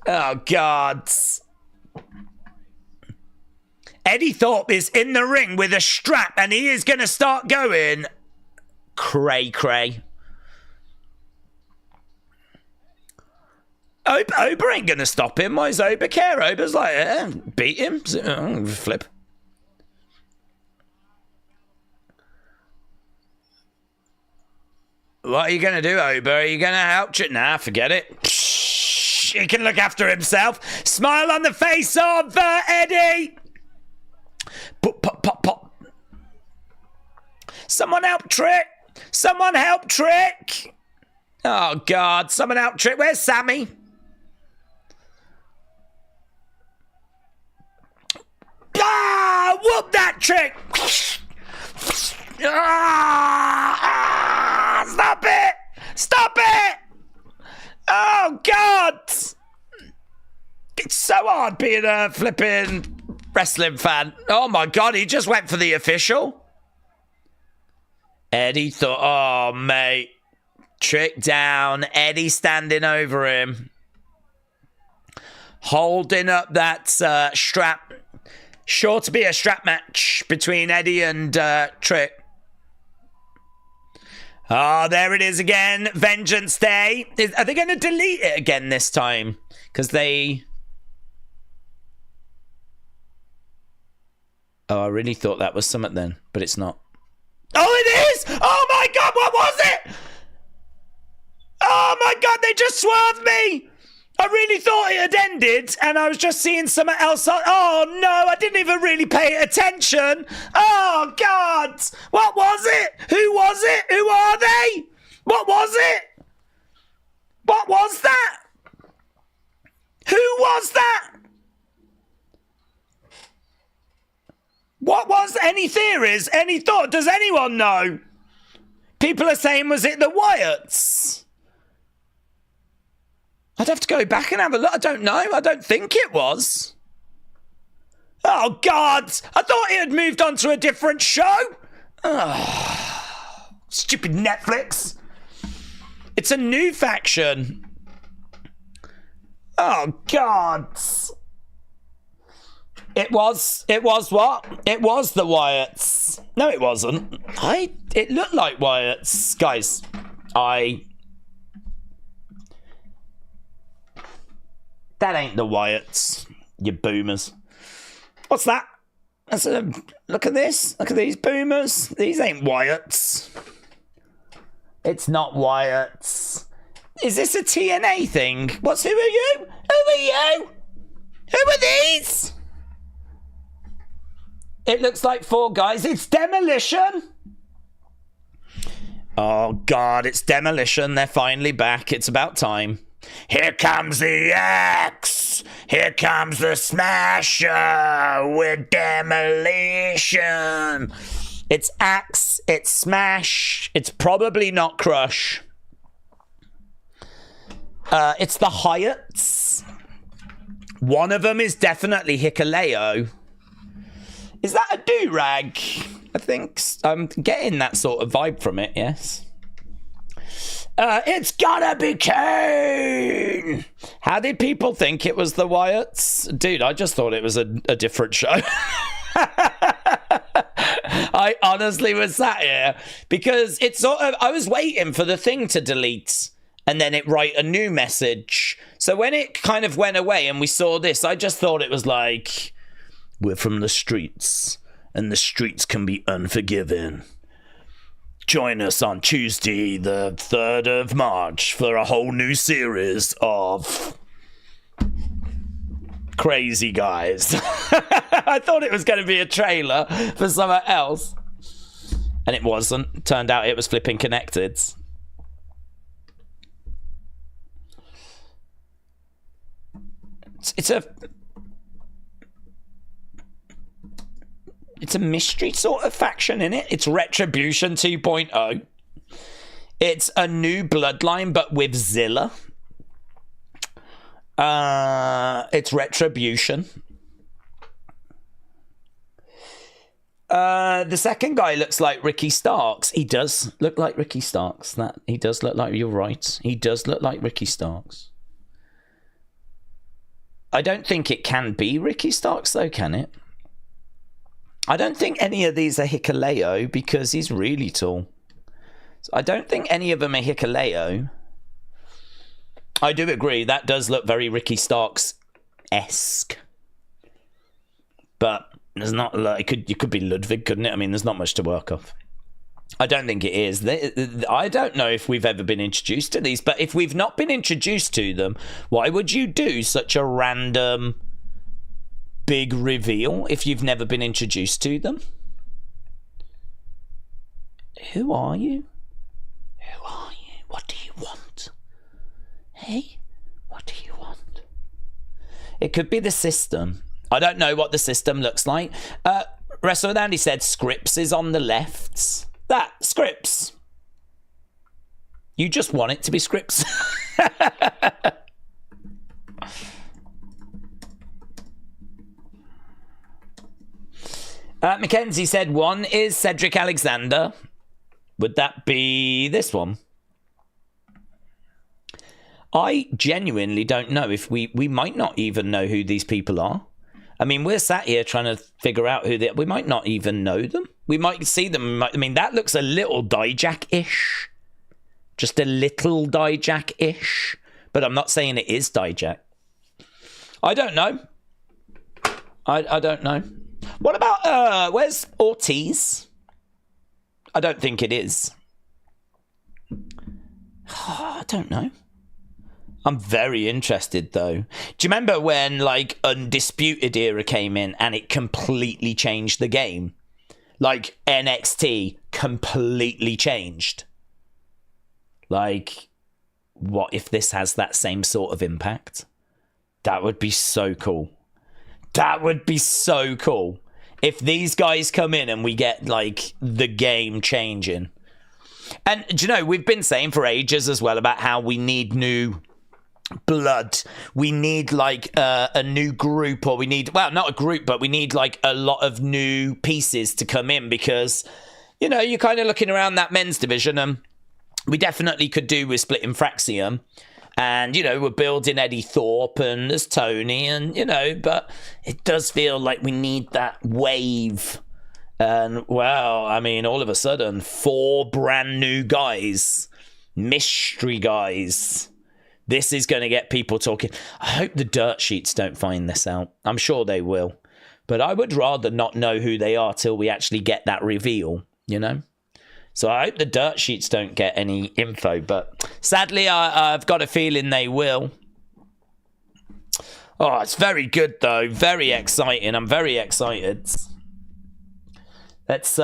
Oh, God. Eddie Thorpe is in the ring with a strap and he is going to start going cray-cray. Oba ain't going to stop him. Why does Oba care? Oba's like, beat him. Flip. What are you going to do, Oba? Are you going to help? Nah, forget it. He can look after himself. Smile on the face of Eddie. Pop, pop, pop, pop. Someone help Trick. Someone help Trick. Oh, God. Someone help Trick. Where's Sami? Ah! Whoop that Trick. Ah! Stop it. Stop it. Oh, God. It's so hard being a flipping wrestling fan. Oh, my God. He just went for the official. Eddie thought, oh, mate. Trick down. Eddie standing over him. Holding up that strap. Sure to be a strap match between Eddie and Trick. Oh, there it is again. Vengeance Day. Are they going to delete it again this time? Because they... Oh, I really thought that was something then, but it's not. Oh, it is! Oh, my God, what was it? Oh, my God, they just swerved me! I really thought it had ended, and I was just seeing something else. Oh, no, I didn't even really pay attention. Oh, God. What was it? Who was it? Who are they? What was it? What was that? Who was that? What was any theories? Any thought? Does anyone know? People are saying, was it the Wyatts? I'd have to go back and have a look. I don't know. I don't think it was. Oh, God. I thought it had moved on to a different show. Oh, stupid Netflix. It's a new faction. Oh, God. It was what? It was the Wyatts. No, it wasn't. It looked like Wyatts. Guys, that ain't the Wyatts, you boomers. What's that? Look at this. Look at these boomers. These ain't Wyatts. It's not Wyatts. Is this a TNA thing? Who are you? Who are you? Who are these? It looks like 4 guys. It's Demolition. Oh, God, it's Demolition. They're finally back. It's about time. Here comes the X. Here comes the Smasher with Demolition. It's Axe. It's Smash. It's probably not Crush. It's the Hyatts. One of them is definitely Hikuleo. Is that a do-rag? I think I'm getting that sort of vibe from it, yes. It's gotta be Kane! How did people think it was the Wyatts? Dude, I just thought it was a different show. I honestly was sat here because it's sort of, I was waiting for the thing to delete and then it write a new message. So when it kind of went away and we saw this, I just thought it was like, we're from the streets and the streets can be unforgiving. Join us on Tuesday, the 3rd of March, for a whole new series of crazy guys. I thought it was going to be a trailer for something else. And it wasn't. Turned out it was flipping connected. It's a mystery sort of faction, innit? It's Retribution 2.0. It's a new bloodline, but with Zilla. It's Retribution. The second guy looks like Ricky Starks. He does look like Ricky Starks. He does look like, you're right. He does look like Ricky Starks. I don't think it can be Ricky Starks, though, can it? I don't think any of these are Hikuleo because he's really tall. So I don't think any of them are Hikuleo. I do agree, that does look very Ricky Starks-esque. But there's not like, it could be Ludwig, couldn't it? I mean, there's not much to work off. I don't think it is. I don't know if we've ever been introduced to these, but if we've not been introduced to them, why would you do such a random big reveal if you've never been introduced to them? Who are you? Who are you? What do you want? Hey, what do you want? It could be the system. I don't know what the system looks like. Wrestle with Andy said Scripps is on the left. That, Scripps. You just want it to be Scripps. Mackenzie said one is Cedric Alexander. Would that be this one? I genuinely don't know if we might not even know who these people are. I mean, we're sat here trying to figure out who they are. We might not even know them. We might see them. I mean, that looks a little Dijak-ish. Just a little Dijak-ish. But I'm not saying it is Dijak. I don't know. I don't know. What about, where's Ortiz? I don't think it is. I don't know. I'm very interested, though. Do you remember when, like, Undisputed Era came in and it completely changed the game? Like, NXT completely changed. Like, what if this has that same sort of impact? That would be so cool. That would be so cool. If these guys come in and we get, like, the game changing. And, do you know, we've been saying for ages as well about how we need new blood. We need like a new group, or we need, well, not a group, but we need like a lot of new pieces to come in, because, you know, you're kind of looking around that men's division and we definitely could do with splitting Fraxium, and, you know, we're building Eddie Thorpe and there's Tony, and, you know, but it does feel like we need that wave. And, well, I mean, all of a sudden 4 brand new guys, mystery guys. This is going to get people talking. I hope the dirt sheets don't find this out. I'm sure they will. But I would rather not know who they are till we actually get that reveal, you know? So I hope the dirt sheets don't get any info. But sadly, I've got a feeling they will. Oh, it's very good, though. Very exciting. I'm very excited. Let's...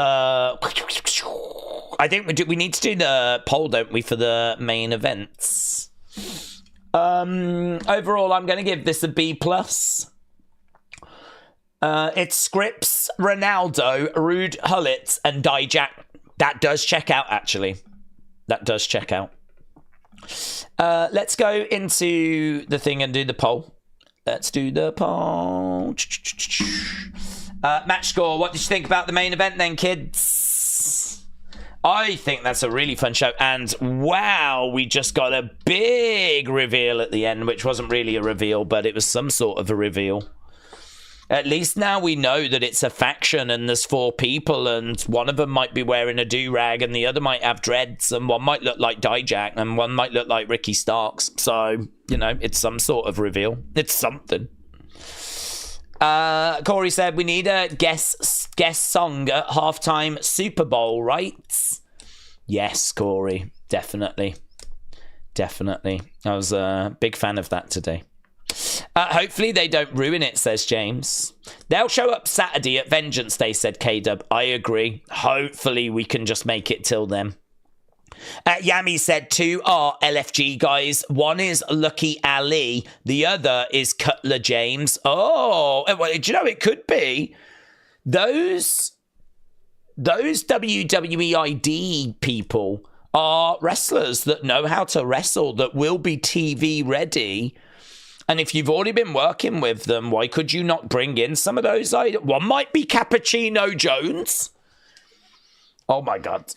I think we need to do the poll, don't we, for the main events. Overall, I'm going to give this a B+. It's Scripps, Ronaldo, Rude Hullets, and Dijak. That does check out, actually. That does check out. Let's go into the thing and do the poll. Let's do the poll. Match score. What did you think about the main event then, kids? I think that's a really fun show. And wow, we just got a big reveal at the end, which wasn't really a reveal, but it was some sort of a reveal. At least now we know that it's a faction and there's 4 people and one of them might be wearing a do-rag and the other might have dreads and one might look like Dijak and one might look like Ricky Starks. So, you know, it's some sort of reveal. It's something. Corey said we need a guest song at halftime Super Bowl, right? Yes, Corey. Definitely. Definitely. I was a big fan of that today. Hopefully they don't ruin it, says James. They'll show up Saturday at Vengeance Day, said K-Dub. I agree. Hopefully we can just make it till then. Yami said 2 are LFG guys. One is Lucky Ali. The other is Cutler James. Oh, well, do you know it could be those WWE ID people are wrestlers that know how to wrestle, that will be TV ready. And if you've already been working with them, why could you not bring in some of those? One might be Cappuccino Jones. Oh, my God.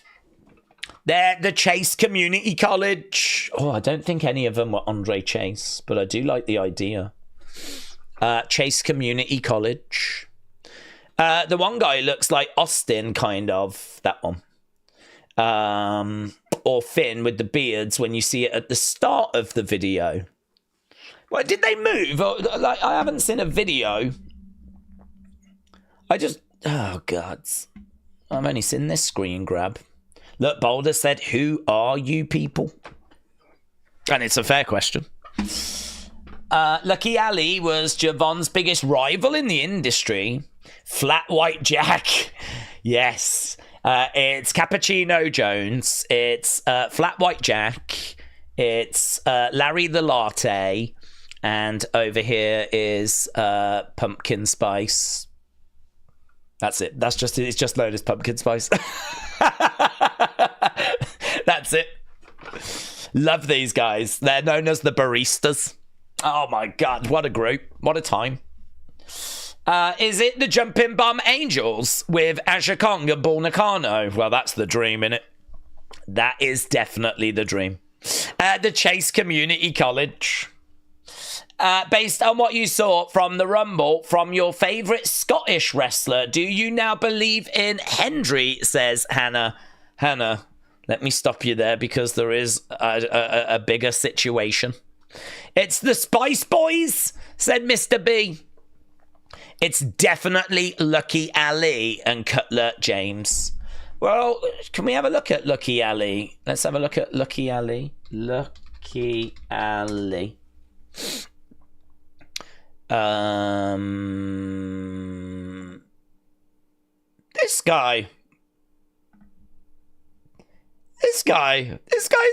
They're the Chase Community College. Oh, I don't think any of them were Andre Chase, but I do like the idea. Chase Community College. The one guy looks like Austin, kind of. That one. Or Finn with the beards when you see it at the start of the video. Well, did they move? Like, I haven't seen a video. Oh, God. I've only seen this screen grab. Look, Boulder said, who are you people? And it's a fair question. Lucky Ali was Javon's biggest rival in the industry. Flat White Jack. Yes. It's Cappuccino Jones. It's Flat White Jack. It's Larry the Latte. And over here is Pumpkin Spice. That's it. It's just known as Pumpkin Spice. That's it. Love these guys. They're known as the Baristas. Oh my God, what a group. What a time. Is it the Jumping Bomb Angels with Asher Kong and Bull Nakano? Well, that's the dream, innit? That is definitely the dream. The Chase Community College. Based on what you saw from the Rumble from your favourite Scottish wrestler, do you now believe in Hendry, says Hannah. Hannah, let me stop you there because there is a bigger situation. It's the Spice Boys, said Mr. B. It's definitely Lucky Ali and Cutler James. Well, can we have a look at Lucky Ali? Let's have a look at Lucky Ali. Lucky Ali. This guy's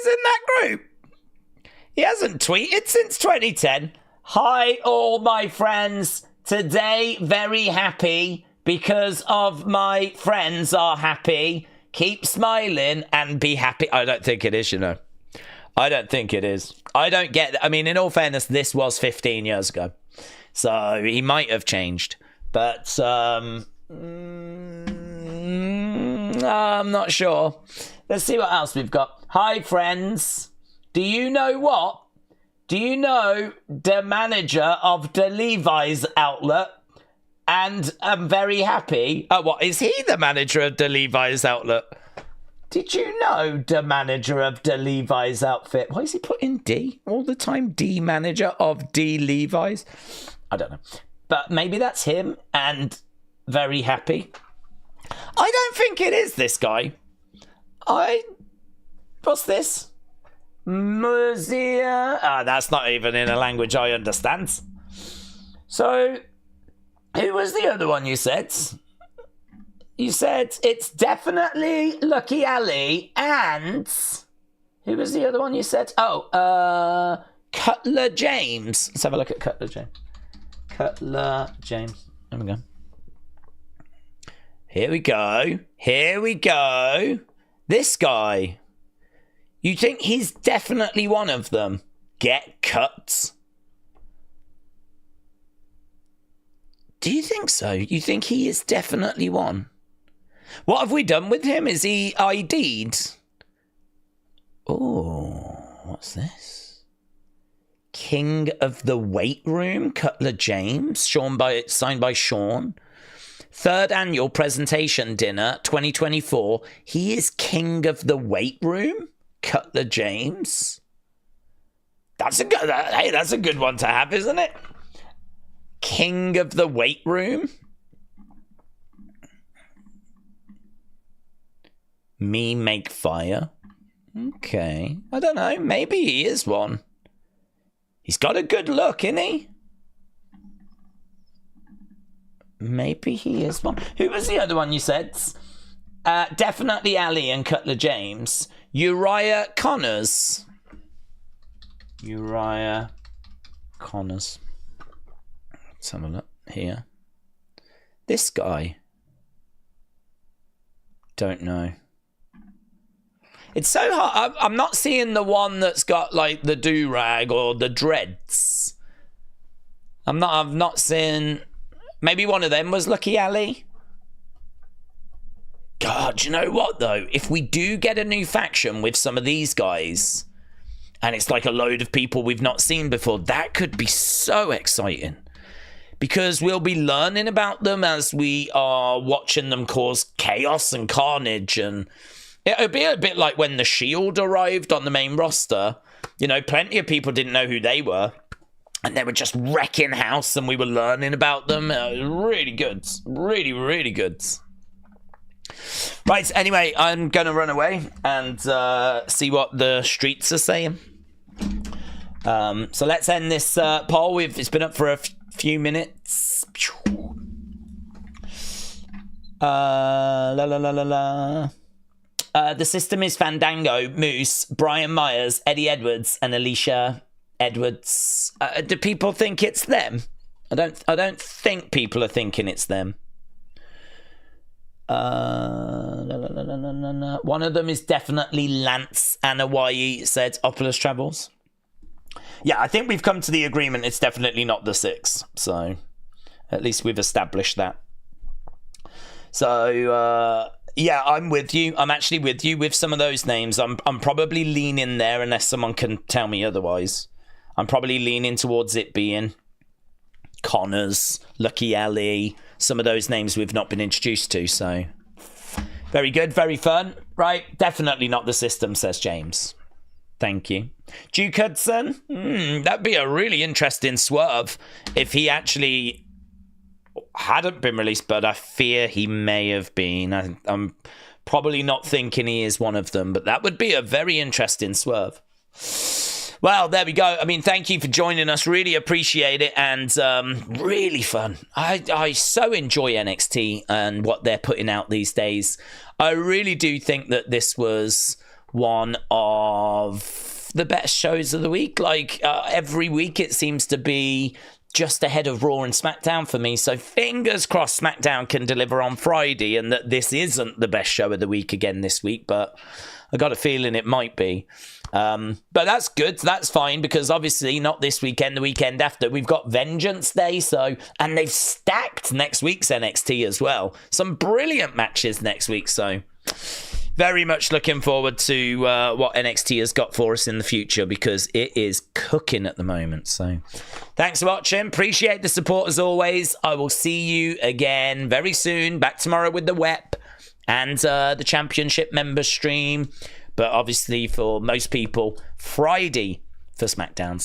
in that group. He hasn't tweeted since 2010. Hi, all my friends. Today, very happy because of my friends are happy. Keep smiling and be happy. I don't think it is, you know. I don't think it is. I don't get... I mean, in all fairness, this was 15 years ago. So he might have changed. But I'm not sure. Let's see what else we've got. Hi, friends. Do you know what? Do you know the manager of the Levi's outlet? And I'm very happy. Oh, what? Is he the manager of the Levi's outlet? Did you know the manager of the Levi's outfit? Why is he putting D all the time? D manager of D Levi's? I don't know. But maybe that's him and very happy. I don't think it is this guy. What's this? Museum. That's not even in a language I understand. So, who was the other one you said? you said it's definitely Lucky Ali and... Who was the other one you said? Oh, Cutler James. Let's have a look at Cutler James. Cutler James. There we go. Here we go. Here we go. This guy. You think he's definitely one of them? Get cut. Do you think so? You think he is definitely one? What have we done with him? Is he ID'd? Oh, what's this? King of the Weight Room, Cutler James, signed by Sean. 3rd annual presentation dinner, 2024. He is King of the Weight Room, Cutler James. That's a good one to have, isn't it? King of the Weight Room. Me make fire. Okay. I don't know. Maybe he is one. He's got a good look, isn't he? Maybe he is one. Who was the other one you said? Definitely Ali and Cutler James. Uriah Connors. Uriah Connors. Let's have a look here. This guy. Don't know. It's so hard. I'm not seeing the one that's got like the do-rag or the dreads. I've not seen. Maybe one of them was Lucky Ali. God, you know what though? If we do get a new faction with some of these guys, and it's like a load of people we've not seen before, that could be so exciting. Because we'll be learning about them as we are watching them cause chaos and carnage, and it'll be a bit like when the Shield arrived on the main roster. You know, plenty of people didn't know who they were, and they were just wrecking house, and we were learning about them. It was really good. Really, really good. Right, anyway, I'm going to run away and see what the streets are saying. So let's end this poll. It's been up for a few minutes. The system is Fandango, Moose, Brian Myers, Eddie Edwards, and Alicia Edwards. Do people think it's them? I don't think people are thinking it's them. One of them is definitely Lance Anawayi, said Opulus Travels. Yeah, I think we've come to the agreement it's definitely not the 6. So at least we've established that. So yeah, I'm with you. I'm actually with you with some of those names. I'm probably leaning there unless someone can tell me otherwise. I'm probably leaning towards it being Connors, Lucky Ali, some of those names we've not been introduced to. So very good, very fun. Right, definitely not the system, says James. Thank you. Duke Hudson, that'd be a really interesting swerve if he actually hadn't been released, but I fear he may have been. I'm probably not thinking he is one of them, but that would be a very interesting swerve. Well, there we go. I mean, thank you for joining us. Really appreciate it, and really fun. I so enjoy NXT and what they're putting out these days. I really do think that this was one of the best shows of the week. Like every week it seems to be just ahead of Raw and SmackDown for me, so fingers crossed SmackDown can deliver on Friday and that this isn't the best show of the week again this week, but I got a feeling it might be. But that's good, that's fine, because obviously not this weekend, the weekend after we've got Vengeance Day, so, and they've stacked next week's NXT as well. Some brilliant matches next week, so very much looking forward to what NXT has got for us in the future, because it is cooking at the moment. So thanks for watching. Appreciate the support as always. I will see you again very soon. Back tomorrow with the WEP and the Championship member stream. But obviously for most people, Friday for SmackDowns.